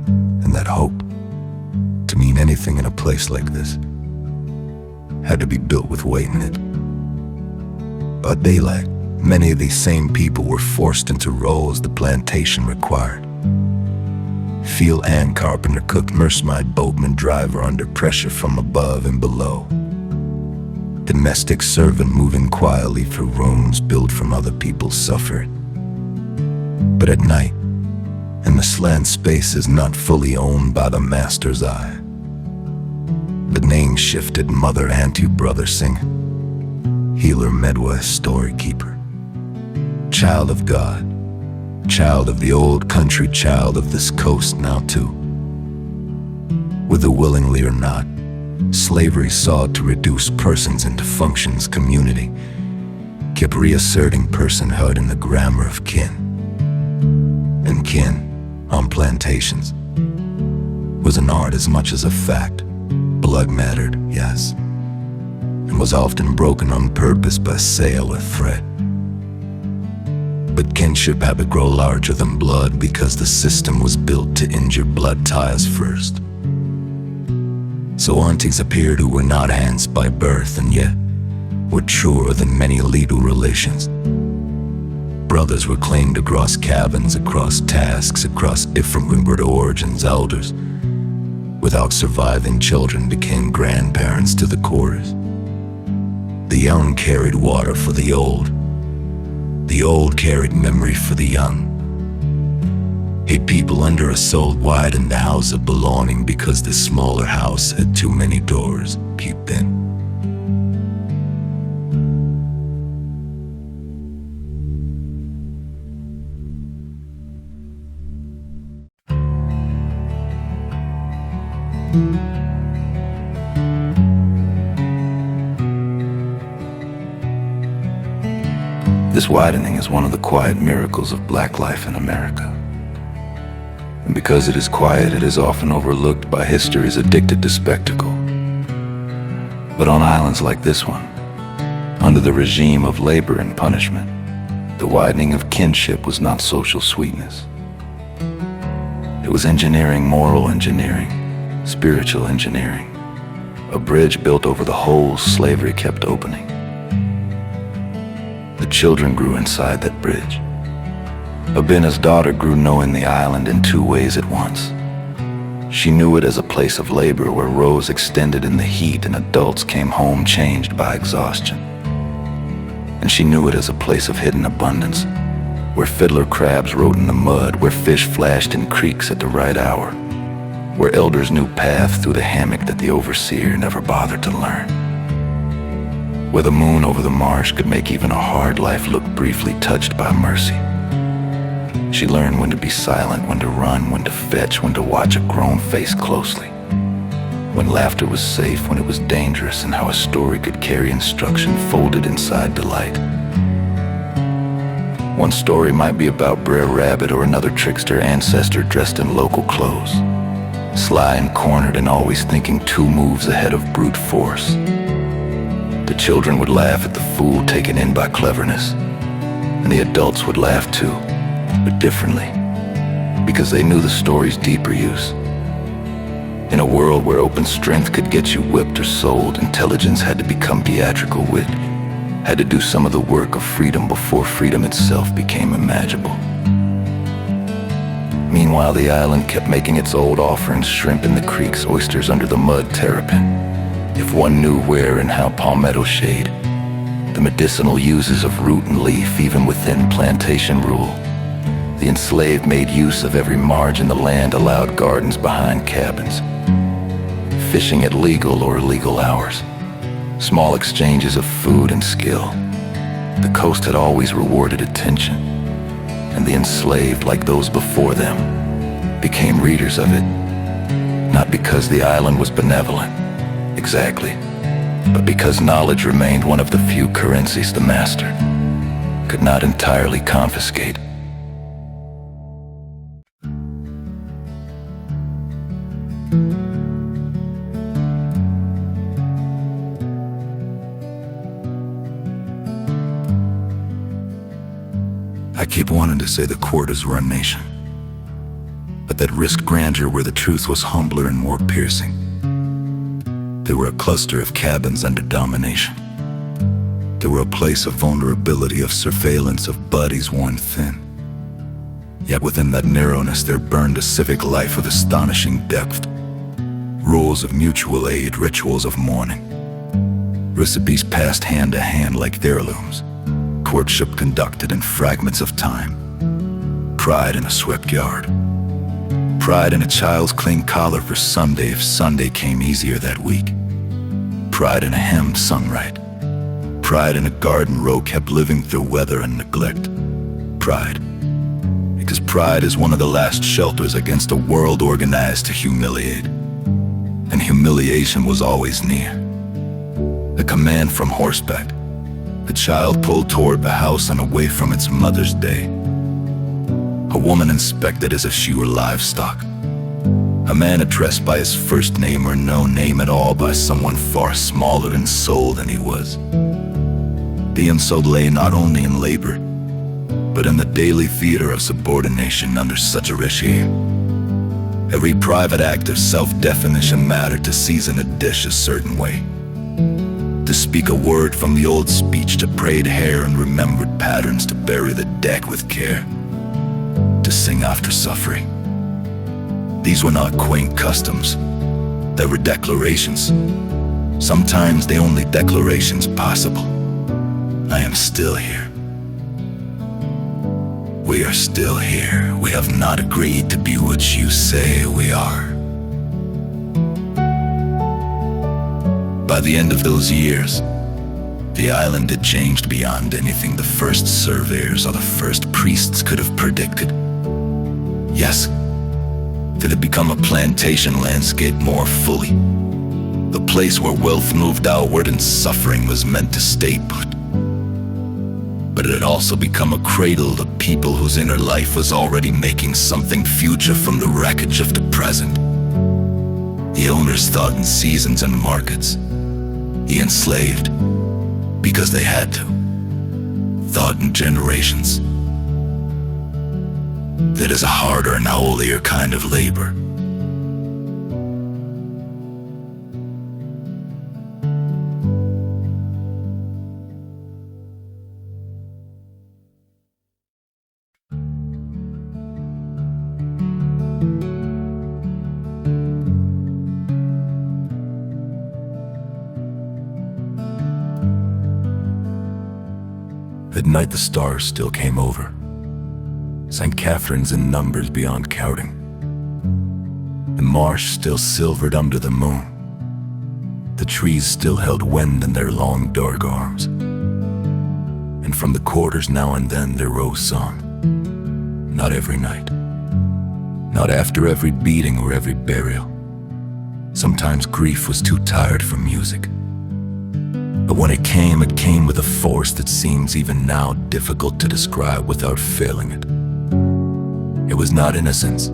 and that hope, to mean anything in a place like this, had to be built with weight in it. By daylight, many of these same people were forced into roles the plantation required. Field hand carpenter, cook, nursemaid, boatman, driver under pressure from above and below. Domestic servant moving quietly through rooms built from other people's suffering. But at night, and the slant space is not fully owned by the master's eye, the name shifted mother, auntie, brother, singer, healer, midwife, story keeper, child of God, child of the old country, child of this coast now too. Whether willingly or not, slavery sought to reduce persons into functions community, kept reasserting personhood in the grammar of kin. And kin, on plantations, was an art as much as a fact. Blood mattered, yes, and was often broken on purpose by sail or thread. But kinship had to grow larger than blood because the system was built to injure blood ties first. So aunties appeared who were not aunts by birth and yet were truer than many legal relations. Brothers were claimed across cabins, across tasks, across different inward origins. Elders, without surviving children, became grandparents to the chorus. The young carried water for the old carried memory for the young. A people under a soul widened the house of belonging because the smaller house had too many doors peeped in. This widening is one of the quiet miracles of black life in America. And because it is quiet, it is often overlooked by histories addicted to spectacle. But on islands like this one, under the regime of labor and punishment, the widening of kinship was not social sweetness. It was engineering, moral engineering, spiritual engineering, a bridge built over the holes slavery kept opening. The children grew inside that bridge. Abina's daughter grew knowing the island in two ways at once. She knew it as a place of labor where rows extended in the heat and adults came home changed by exhaustion. And she knew it as a place of hidden abundance, where fiddler crabs wrote in the mud, where fish flashed in creeks at the right hour, where elders knew path through the hammock that the overseer never bothered to learn, where the moon over the marsh could make even a hard life look briefly touched by mercy. She learned when to be silent, when to run, when to fetch, when to watch a grown face closely, when laughter was safe, when it was dangerous, and how a story could carry instruction folded inside delight. One story might be about Brer Rabbit or another trickster ancestor dressed in local clothes, sly and cornered and always thinking 2 moves ahead of brute force. The children would laugh at the fool taken in by cleverness, and the adults would laugh too, but differently, because they knew the story's deeper use. In a world where open strength could get you whipped or sold, intelligence had to become theatrical wit, had to do some of the work of freedom before freedom itself became imaginable. Meanwhile, the island kept making its old offerings, shrimp in the creeks, oysters under the mud, terrapin. If one knew where and how palmetto shade, the medicinal uses of root and leaf, even within plantation rule. The enslaved made use of every marge in the land, allowed gardens behind cabins, fishing at legal or illegal hours, small exchanges of food and skill. The coast had always rewarded attention, and the enslaved, like those before them, became readers of it, not because the island was benevolent, exactly, but because knowledge remained one of the few currencies the master could not entirely confiscate. I keep wanting to say the quarters were a nation, but that risked grandeur where the truth was humbler and more piercing. They were a cluster of cabins under domination. They were a place of vulnerability, of surveillance, of bodies worn thin. Yet within that narrowness there burned a civic life of astonishing depth. Rules of mutual aid, rituals of mourning, recipes passed hand to hand like heirlooms, courtship conducted in fragments of time. Pride in a swept yard. Pride in a child's clean collar for Sunday if Sunday came easier that week. Pride in a hymn sung right. Pride in a garden row kept living through weather and neglect. Pride. Because pride is one of the last shelters against a world organized to humiliate. And humiliation was always near. A command from horseback. A child pulled toward the house and away from its mother's day. A woman inspected as if she were livestock. A man addressed by his first name or no name at all by someone far smaller in soul than he was. The insult lay not only in labor, but in the daily theater of subordination under such a regime. Every private act of self-definition mattered to season a dish a certain way. To speak a word from the old speech to braid hair and remembered patterns to bury the deck with care. To sing after suffering. These were not quaint customs. They were declarations. Sometimes the only declarations possible. I am still here. We are still here. We have not agreed to be what you say we are. By the end of those years, the island had changed beyond anything the first surveyors or the first priests could have predicted. Yes, it had become a plantation landscape more fully. The place where wealth moved outward and suffering was meant to stay put. But it had also become a cradle to people whose inner life was already making something future from the wreckage of the present. The owners thought in seasons and markets. The enslaved, because they had to, thought in generations. That is a harder and holier kind of labor. At night the stars still came over. St. Catherine's in numbers beyond counting. The marsh still silvered under the moon. The trees still held wind in their long dark arms. And from the quarters now and then there rose song. Not every night. Not after every beating or every burial. Sometimes grief was too tired for music. But when it came with a force that seems even now difficult to describe without failing it. It was not innocence.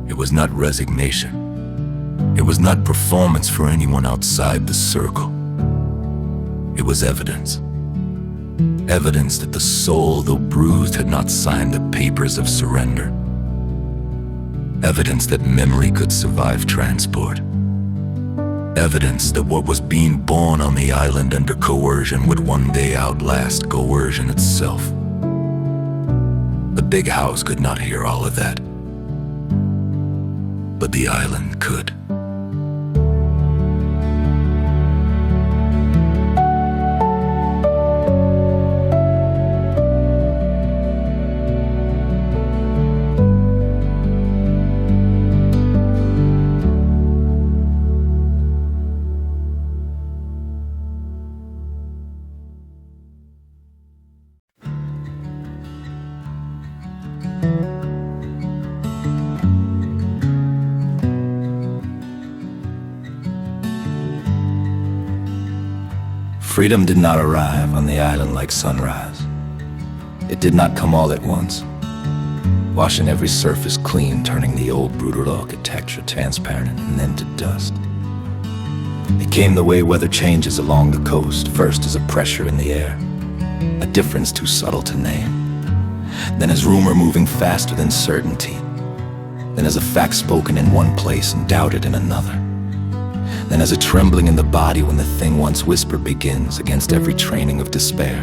It was not resignation. It was not performance for anyone outside the circle. It was evidence. Evidence that the soul, though bruised, had not signed the papers of surrender. Evidence that memory could survive transport. Evidence that what was being born on the island under coercion would one day outlast coercion itself. The big house could not hear all of that, but the island could. Freedom did not arrive on the island like sunrise. It did not come all at once, washing every surface clean, turning the old brutal architecture transparent and then to dust. It came the way weather changes along the coast, first as a pressure in the air, a difference too subtle to name, then as rumor moving faster than certainty, then as a fact spoken in one place and doubted in another. Then as a trembling in the body when the thing once whispered begins against every training of despair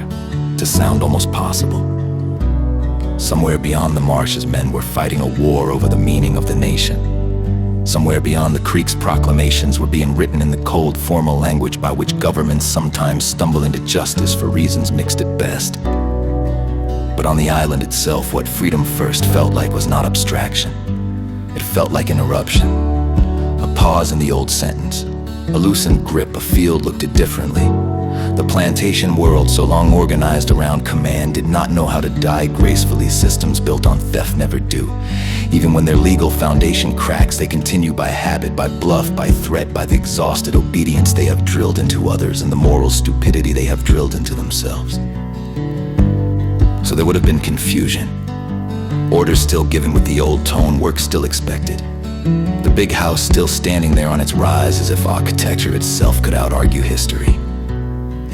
to sound almost possible. Somewhere beyond the marshes men were fighting a war over the meaning of the nation. Somewhere beyond the creek's proclamations were being written in the cold formal language by which governments sometimes stumble into justice for reasons mixed at best. But on the island itself, what freedom first felt like was not abstraction. It felt like an eruption, a pause in the old sentence, a loosened grip. A field looked it differently. The plantation world, so long organized around command, did not know how to die gracefully. Systems built on theft never do. Even when their legal foundation cracks, they continue by habit, by bluff, by threat, by the exhausted obedience they have drilled into others and the moral stupidity they have drilled into themselves. So there would have been confusion. Orders still given with the old tone, work still expected. The big house still standing there on its rise as if architecture itself could out-argue history.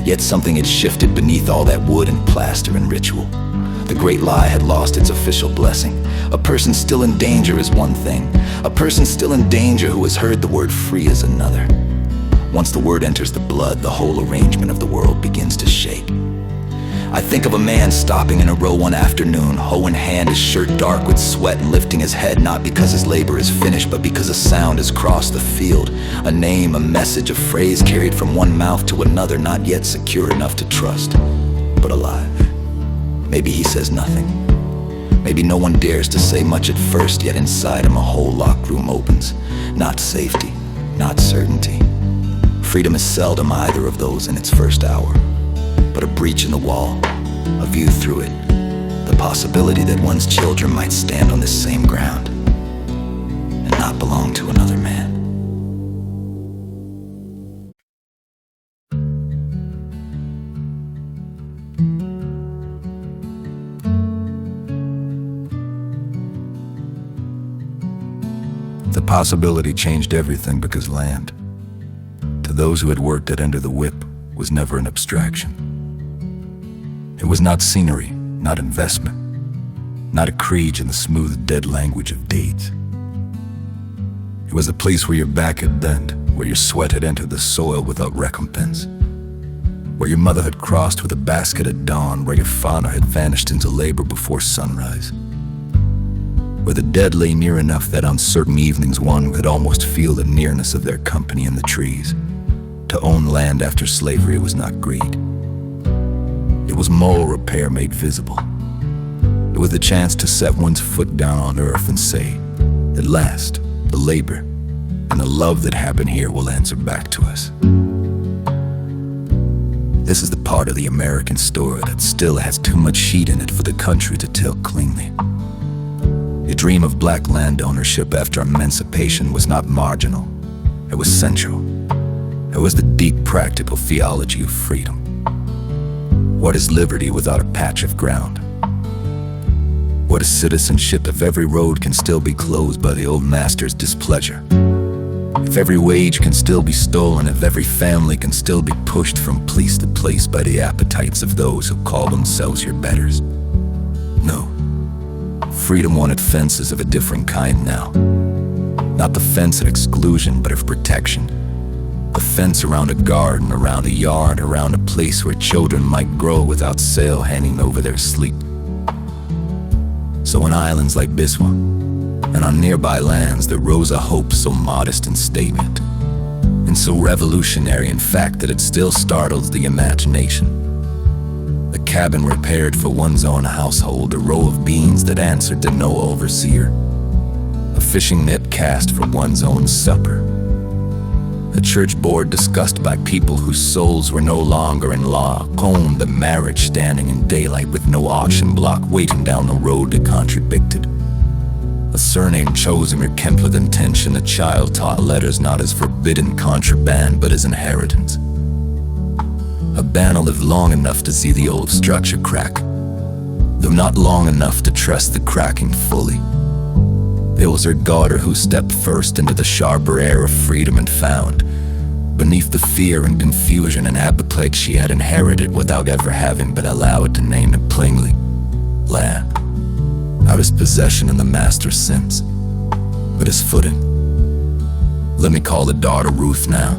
Yet something had shifted beneath all that wood and plaster and ritual. The great lie had lost its official blessing. A person still in danger is one thing. A person still in danger who has heard the word free is another. Once the word enters the blood, the whole arrangement of the world begins to shake. I think of a man stopping in a row one afternoon, hoe in hand, his shirt dark with sweat, and lifting his head not because his labor is finished, but because a sound has crossed the field. A name, a message, a phrase carried from one mouth to another, not yet secure enough to trust, but alive. Maybe he says nothing. Maybe no one dares to say much at first, yet inside him a whole locked room opens. Not safety, not certainty. Freedom is seldom either of those in its first hour, but a breach in the wall, a view through it, the possibility that one's children might stand on this same ground and not belong to another man. The possibility changed everything because land, to those who had worked it under the whip, was never an abstraction. It was not scenery, not investment, not a creed in the smooth, dead language of deeds. It was a place where your back had bent, where your sweat had entered the soil without recompense, where your mother had crossed with a basket at dawn, where your father had vanished into labor before sunrise, where the dead lay near enough that on certain evenings one could almost feel the nearness of their company in the trees. To own land after slavery was not greed. It was moral repair made visible. It was the chance to set one's foot down on earth and say, at last, the labor and the love that happened here will answer back to us. This is the part of the American story that still has too much heat in it for the country to tell cleanly. The dream of black land ownership after emancipation was not marginal. It was central. It was the deep practical theology of freedom. What is liberty without a patch of ground? What is citizenship if every road can still be closed by the old master's displeasure? If every wage can still be stolen, if every family can still be pushed from place to place by the appetites of those who call themselves your betters? No. Freedom wanted fences of a different kind now. Not the fence of exclusion, but of protection. A fence around a garden, around a yard, around a place where children might grow without sail hanging over their sleep. So on islands like this one, and on nearby lands, there rose a hope so modest in statement, and so revolutionary in fact that it still startles the imagination. A cabin repaired for one's own household, a row of beans that answered to no overseer, a fishing net cast for one's own supper, a church board discussed by people whose souls were no longer in law, owned a marriage standing in daylight with no auction block waiting down the road to contradict it, a surname chosen or kept with intention, a child taught letters not as forbidden contraband but as inheritance. A banner lived long enough to see the old structure crack, though not long enough to trust the cracking fully. It was her daughter who stepped first into the sharper air of freedom and found, beneath the fear and confusion and appetite she had inherited without ever having been allowed to name it plainly, land. Not his possession in the master's sense, but his footing. Let me call the daughter Ruth now,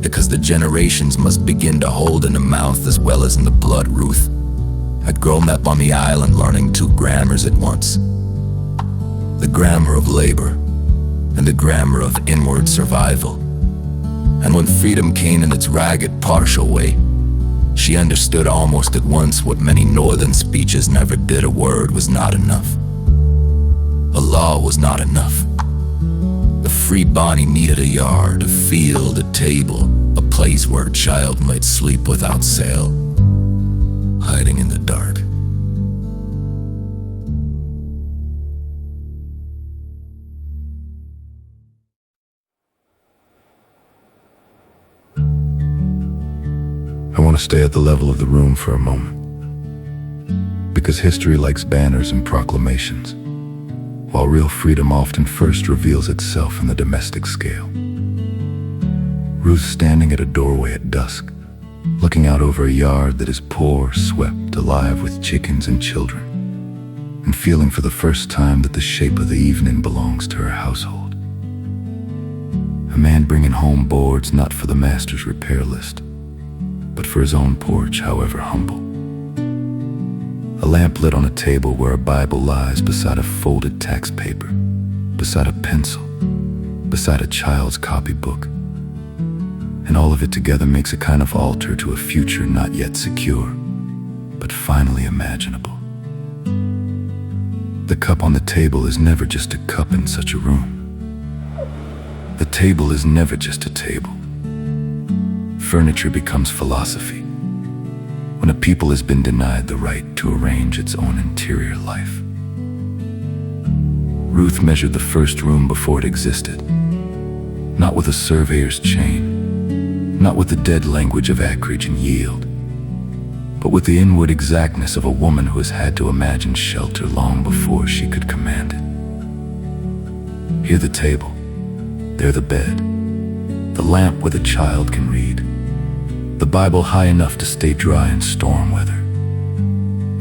because the generations must begin to hold in the mouth as well as in the blood. Ruth had grown up on the island learning two grammars at once. The grammar of labor and the grammar of inward survival. And when freedom came in its ragged, partial way, she She understood almost at once what many northern speeches never did. A word was not enough. A law was not enough. The free Bonnie needed a yard, a field, a table, a place where a child might sleep without sail, hiding in the dark. I want to stay at the level of the room for a moment, because history likes banners and proclamations, while real freedom often first reveals itself in the domestic scale. Ruth standing at a doorway at dusk, looking out over a yard that is poor, swept, alive with chickens and children, and feeling for the first time that the shape of the evening belongs to her household. A man bringing home boards not for the master's repair list, but for his own porch, however humble. A lamp lit on a table where a Bible lies beside a folded tax paper, beside a pencil, beside a child's copybook. And all of it together makes a kind of altar to a future not yet secure, but finally imaginable. The cup on the table is never just a cup in such a room. The table is never just a table. Furniture becomes philosophy when a people has been denied the right to arrange its own interior life. Ruth measured the first room before it existed, not with a surveyor's chain, not with the dead language of acreage and yield, but with the inward exactness of a woman who has had to imagine shelter long before she could command it. Here the table, there the bed, the lamp where the child can read, the Bible high enough to stay dry in storm weather,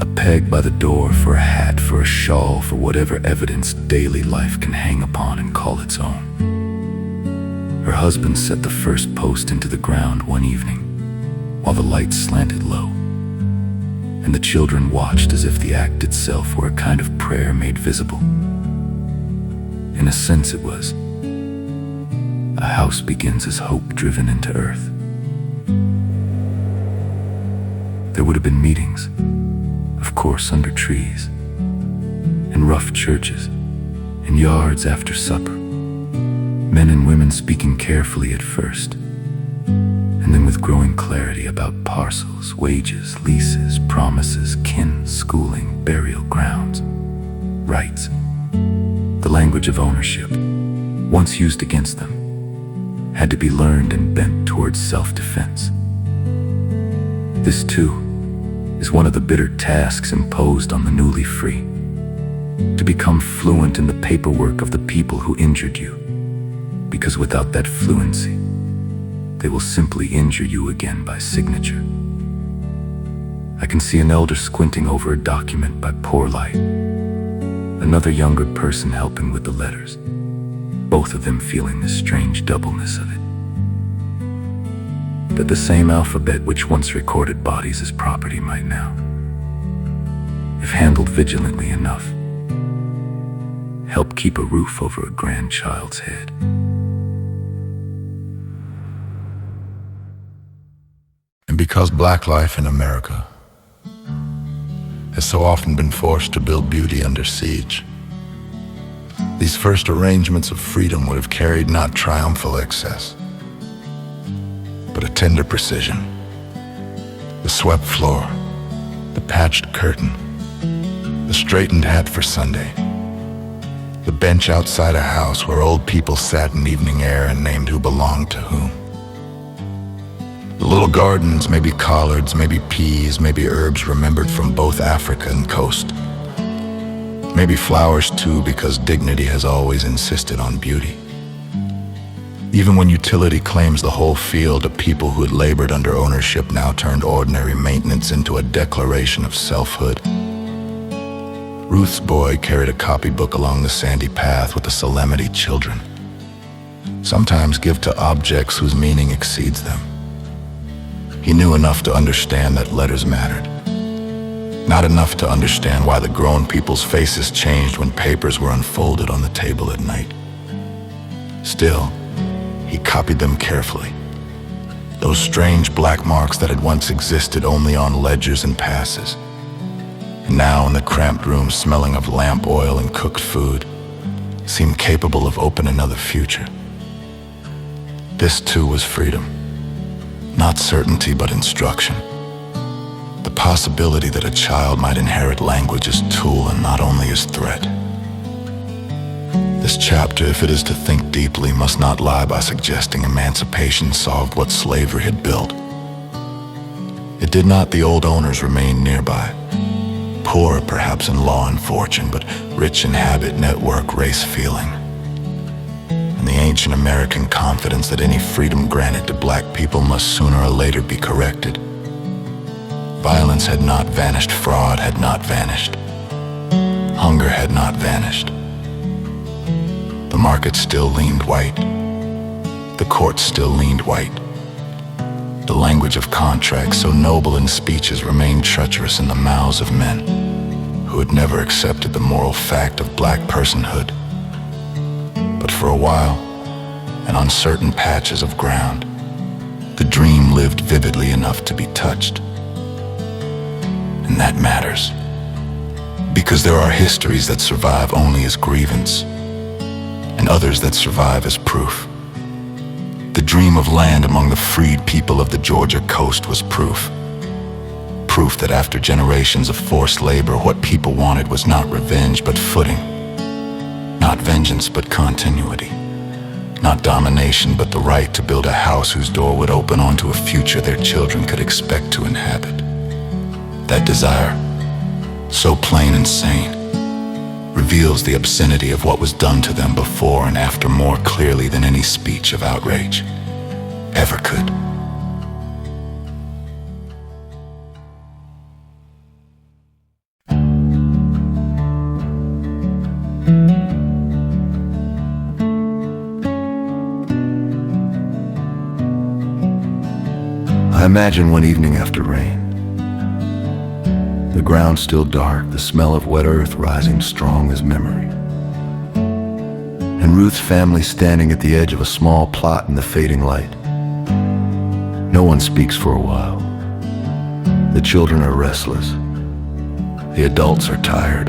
a peg by the door for a hat, for a shawl, for whatever evidence daily life can hang upon and call its own. Her husband set the first post into the ground one evening, while the light slanted low, and the children watched as if the act itself were a kind of prayer made visible. In a sense it was. A house begins as hope driven into earth. There would have been meetings, of course under trees, in rough churches, in yards after supper, men and women speaking carefully at first, and then with growing clarity about parcels, wages, leases, promises, kin, schooling, burial grounds, rights. The language of ownership, once used against them, had to be learned and bent towards self-defense. This, too, is one of the bitter tasks imposed on the newly free, to become fluent in the paperwork of the people who injured you, because without that fluency, they will simply injure you again by signature. I can see an elder squinting over a document by poor light, another younger person helping with the letters, both of them feeling the strange doubleness of it. That the same alphabet which once recorded bodies as property might now, if handled vigilantly enough, help keep a roof over a grandchild's head. And because black life in America has so often been forced to build beauty under siege, these first arrangements of freedom would have carried not triumphal excess, but a tender precision. The swept floor, the patched curtain, the straightened hat for Sunday, the bench outside a house where old people sat in evening air and named who belonged to whom. The little gardens, maybe collards, maybe peas, maybe herbs remembered from both Africa and coast. Maybe flowers too, because dignity has always insisted on beauty. Even when utility claims the whole field, a people who had labored under ownership now turned ordinary maintenance into a declaration of selfhood. Ruth's boy carried a copybook along the sandy path with the solemnity children sometimes give to objects whose meaning exceeds them. He knew enough to understand that letters mattered, not enough to understand why the grown people's faces changed when papers were unfolded on the table at night. Still, he copied them carefully, Those strange black marks that had once existed only on ledgers and passes. And now in the cramped room smelling of lamp oil and cooked food, seemed capable of opening another future. This too was freedom. Not certainty, but instruction. The possibility that a child might inherit language as tool and not only as threat. This chapter, if it is to think deeply, must not lie by suggesting emancipation solved what slavery had built. It did not. The old owners remained nearby. Poor perhaps in law and fortune, but rich in habit, network, race feeling. And the ancient American confidence that any freedom granted to black people must sooner or later be corrected. Violence had not vanished, fraud had not vanished, hunger had not vanished. The market still leaned white, the courts still leaned white. The language of contracts, so noble in speeches, remained treacherous in the mouths of men who had never accepted the moral fact of black personhood. But for a while, in uncertain patches of ground, the dream lived vividly enough to be touched. And that matters, because there are histories that survive only as grievance, and others that survive as proof. The dream of land among the freed people of the Georgia coast was proof. Proof that after generations of forced labor, what people wanted was not revenge but footing. Not vengeance but continuity. Not domination but the right to build a house whose door would open onto a future their children could expect to inhabit. That desire, so plain and sane, reveals the obscenity of what was done to them before and after more clearly than any speech of outrage ever could. I imagine one evening after rain, the ground still dark, the smell of wet earth rising strong as memory, and Ruth's family standing at the edge of a small plot in the fading light. No one speaks for a while. The children are restless. The adults are tired.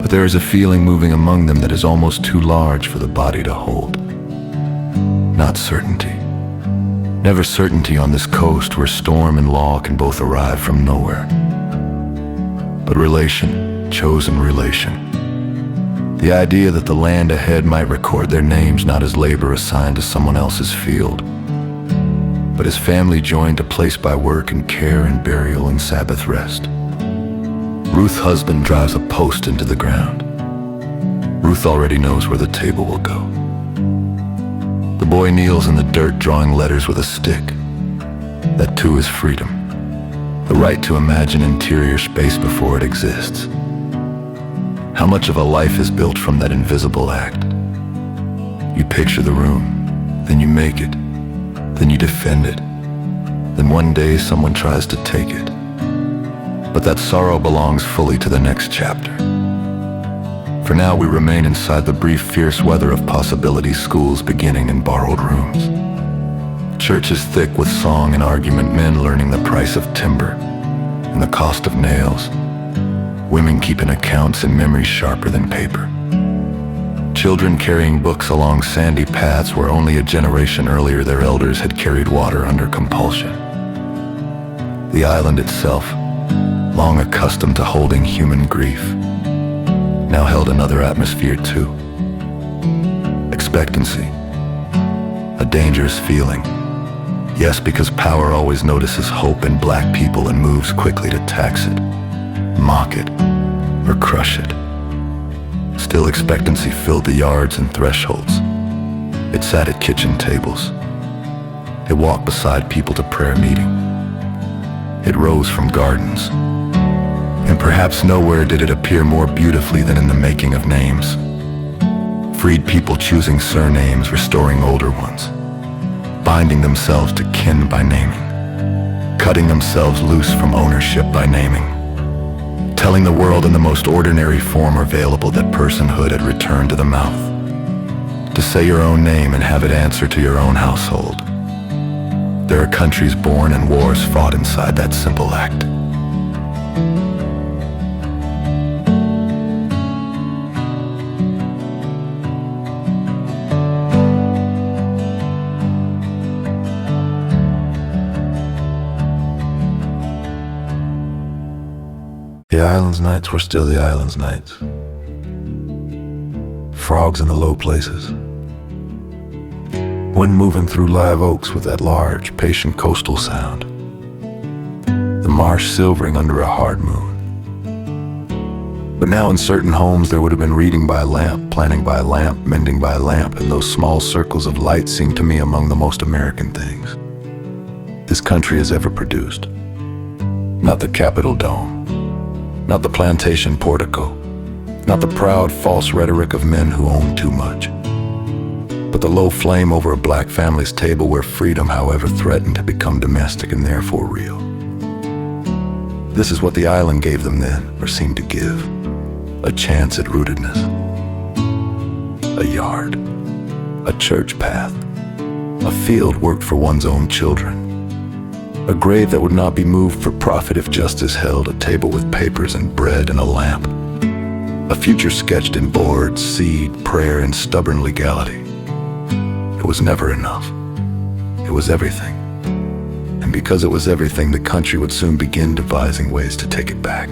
But there is a feeling moving among them that is almost too large for the body to hold. Not certainty. Never certainty on this coast where storm and law can both arrive from nowhere. But relation, chosen relation. The idea that the land ahead might record their names not as labor assigned to someone else's field, but as family joined to place by work and care and burial and Sabbath rest. Ruth's husband drives a post into the ground. Ruth already knows where the table will go. The boy kneels in the dirt drawing letters with a stick. That too is freedom. The right to imagine interior space before it exists. How much of a life is built from that invisible act? You picture the room, then you make it, then you defend it. Then one day someone tries to take it. But that sorrow belongs fully to the next chapter. For now we remain inside the brief fierce weather of possibility, schools beginning in borrowed rooms. Churches thick with song and argument, men learning the price of timber and the cost of nails. Women keeping accounts and memories sharper than paper. Children carrying books along sandy paths where only a generation earlier their elders had carried water under compulsion. The island itself, long accustomed to holding human grief, now held another atmosphere too. Expectancy, a dangerous feeling. Yes, because power always notices hope in black people and moves quickly to tax it, mock it, or crush it. Still, expectancy filled the yards and thresholds. It sat at kitchen tables. It walked beside people to prayer meeting. It rose from gardens. And perhaps nowhere did it appear more beautifully than in the making of names. Freed people choosing surnames, restoring older ones, binding themselves to kin by naming, cutting themselves loose from ownership by naming, telling the world in the most ordinary form available that personhood had returned to the mouth, to say your own name and have it answer to your own household. There are countries born and wars fought inside that simple act. The islands nights were still the islands nights. Frogs in the low places. Wind moving through live oaks with that large, patient coastal sound. The marsh silvering under a hard moon. But now in certain homes there would have been reading by lamp, planning by lamp, mending by lamp, and those small circles of light seem to me among the most American things this country has ever produced. Not the Capitol dome. Not the plantation portico, not the proud, false rhetoric of men who own too much, but the low flame over a black family's table where freedom, however, threatened to become domestic and therefore real. This is what the island gave them then, or seemed to give, a chance at rootedness. A yard, a church path, a field worked for one's own children, a grave that would not be moved for profit if justice held, a table with papers and bread and a lamp, a future sketched in boards, seed, prayer, and stubborn legality. It was never enough. It was everything. And because it was everything, the country would soon begin devising ways to take it back.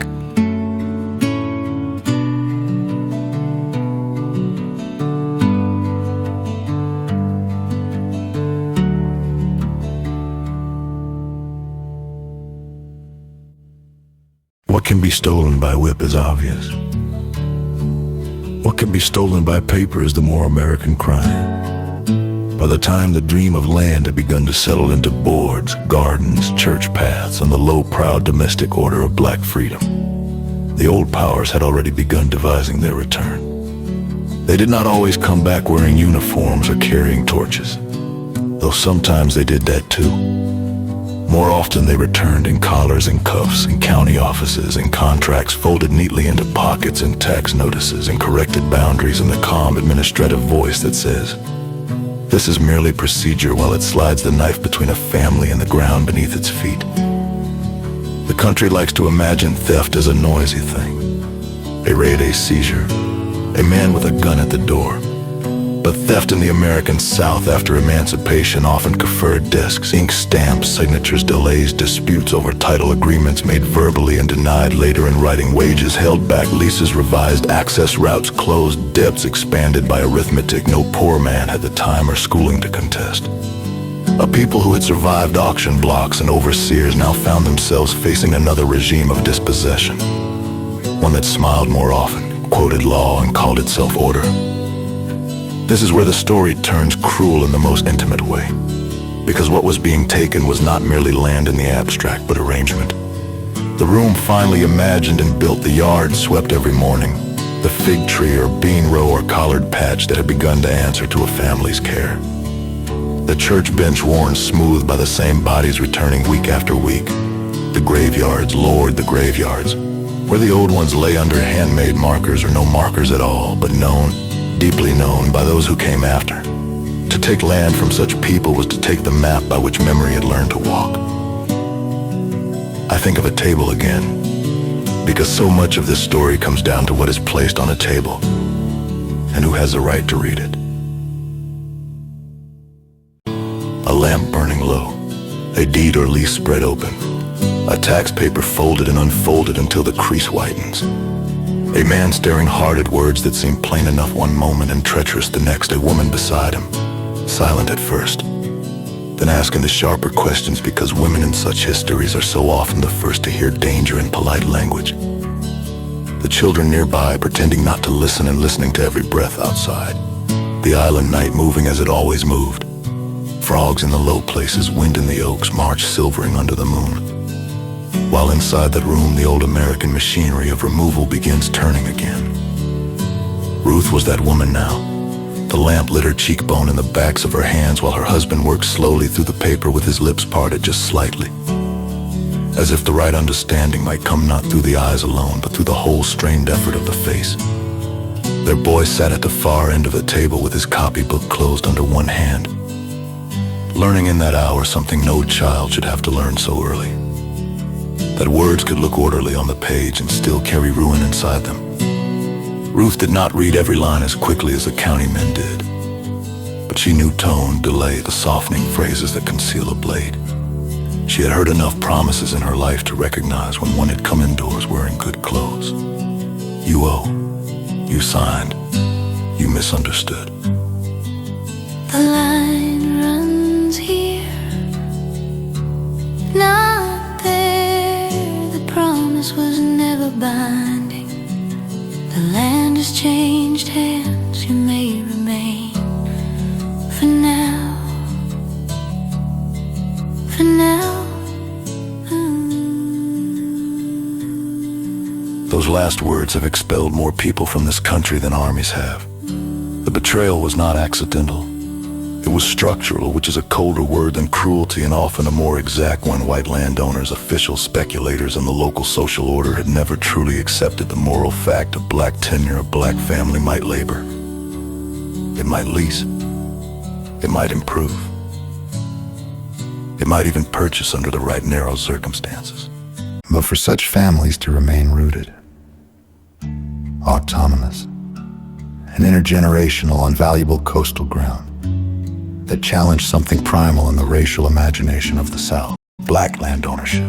What can be stolen by whip is obvious. What can be stolen by paper is the more American crime. By the time the dream of land had begun to settle into boards, gardens, church paths, and the low, proud domestic order of black freedom, the old powers had already begun devising their return. They did not always come back wearing uniforms or carrying torches, though sometimes they did that too. More often they returned in collars and cuffs, in county offices, in contracts folded neatly into pockets, and tax notices, and corrected boundaries, in the calm administrative voice that says, "This is merely procedure," while it slides the knife between a family and the ground beneath its feet. The country likes to imagine theft as a noisy thing, a raid, a seizure, a man with a gun at the door. But theft in the American South after emancipation often conferred discs, ink stamps, signatures, delays, disputes over title agreements made verbally and denied later in writing, wages held back, leases revised, access routes closed, debts expanded by arithmetic no poor man had the time or schooling to contest. A people who had survived auction blocks and overseers now found themselves facing another regime of dispossession, one that smiled more often, quoted law, and called itself order. This is where the story turns cruel in the most intimate way, because what was being taken was not merely land in the abstract, but arrangement. The room finally imagined and built, the yard swept every morning, the fig tree or bean row or collard patch that had begun to answer to a family's care. The church bench worn smooth by the same bodies returning week after week. The graveyards, Lord, the graveyards, where the old ones lay under handmade markers or no markers at all, but known, deeply known by those who came after. To take land from such people was to take the map by which memory had learned to walk. I think of a table again, because so much of this story comes down to what is placed on a table and who has the right to read it. A lamp burning low, a deed or lease spread open, a tax paper folded and unfolded until the crease whitens. A man staring hard at words that seem plain enough one moment and treacherous the next. A woman beside him, silent at first, then asking the sharper questions because women in such histories are so often the first to hear danger in polite language. The children nearby pretending not to listen and listening to every breath outside. The island night moving as it always moved. Frogs in the low places, wind in the oaks, March silvering under the moon. While inside that room, the old American machinery of removal begins turning again. Ruth was that woman now. The lamp lit her cheekbone and the backs of her hands while her husband worked slowly through the paper with his lips parted just slightly, as if the right understanding might come not through the eyes alone, but through the whole strained effort of the face. Their boy sat at the far end of the table with his copybook closed under one hand, learning in that hour something no child should have to learn so early. That words could look orderly on the page and still carry ruin inside them. Ruth did not read every line as quickly as the county men did, but she knew tone, delay, the softening phrases that conceal a blade. She had heard enough promises in her life to recognize when one had come indoors wearing good clothes. You owe, you signed, you misunderstood. The line runs here, not there. The promise was never binding. The land has changed hands, you may remain. For now, for now. Those last words have expelled more people from this country than armies have. The betrayal was not accidental. It was structural, which is a colder word than cruelty and often a more exact one. White landowners, officials, speculators, and the local social order had never truly accepted the moral fact of black tenure. A black family might labor. It might lease. It might improve. It might even purchase under the right narrow circumstances. But for such families to remain rooted, autonomous, an intergenerational on valuable coastal ground that challenged something primal in the racial imagination of the South, black land ownership,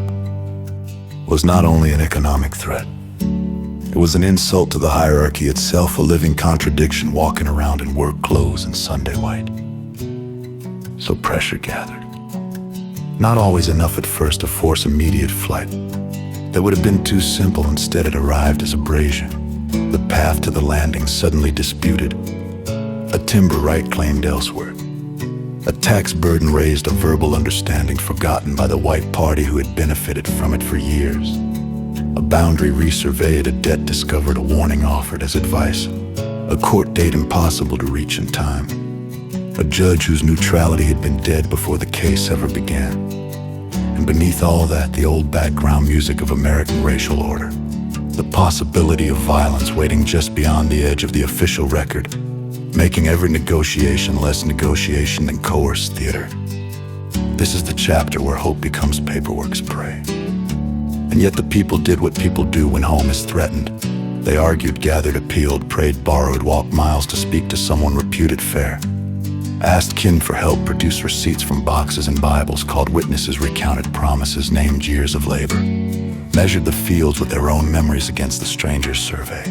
was not only an economic threat. It was an insult to the hierarchy itself, a living contradiction, walking around in work clothes and Sunday white. So pressure gathered. Not always enough at first to force immediate flight. That would have been too simple. Instead, it arrived as abrasion. The path to the landing suddenly disputed. A timber right claimed elsewhere. A tax burden raised, a verbal understanding forgotten by the white party who had benefited from it for years. A boundary resurveyed, a debt discovered, a warning offered as advice. A court date impossible to reach in time. A judge whose neutrality had been dead before the case ever began. And beneath all that, the old background music of American racial order. The possibility of violence waiting just beyond the edge of the official record, making every negotiation less negotiation than coerced theater. This is the chapter where hope becomes paperwork's prey. And yet the people did what people do when home is threatened. They argued, gathered, appealed, prayed, borrowed, walked miles to speak to someone reputed fair. Asked kin for help, produced receipts from boxes and Bibles, called witnesses, recounted promises, named years of labor, measured the fields with their own memories against the stranger's survey.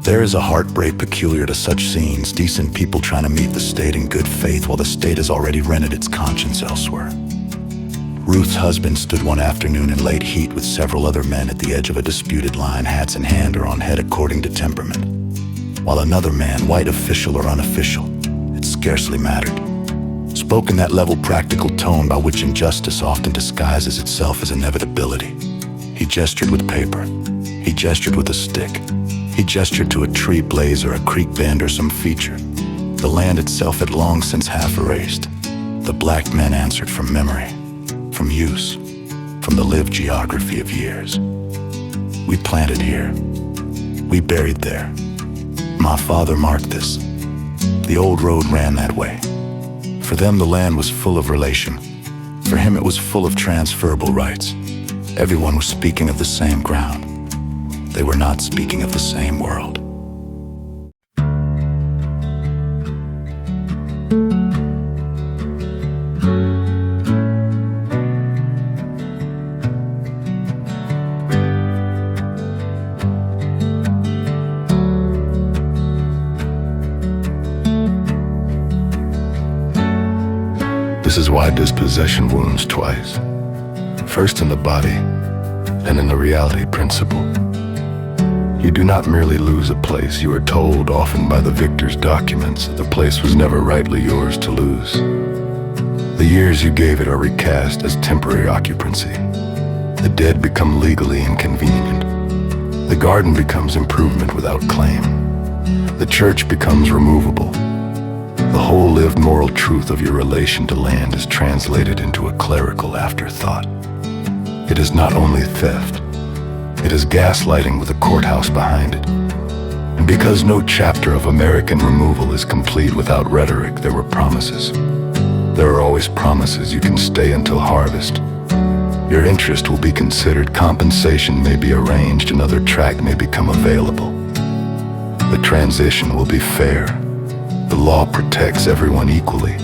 There is a heartbreak peculiar to such scenes, decent people trying to meet the state in good faith while the state has already rented its conscience elsewhere. Ruth's husband stood one afternoon in late heat with several other men at the edge of a disputed line, hats in hand or on head according to temperament, while another man, white official or unofficial, it scarcely mattered, spoke in that level practical tone by which injustice often disguises itself as inevitability. He gestured with paper. He gestured with a stick. He gestured to a tree blaze or a creek bend or some feature. The land itself had long since half erased. The black men answered from memory, from use, from the lived geography of years. We planted here. We buried there. My father marked this. The old road ran that way. For them, the land was full of relation. For him, it was full of transferable rights. Everyone was speaking of the same ground. They were not speaking of the same world. This is why dispossession wounds twice. First in the body, and in the reality principle. You do not merely lose a place. You are told, often by the victor's documents, that the place was never rightly yours to lose. The years you gave it are recast as temporary occupancy. The dead become legally inconvenient. The garden becomes improvement without claim. The church becomes removable. The whole lived moral truth of your relation to land is translated into a clerical afterthought. It is not only theft, it is gaslighting with a courthouse behind it. And because no chapter of American removal is complete without rhetoric, there were promises. There are always promises you can stay until harvest. Your interest will be considered, compensation may be arranged, another tract may become available. The transition will be fair. The law protects everyone equally.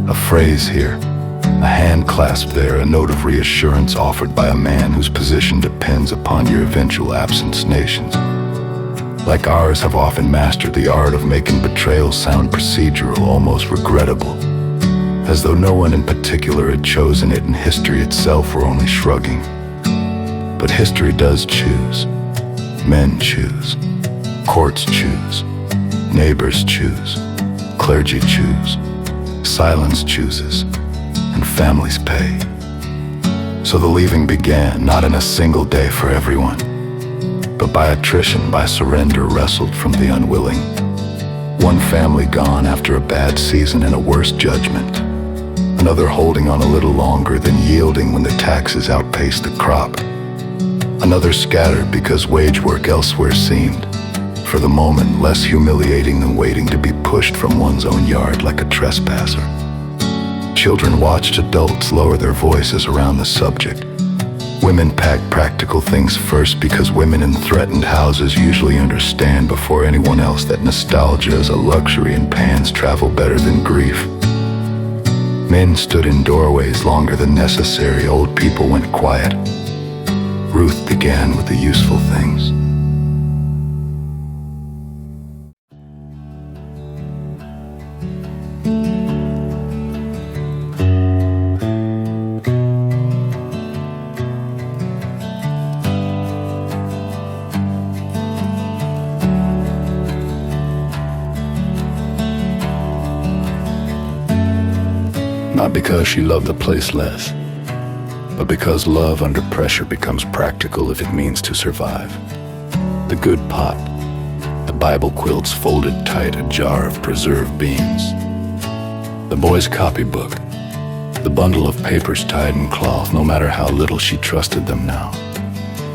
A phrase here, a hand clasp there, a note of reassurance offered by a man whose position depends upon your eventual absence. Nations like ours have often mastered the art of making betrayal sound procedural, almost regrettable, as though no one in particular had chosen it and history itself were only shrugging. But history does choose. Men choose. Courts choose. Neighbors choose. Clergy choose. Silence chooses. And families pay. So the leaving began, not in a single day for everyone, but by attrition, by surrender wrestled from the unwilling. One family gone after a bad season and a worse judgment. Another holding on a little longer than yielding when the taxes outpaced the crop. Another scattered because wage work elsewhere seemed, for the moment, less humiliating than waiting to be pushed from one's own yard like a trespasser. Children watched adults lower their voices around the subject. Women pack practical things first because women in threatened houses usually understand before anyone else that nostalgia is a luxury and pans travel better than grief. Men stood in doorways longer than necessary. Old people went quiet. Ruth began with the useful things. Not because she loved the place less, but because love under pressure becomes practical if it means to survive. The good pot, the Bible quilts folded tight, a jar of preserved beans. The boy's copybook, the bundle of papers tied in cloth, no matter how little she trusted them now.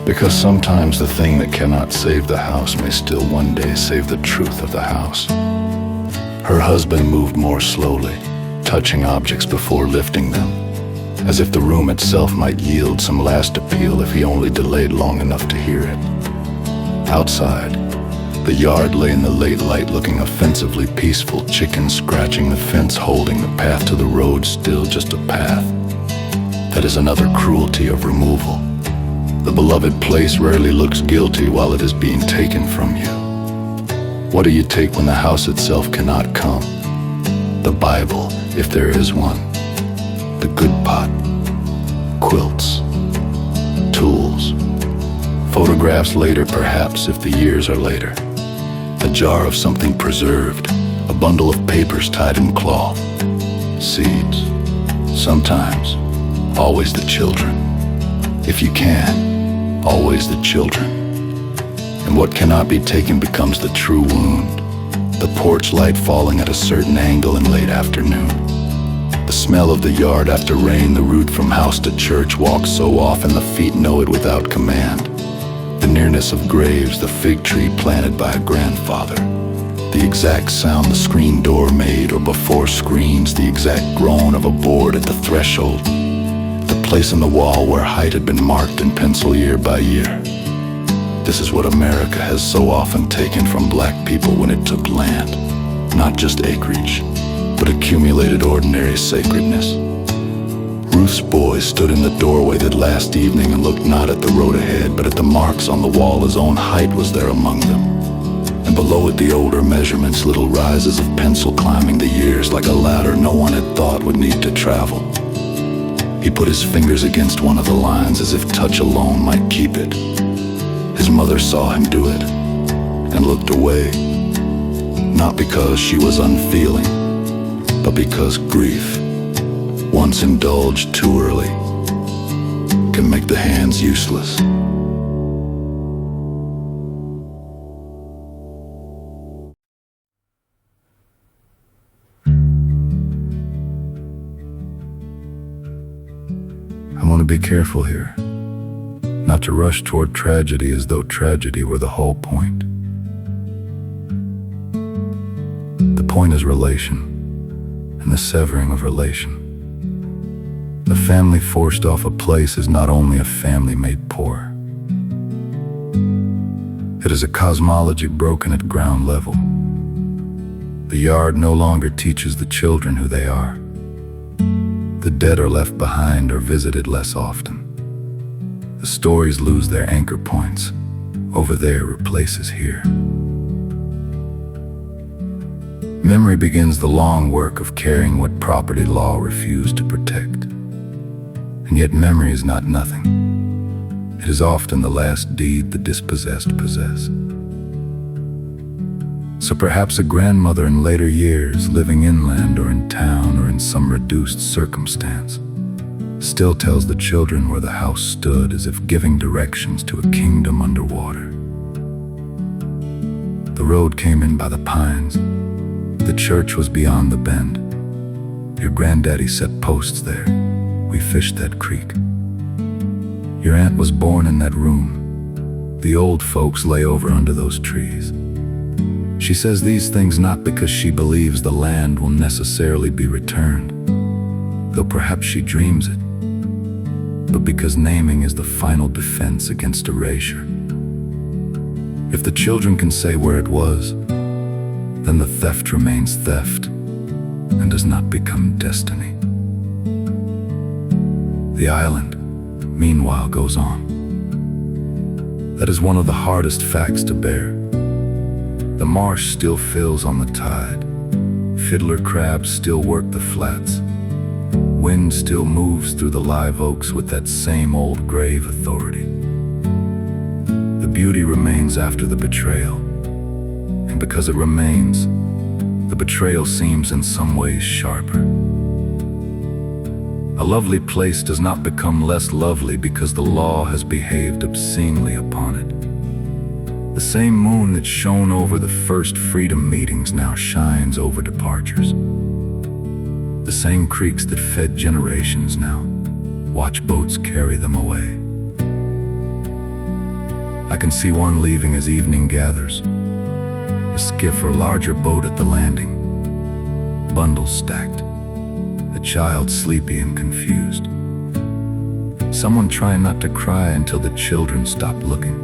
Because sometimes the thing that cannot save the house may still one day save the truth of the house. Her husband moved more slowly, touching objects before lifting them, as if the room itself might yield some last appeal if he only delayed long enough to hear it. Outside, the yard lay in the late light looking offensively peaceful, chickens scratching the fence, holding the path to the road still just a path. That is another cruelty of removal. The beloved place rarely looks guilty while it is being taken from you. What do you take when the house itself cannot come? The Bible, if there is one, the good pot, quilts, tools, photographs later perhaps if the years are later, a jar of something preserved, a bundle of papers tied in cloth, seeds, sometimes, always the children. If you can, always the children. And what cannot be taken becomes the true wound. The porch light falling at a certain angle in late afternoon. The smell of the yard after rain, the route from house to church, walked so often the feet know it without command. The nearness of graves, the fig tree planted by a grandfather. The exact sound the screen door made, or before screens, the exact groan of a board at the threshold. The place in the wall where height had been marked in pencil year by year. This is what America has so often taken from black people when it took land. Not just acreage, but accumulated ordinary sacredness. Ruth's boy stood in the doorway that last evening and looked not at the road ahead, but at the marks on the wall. His own height was there among them. And below it the older measurements, little rises of pencil climbing the years like a ladder no one had thought would need to travel. He put his fingers against one of the lines as if touch alone might keep it. His mother saw him do it and looked away, not because she was unfeeling, but because grief, once indulged too early, can make the hands useless. I want to be careful here. Not to rush toward tragedy as though tragedy were the whole point. The point is relation, and the severing of relation. The family forced off a place is not only a family made poor. It is a cosmology broken at ground level. The yard no longer teaches the children who they are. The dead are left behind or visited less often. The stories lose their anchor points. Over there replaces here. Memory begins the long work of carrying what property law refused to protect. And yet memory is not nothing. It is often the last deed the dispossessed possess. So perhaps a grandmother in later years, living inland or in town or in some reduced circumstance, still tells the children where the house stood as if giving directions to a kingdom underwater. The road came in by the pines. The church was beyond the bend. Your granddaddy set posts there. We fished that creek. Your aunt was born in that room. The old folks lay over under those trees. She says these things not because she believes the land will necessarily be returned, though perhaps she dreams it, but because naming is the final defense against erasure. If the children can say where it was, then the theft remains theft and does not become destiny. The island, meanwhile, goes on. That is one of the hardest facts to bear. The marsh still fills on the tide. Fiddler crabs still work the flats. Wind still moves through the live oaks with that same old grave authority. The beauty remains after the betrayal. And because it remains, the betrayal seems in some ways sharper. A lovely place does not become less lovely because the law has behaved obscenely upon it. The same moon that shone over the first freedom meetings now shines over departures. The same creeks that fed generations now watch boats carry them away. I can see one leaving as evening gathers, a skiff or larger boat at the landing, bundles stacked, a child sleepy and confused, someone trying not to cry until the children stop looking,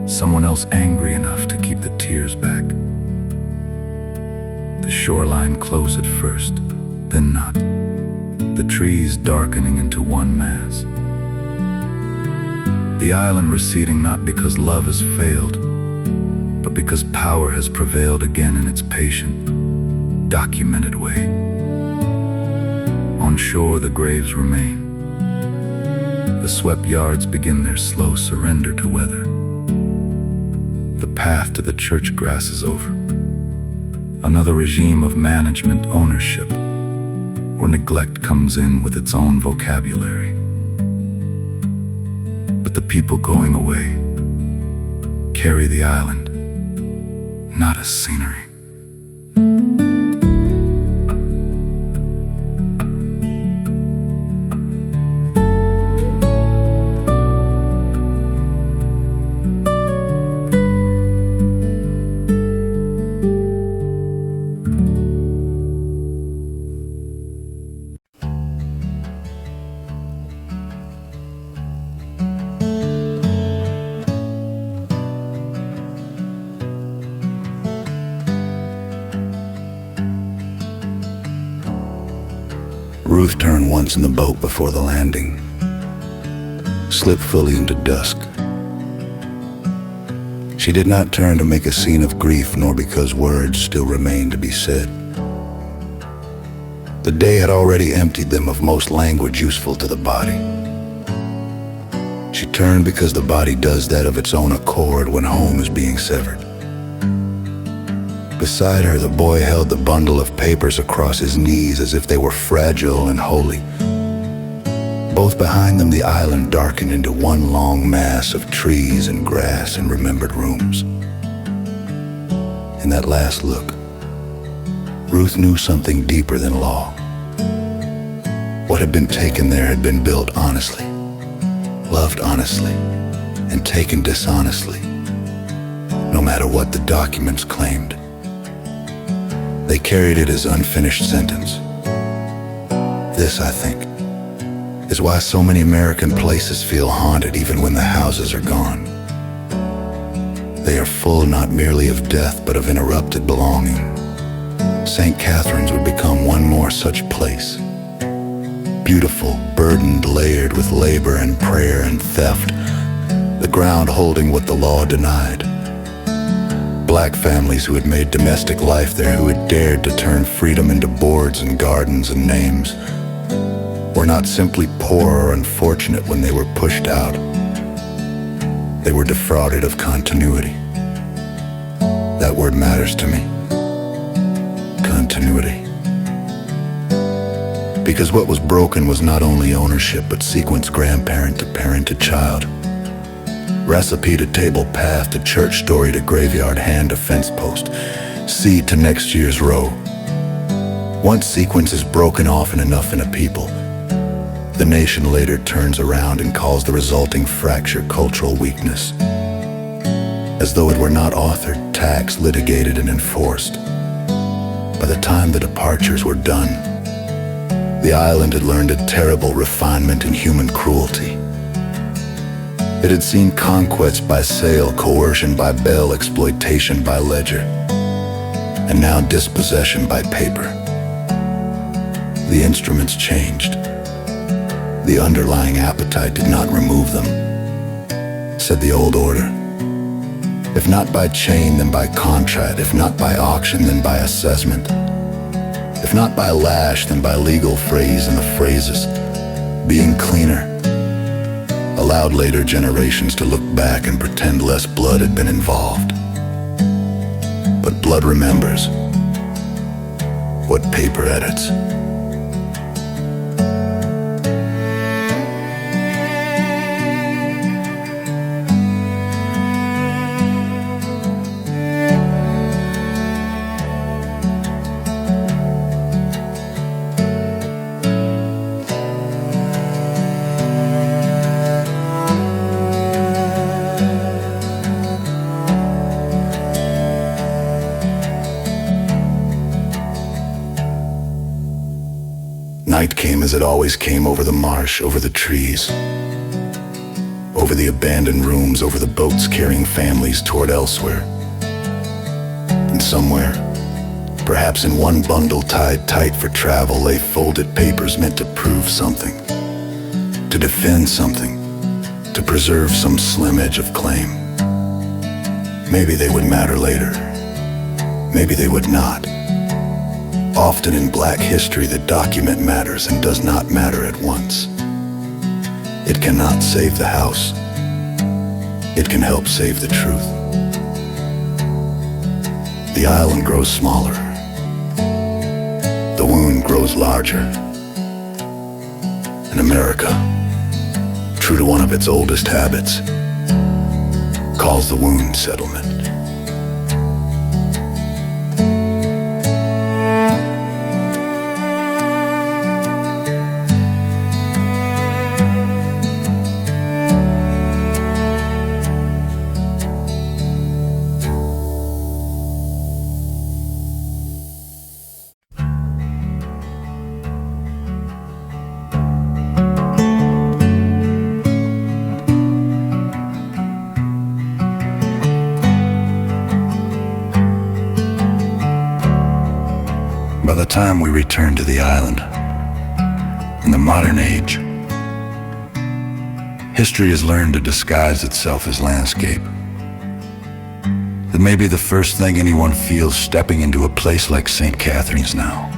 someone else angry enough to keep the tears back. The shoreline close at first, then not, the trees darkening into one mass. The island receding not because love has failed, but because power has prevailed again in its patient, documented way. On shore the graves remain. The swept yards begin their slow surrender to weather. The path to the church grass is over. Another regime of management, ownership, where neglect comes in with its own vocabulary. But the people going away carry the island, not as scenery. Ruth turned once in the boat before the landing, slipped fully into dusk. She did not turn to make a scene of grief, nor because words still remained to be said. The day had already emptied them of most language useful to the body. She turned because the body does that of its own accord when home is being severed. Beside her, the boy held the bundle of papers across his knees as if they were fragile and holy. Both behind them, the island darkened into one long mass of trees and grass and remembered rooms. In that last look, Ruth knew something deeper than law. What had been taken there had been built honestly, loved honestly, and taken dishonestly, no matter what the documents claimed. They carried it as unfinished sentence. This, I think, is why so many American places feel haunted even when the houses are gone. They are full not merely of death but of interrupted belonging. St. Catherine's would become one more such place. Beautiful, burdened, layered with labor and prayer and theft, the ground holding what the law denied. Black families who had made domestic life there, who had dared to turn freedom into boards and gardens and names, were not simply poor or unfortunate when they were pushed out. They were defrauded of continuity. That word matters to me. Continuity. Because what was broken was not only ownership, but sequence grandparent to parent to child. Recipe to table path to church story to graveyard hand to fence post. Seed to next year's row. Once sequence is broken often enough in a people, the nation later turns around and calls the resulting fracture cultural weakness, as though it were not authored, taxed, litigated, and enforced. By the time the departures were done, the island had learned a terrible refinement in human cruelty. It had seen conquest by sale, coercion by bail, exploitation by ledger, and now dispossession by paper. The instruments changed. The underlying appetite did not remove them, said the old order. If not by chain, then by contract. If not by auction, then by assessment. If not by lash, then by legal phrase, and the phrases, being cleaner, allowed later generations to look back and pretend less blood had been involved. But blood remembers what paper edits. Night came as it always came over the marsh, over the trees, over the abandoned rooms, over the boats carrying families toward elsewhere. And somewhere, perhaps in one bundle tied tight for travel, lay folded papers meant to prove something, to defend something, to preserve some slim edge of claim. Maybe they would matter later. Maybe they would not. Often in black history, the document matters and does not matter at once. It cannot save the house. It can help save the truth. The island grows smaller. The wound grows larger. And America, true to one of its oldest habits, calls the wound settlement. By the time we return to the island, in the modern age, history has learned to disguise itself as landscape. That may be the first thing anyone feels stepping into a place like St. Catherine's now.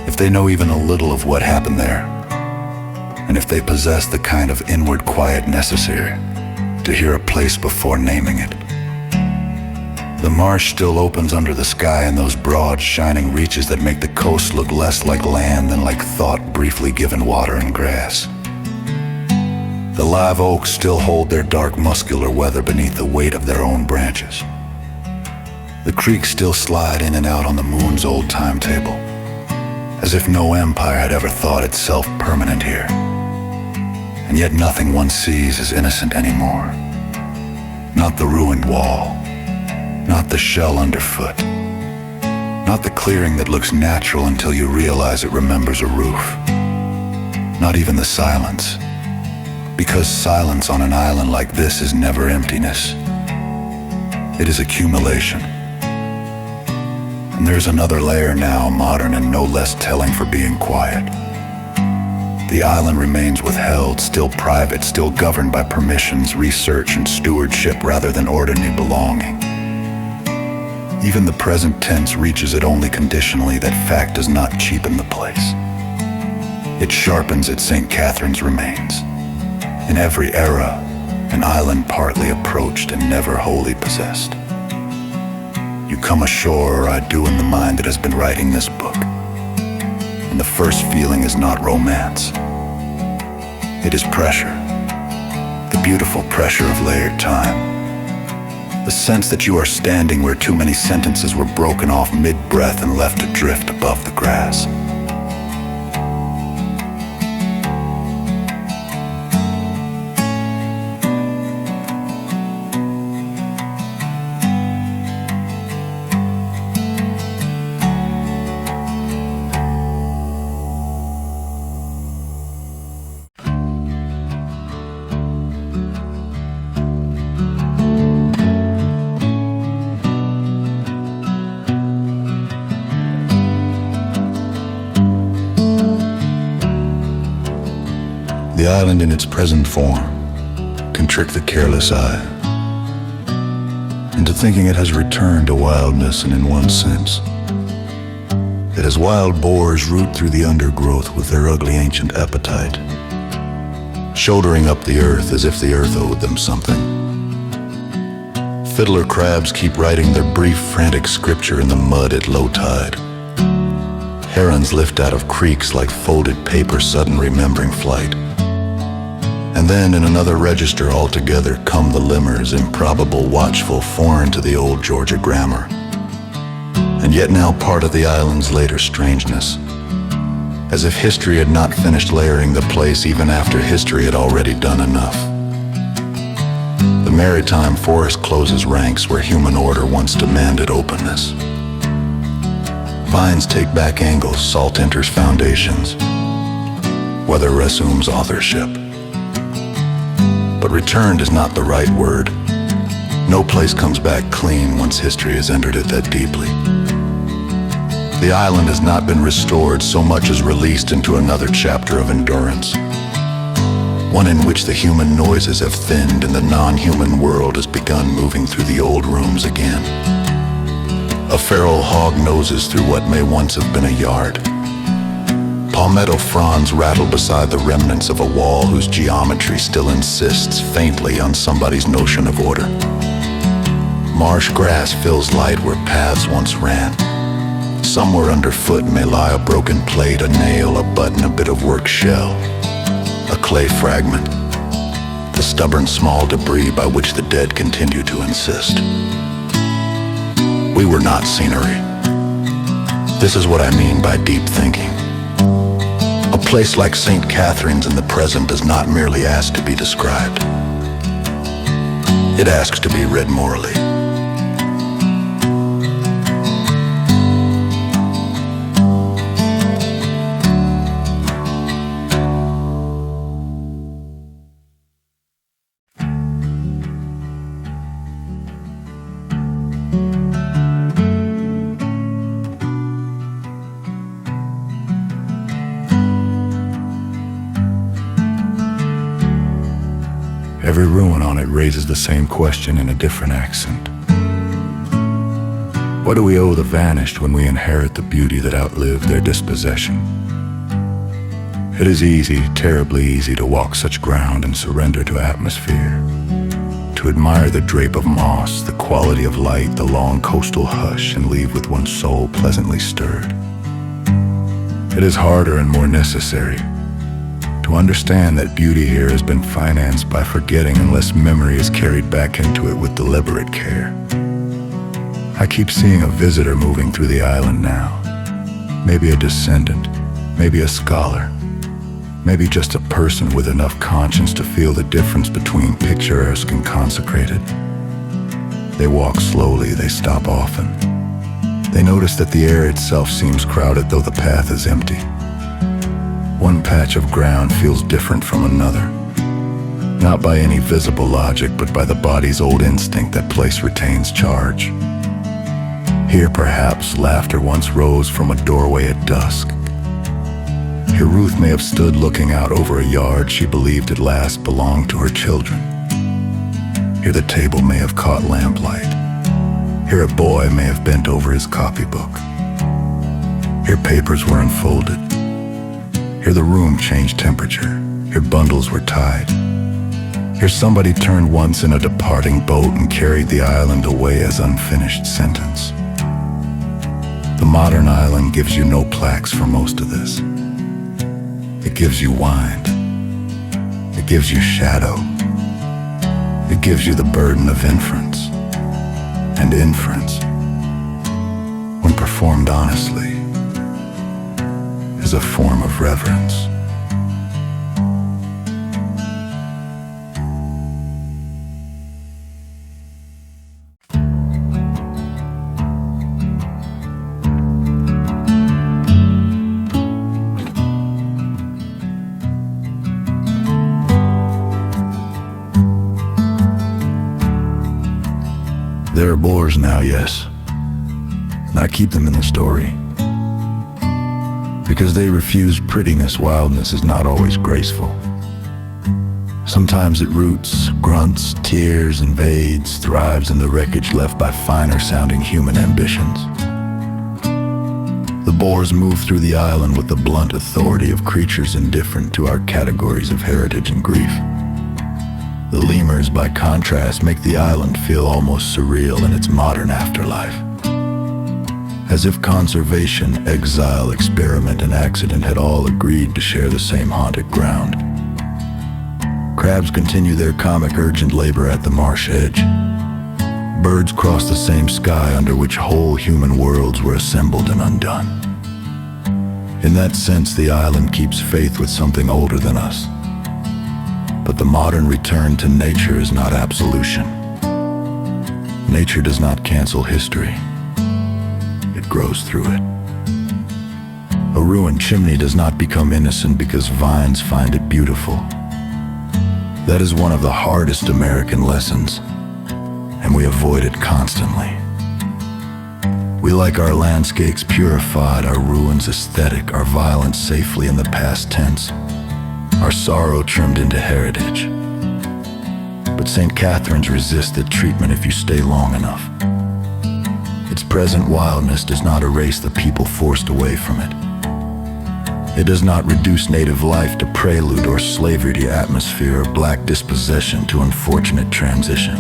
If they know even a little of what happened there, and if they possess the kind of inward quiet necessary to hear a place before naming it. The marsh still opens under the sky in those broad, shining reaches that make the coast look less like land than like thought briefly given water and grass. The live oaks still hold their dark muscular weather beneath the weight of their own branches. The creeks still slide in and out on the moon's old timetable, as if no empire had ever thought itself permanent here. And yet nothing one sees is innocent anymore. Not the ruined wall, not the shell underfoot, Not the clearing that looks natural until you realize it remembers a roof. Not even the silence. Because silence on an island like this is never emptiness. It is accumulation. And there's another layer now, modern and no less telling for being quiet. The island remains withheld, still private, still governed by permissions, research, and stewardship rather than ordinary belonging. Even the present tense reaches it only conditionally. That fact does not cheapen the place. It sharpens its St. Catherine's remains. In every era, an island partly approached and never wholly possessed. You come ashore, or I do, in the mind that has been writing this book. And the first feeling is not romance. It is pressure. The beautiful pressure of layered time. The sense that you are standing where too many sentences were broken off mid-breath and left adrift above the grass. The island in its present form can trick the careless eye into thinking it has returned to wildness, and in one sense, that as wild boars root through the undergrowth with their ugly ancient appetite, shouldering up the earth as if the earth owed them something. Fiddler crabs keep writing their brief, frantic scripture in the mud at low tide. Herons lift out of creeks like folded paper, sudden remembering flight. And then in another register altogether come the limmers, improbable, watchful, foreign to the old Georgia grammar, and yet now part of the island's later strangeness, as if history had not finished layering the place even after history had already done enough. The maritime forest closes ranks where human order once demanded openness. Vines take back angles, salt enters foundations, weather resumes authorship. But returned is not the right word. No place comes back clean once history has entered it that deeply. The island has not been restored so much as released into another chapter of endurance. One in which the human noises have thinned and the non-human world has begun moving through the old rooms again. A feral hog noses through what may once have been a yard. Palmetto fronds rattle beside the remnants of a wall whose geometry still insists faintly on somebody's notion of order. Marsh grass fills light where paths once ran. Somewhere underfoot may lie a broken plate, a nail, a button, a bit of work shell, a clay fragment, the stubborn small debris by which the dead continue to insist. We were not scenery. This is what I mean by deep thinking. A place like St. Catherine's in the present does not merely ask to be described. It asks to be read morally. Every ruin on it raises the same question in a different accent. What do we owe the vanished when we inherit the beauty that outlived their dispossession? It is easy, terribly easy, to walk such ground and surrender to atmosphere, to admire the drape of moss, the quality of light, the long coastal hush, and leave with one's soul pleasantly stirred. It is harder and more necessary to understand that beauty here has been financed by forgetting unless memory is carried back into it with deliberate care. I keep seeing a visitor moving through the island now. Maybe a descendant, maybe a scholar, maybe just a person with enough conscience to feel the difference between picturesque and consecrated. They walk slowly, they stop often. They notice that the air itself seems crowded, though the path is empty. One patch of ground feels different from another, not by any visible logic, but by the body's old instinct that place retains charge. Here, perhaps, laughter once rose from a doorway at dusk. Here Ruth may have stood looking out over a yard she believed at last belonged to her children. Here the table may have caught lamplight. Here a boy may have bent over his copybook. Here papers were unfolded. Here the room changed temperature. Here bundles were tied. Here somebody turned once in a departing boat and carried the island away as unfinished sentence. The modern island gives you no plaques for most of this. It gives you wind. It gives you shadow. It gives you the burden of inference. And inference, when performed honestly, is a form of reverence. There are boars now, yes, and I keep them in the story, because they refuse prettiness. Wildness is not always graceful. Sometimes it roots, grunts, tears, invades, thrives in the wreckage left by finer-sounding human ambitions. The boars move through the island with the blunt authority of creatures indifferent to our categories of heritage and grief. The lemurs, by contrast, make the island feel almost surreal in its modern afterlife. As if conservation, exile, experiment, and accident had all agreed to share the same haunted ground. Crabs continue their comic urgent labor at the marsh edge. Birds cross the same sky under which whole human worlds were assembled and undone. In that sense, the island keeps faith with something older than us. But the modern return to nature is not absolution. Nature does not cancel history. It grows through it. A ruined chimney does not become innocent because vines find it beautiful. That is one of the hardest American lessons, and we avoid it constantly. We like our landscapes purified, our ruins aesthetic, our violence safely in the past tense, our sorrow trimmed into heritage. But St. Catherine's resisted treatment if you stay long enough. Its present wildness does not erase the people forced away from it. It does not reduce native life to prelude or slavery to atmosphere or black dispossession to unfortunate transition.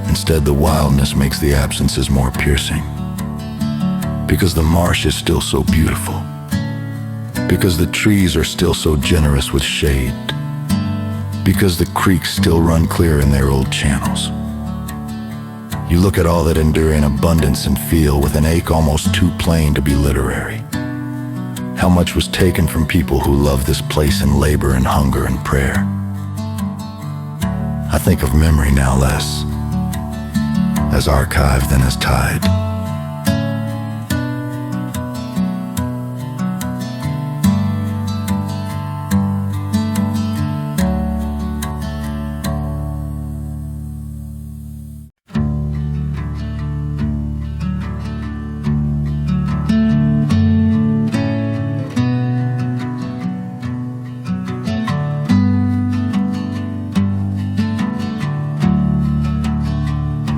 Instead, the wildness makes the absences more piercing. Because the marsh is still so beautiful. Because the trees are still so generous with shade. Because the creeks still run clear in their old channels. You look at all that enduring abundance and feel with an ache almost too plain to be literary. How much was taken from people who love this place in labor and hunger and prayer. I think of memory now less as archive than as tide.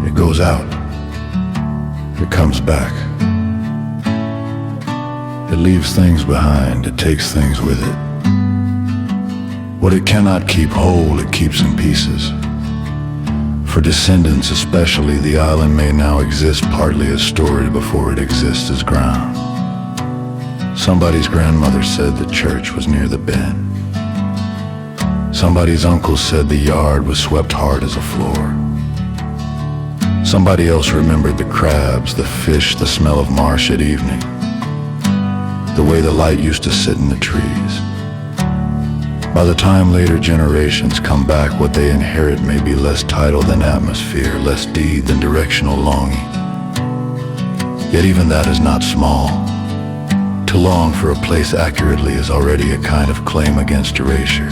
It goes out. It comes back. It leaves things behind. It takes things with it. What it cannot keep whole, it keeps in pieces. For descendants especially, the island may now exist partly as story before it exists as ground. Somebody's grandmother said the church was near the bend. Somebody's uncle said the yard was swept hard as a floor. Somebody else remembered the crabs, the fish, the smell of marsh at evening, the way the light used to sit in the trees. By the time later generations come back, what they inherit may be less title than atmosphere, less deed than directional longing. Yet even that is not small. To long for a place accurately is already a kind of claim against erasure.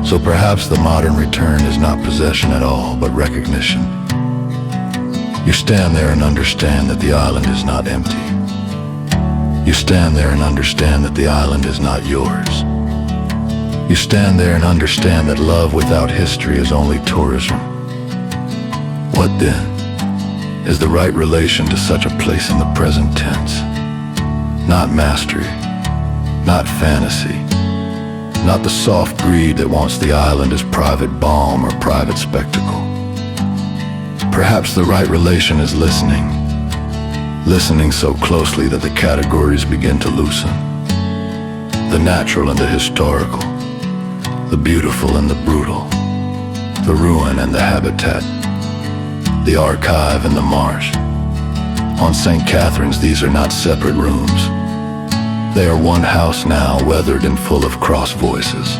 So perhaps the modern return is not possession at all, but recognition. You stand there and understand that the island is not empty. You stand there and understand that the island is not yours. You stand there and understand that love without history is only tourism. What then is the right relation to such a place in the present tense? Not mastery, not fantasy, not the soft greed that wants the island as private balm or private spectacle. Perhaps the right relation is listening, listening so closely that the categories begin to loosen. The natural and the historical, the beautiful and the brutal, the ruin and the habitat, the archive and the marsh. On St. Catherine's, these are not separate rooms. They are one house now, weathered and full of cross voices.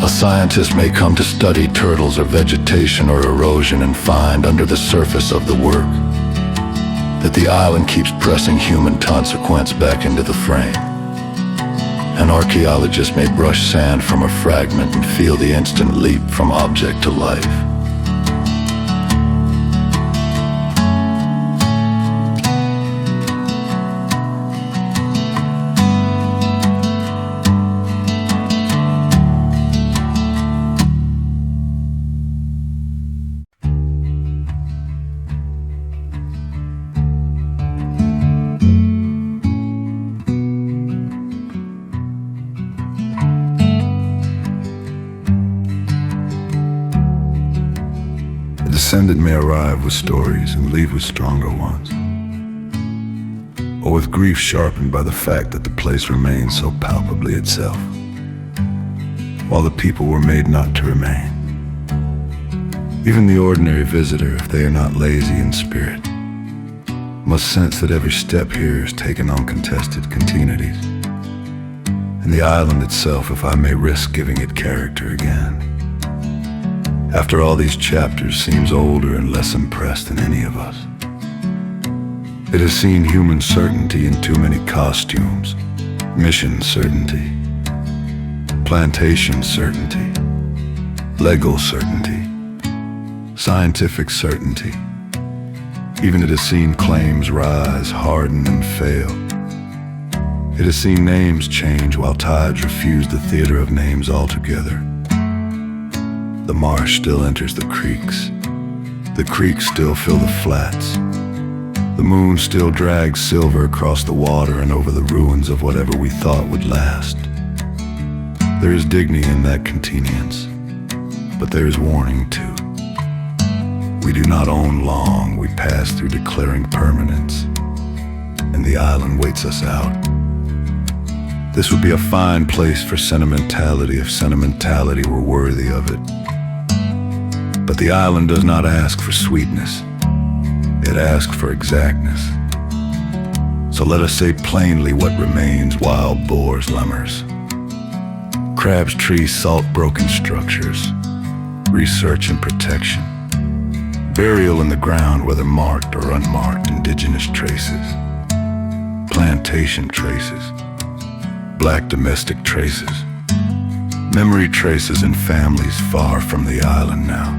A scientist may come to study turtles or vegetation or erosion and find under the surface of the work that the island keeps pressing human consequence back into the frame. An archaeologist may brush sand from a fragment and feel the instant leap from object to life. The descendant may arrive with stories and leave with stronger ones, or with grief sharpened by the fact that the place remains so palpably itself, while the people were made not to remain. Even the ordinary visitor, if they are not lazy in spirit, must sense that every step here is taken on contested continuities, and the island itself, if I may risk giving it character again, after all these chapters, seems older and less impressed than any of us. It has seen human certainty in too many costumes, mission certainty, plantation certainty, legal certainty, scientific certainty. Even it has seen claims rise, harden, and fail. It has seen names change while tides refuse the theater of names altogether. The marsh still enters the creeks. The creeks still fill the flats. The moon still drags silver across the water and over the ruins of whatever we thought would last. There is dignity in that continuance, but there is warning too. We do not own long, we pass through declaring permanence, and the island waits us out. This would be a fine place for sentimentality if sentimentality were worthy of it. But the island does not ask for sweetness. It asks for exactness. So let us say plainly what remains: wild boars, lemurs, crabs, trees, salt, broken structures, research and protection, burial in the ground, whether marked or unmarked, indigenous traces, plantation traces, black domestic traces, memory traces in families far from the island now.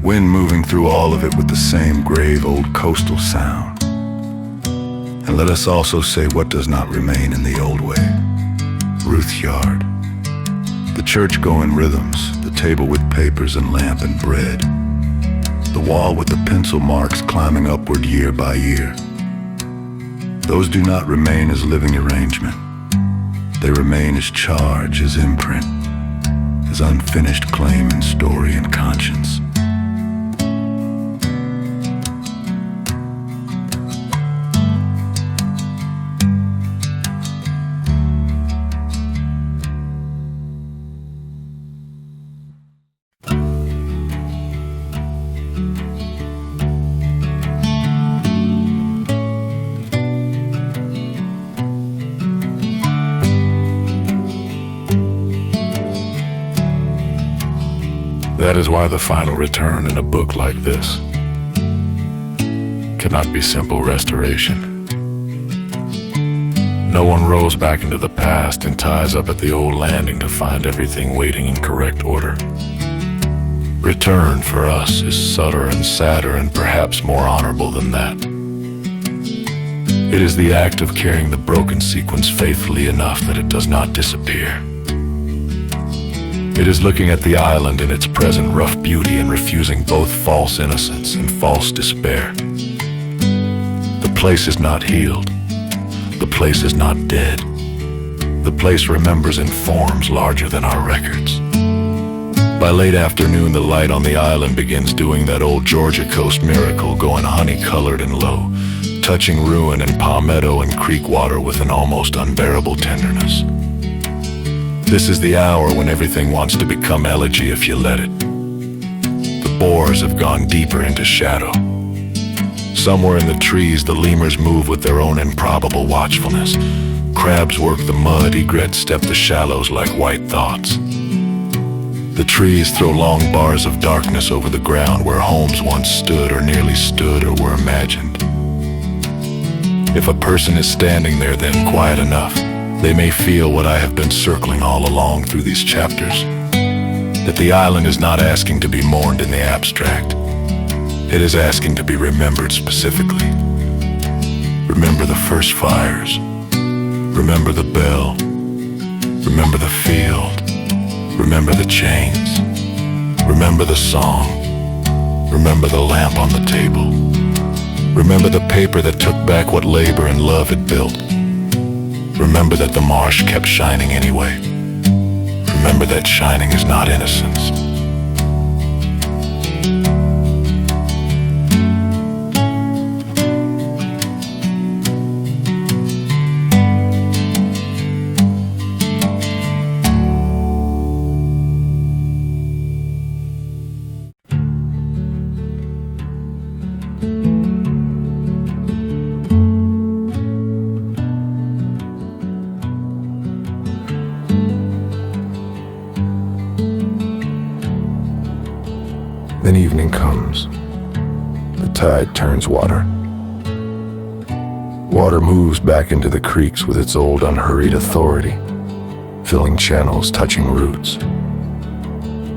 Wind moving through all of it with the same grave old coastal sound. And let us also say what does not remain in the old way. Ruth's yard, the church-going rhythms, the table with papers and lamp and bread, the wall with the pencil marks climbing upward year by year. Those do not remain as living arrangement. They remain as charge, as imprint, as unfinished claim and story and conscience. That is why the final return in a book like this cannot be simple restoration. No one rolls back into the past and ties up at the old landing to find everything waiting in correct order. Return for us is subtler and sadder and perhaps more honorable than that. It is the act of carrying the broken sequence faithfully enough that it does not disappear. It is looking at the island in its present rough beauty and refusing both false innocence and false despair. The place is not healed. The place is not dead. The place remembers in forms larger than our records. By late afternoon, the light on the island begins doing that old Georgia coast miracle, going honey-colored and low, touching ruin and palmetto and creek water with an almost unbearable tenderness. This is the hour when everything wants to become elegy if you let it. The boars have gone deeper into shadow. Somewhere in the trees, the lemurs move with their own improbable watchfulness. Crabs work the mud, egrets step the shallows like white thoughts. The trees throw long bars of darkness over the ground where homes once stood or nearly stood or were imagined. If a person is standing there then quiet enough, they may feel what I have been circling all along through these chapters, that the island is not asking to be mourned in the abstract. It is asking to be remembered specifically. Remember the first fires. Remember the bell. Remember the field. Remember the chains. Remember the song. Remember the lamp on the table. Remember the paper that took back what labor and love had built. Remember that the marsh kept shining anyway. Remember that shining is not innocence. Then evening comes. The tide turns water. Water moves back into the creeks with its old unhurried authority, filling channels, touching roots,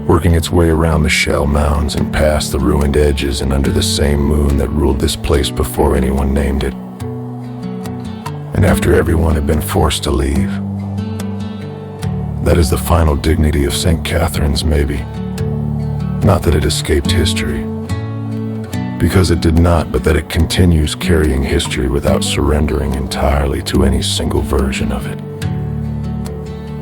working its way around the shell mounds and past the ruined edges and under the same moon that ruled this place before anyone named it. And after everyone had been forced to leave. That is the final dignity of St. Catherine's, maybe. Not that it escaped history, because it did not, but that it continues carrying history without surrendering entirely to any single version of it.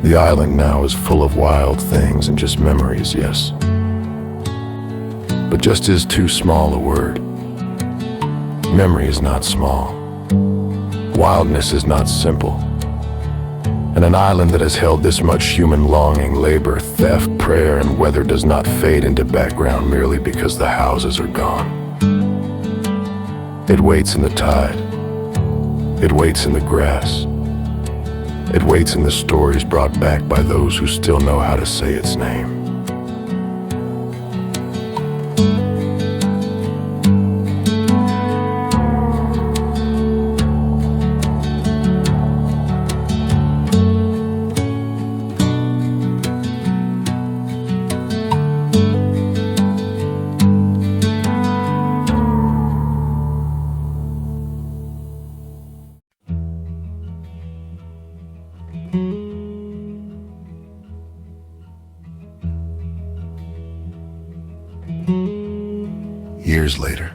The island now is full of wild things and just memories, yes. But just is too small a word. Memory is not small. Wildness is not simple. And an island that has held this much human longing, labor, theft, prayer, and weather does not fade into background merely because the houses are gone. It waits in the tide. It waits in the grass. It waits in the stories brought back by those who still know how to say its name. Years later,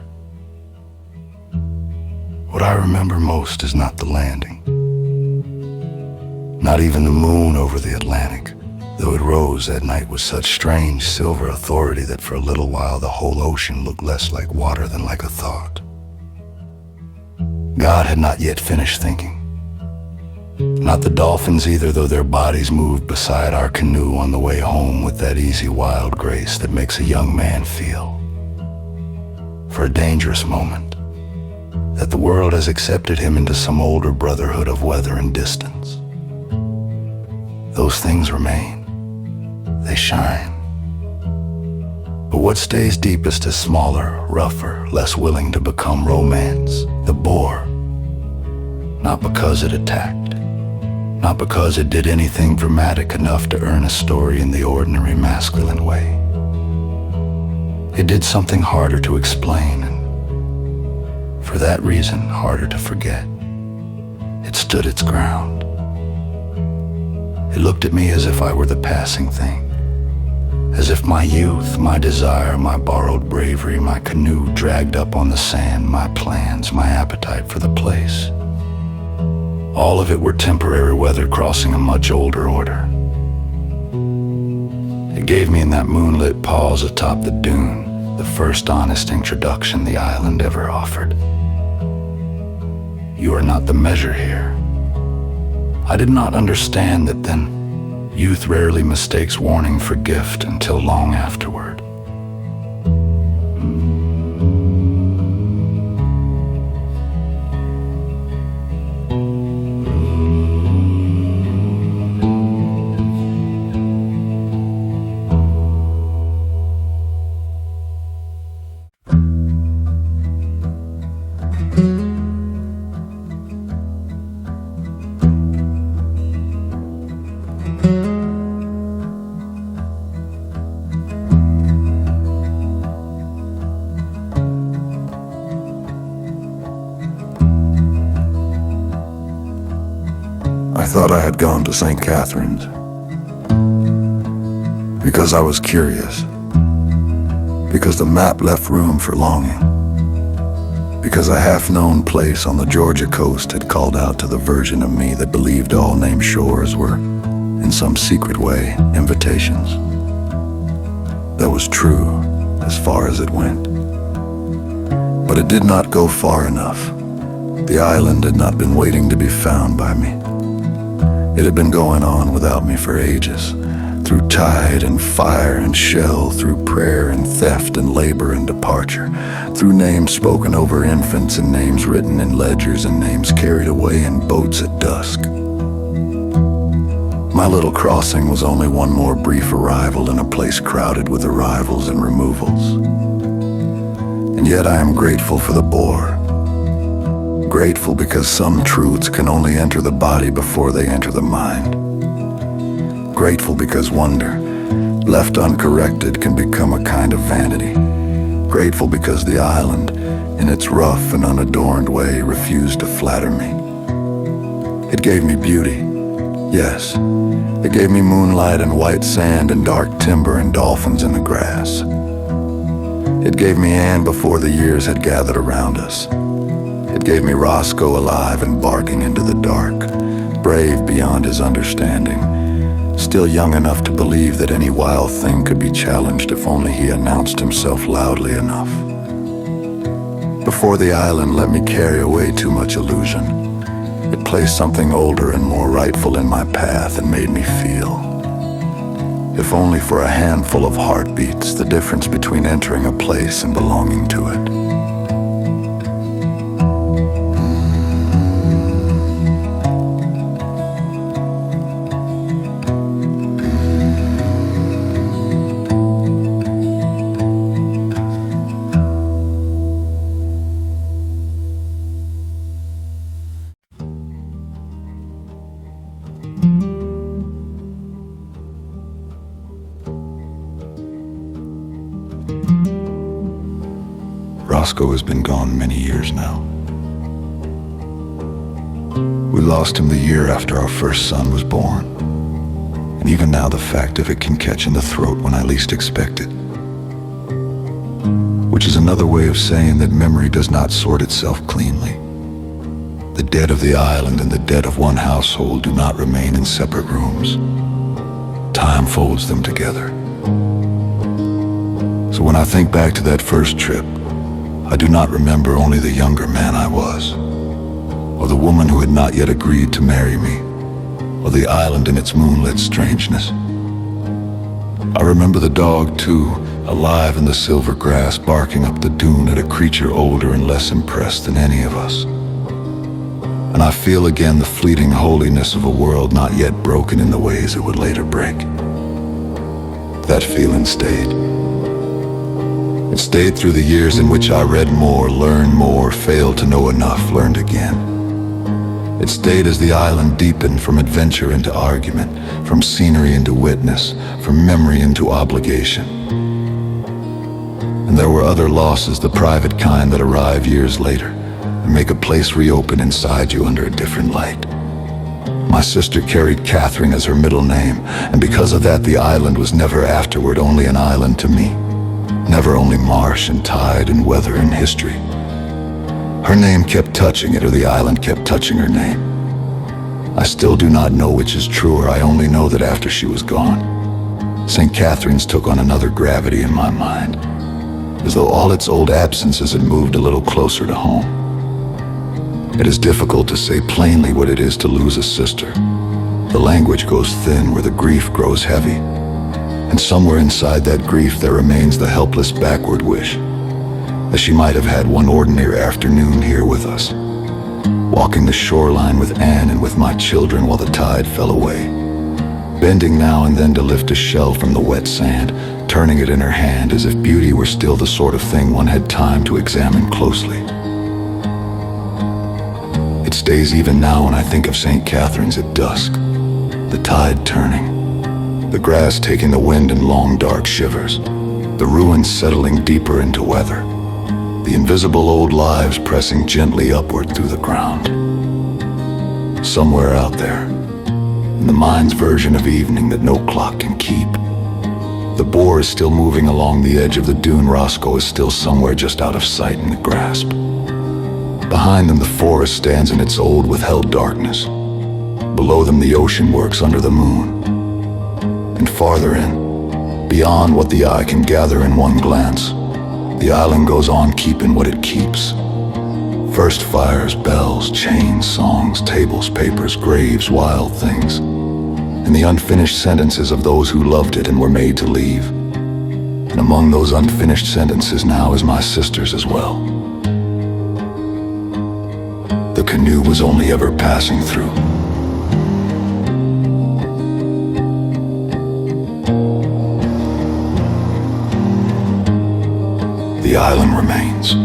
what I remember most is not the landing, not even the moon over the Atlantic, though it rose that night with such strange silver authority that for a little while the whole ocean looked less like water than like a thought. God had not yet finished thinking. Not the dolphins either, though their bodies moved beside our canoe on the way home with that easy wild grace that makes a young man feel, for a dangerous moment, that the world has accepted him into some older brotherhood of weather and distance. Those things remain. They shine. But what stays deepest is smaller, rougher, less willing to become romance. The boar. Not because it attacked. Not because it did anything dramatic enough to earn a story in the ordinary masculine way. It did something harder to explain, and for that reason, harder to forget. It stood its ground. It looked at me as if I were the passing thing, as if my youth, my desire, my borrowed bravery, my canoe dragged up on the sand, my plans, my appetite for the place. All of it were temporary weather crossing a much older order. It gave me in that moonlit pause atop the dune the first honest introduction the island ever offered. You are not the measure here. I did not understand that then. Youth rarely mistakes warning for gift until long afterward. I thought I had gone to St. Catherine's because I was curious, because the map left room for longing, because a half-known place on the Georgia coast had called out to the version of me that believed all named shores were, in some secret way, invitations. That was true as far as it went. But it did not go far enough. The island had not been waiting to be found by me. It had been going on without me for ages, through tide and fire and shell, through prayer and theft and labor and departure, through names spoken over infants and names written in ledgers and names carried away in boats at dusk. My little crossing was only one more brief arrival in a place crowded with arrivals and removals. And yet I am grateful for the boar. Grateful because some truths can only enter the body before they enter the mind. Grateful because wonder, left uncorrected, can become a kind of vanity. Grateful because the island, in its rough and unadorned way, refused to flatter me. It gave me beauty, yes. It gave me moonlight and white sand and dark timber and dolphins in the grass. It gave me Anne before the years had gathered around us. It gave me Roscoe alive and barking into the dark, brave beyond his understanding, still young enough to believe that any wild thing could be challenged if only he announced himself loudly enough. Before the island let me carry away too much illusion, it placed something older and more rightful in my path and made me feel, if only for a handful of heartbeats, the difference between entering a place and belonging to it. Roscoe has been gone many years now. We lost him the year after our first son was born. And even now the fact of it can catch in the throat when I least expect it. Which is another way of saying that memory does not sort itself cleanly. The dead of the island and the dead of one household do not remain in separate rooms. Time folds them together. So when I think back to that first trip, I do not remember only the younger man I was, or the woman who had not yet agreed to marry me, or the island in its moonlit strangeness. I remember the dog, too, alive in the silver grass, barking up the dune at a creature older and less impressed than any of us. And I feel again the fleeting holiness of a world not yet broken in the ways it would later break. That feeling stayed. It stayed through the years in which I read more, learned more, failed to know enough, learned again. It stayed as the island deepened from adventure into argument, from scenery into witness, from memory into obligation. And there were other losses, the private kind that arrive years later and make a place reopen inside you under a different light. My sister carried Catherine as her middle name, and because of that the island was never afterward only an island to me. Never only marsh and tide and weather and history. Her name kept touching it, or the island kept touching her name. I still do not know which is truer. I only know that after she was gone, St. Catherine's took on another gravity in my mind, as though all its old absences had moved a little closer to home. It is difficult to say plainly what it is to lose a sister. The language goes thin where the grief grows heavy, and somewhere inside that grief there remains the helpless backward wish that she might have had one ordinary afternoon here with us, walking the shoreline with Anne and with my children while the tide fell away, bending now and then to lift a shell from the wet sand, turning it in her hand as if beauty were still the sort of thing one had time to examine closely. It stays even now when I think of St. Catherine's at dusk, the tide turning, the grass taking the wind in long dark shivers, the ruins settling deeper into weather, the invisible old lives pressing gently upward through the ground. Somewhere out there, in the mind's version of evening that no clock can keep, the boar is still moving along the edge of the dune. Roscoe is still somewhere just out of sight in the grasp. Behind them the forest stands in its old withheld darkness. Below them the ocean works under the moon. And farther in, beyond what the eye can gather in one glance, the island goes on keeping what it keeps. First fires, bells, chains, songs, tables, papers, graves, wild things, and the unfinished sentences of those who loved it and were made to leave. And among those unfinished sentences now is my sister's as well. The canoe was only ever passing through. The island remains.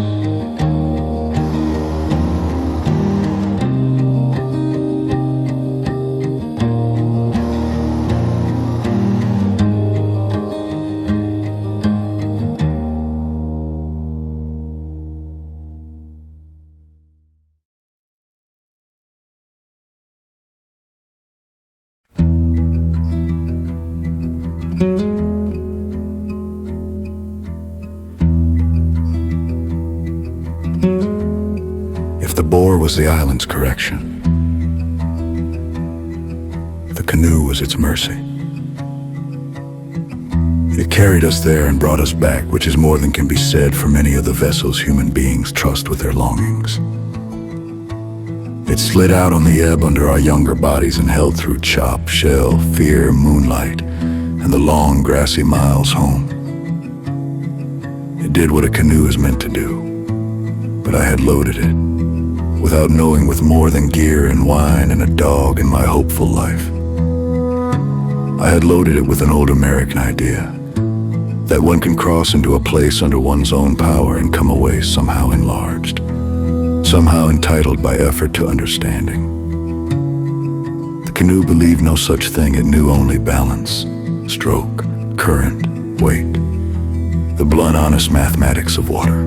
The boar was the island's correction. The canoe was its mercy. It carried us there and brought us back, which is more than can be said for many of the vessels human beings trust with their longings. It slid out on the ebb under our younger bodies and held through chop, shell, fear, moonlight, and the long grassy miles home. It did what a canoe is meant to do, but I had loaded it, without knowing, with more than gear and wine and a dog in my hopeful life. I had loaded it with an old American idea, that one can cross into a place under one's own power and come away somehow enlarged, somehow entitled by effort to understanding. The canoe believed no such thing. It knew only balance, stroke, current, weight, the blunt, honest mathematics of water.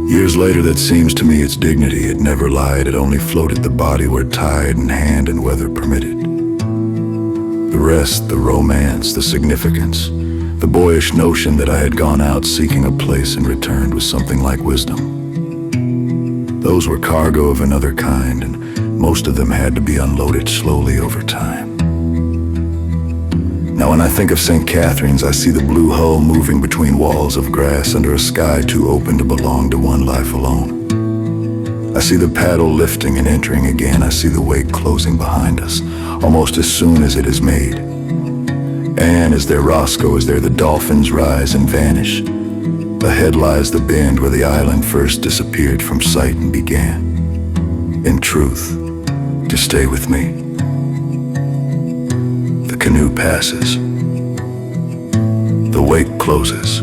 Years later, that seems to me its dignity. It never lied. It only floated the body where tide and hand and weather permitted. The rest, the romance, the significance, the boyish notion that I had gone out seeking a place and returned with something like wisdom. Those were cargo of another kind, and most of them had to be unloaded slowly over time. Now when I think of St. Catherine's, I see the blue hull moving between walls of grass under a sky too open to belong to one life alone. I see the paddle lifting and entering again. I see the wake closing behind us, almost as soon as it is made. And as there Roscoe, as there the dolphins rise and vanish. Ahead lies the bend where the island first disappeared from sight and began, in truth, to stay with me. The canoe passes. The wake closes,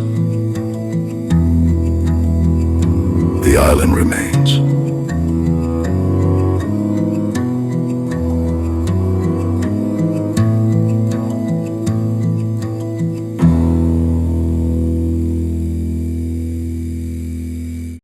the island remains.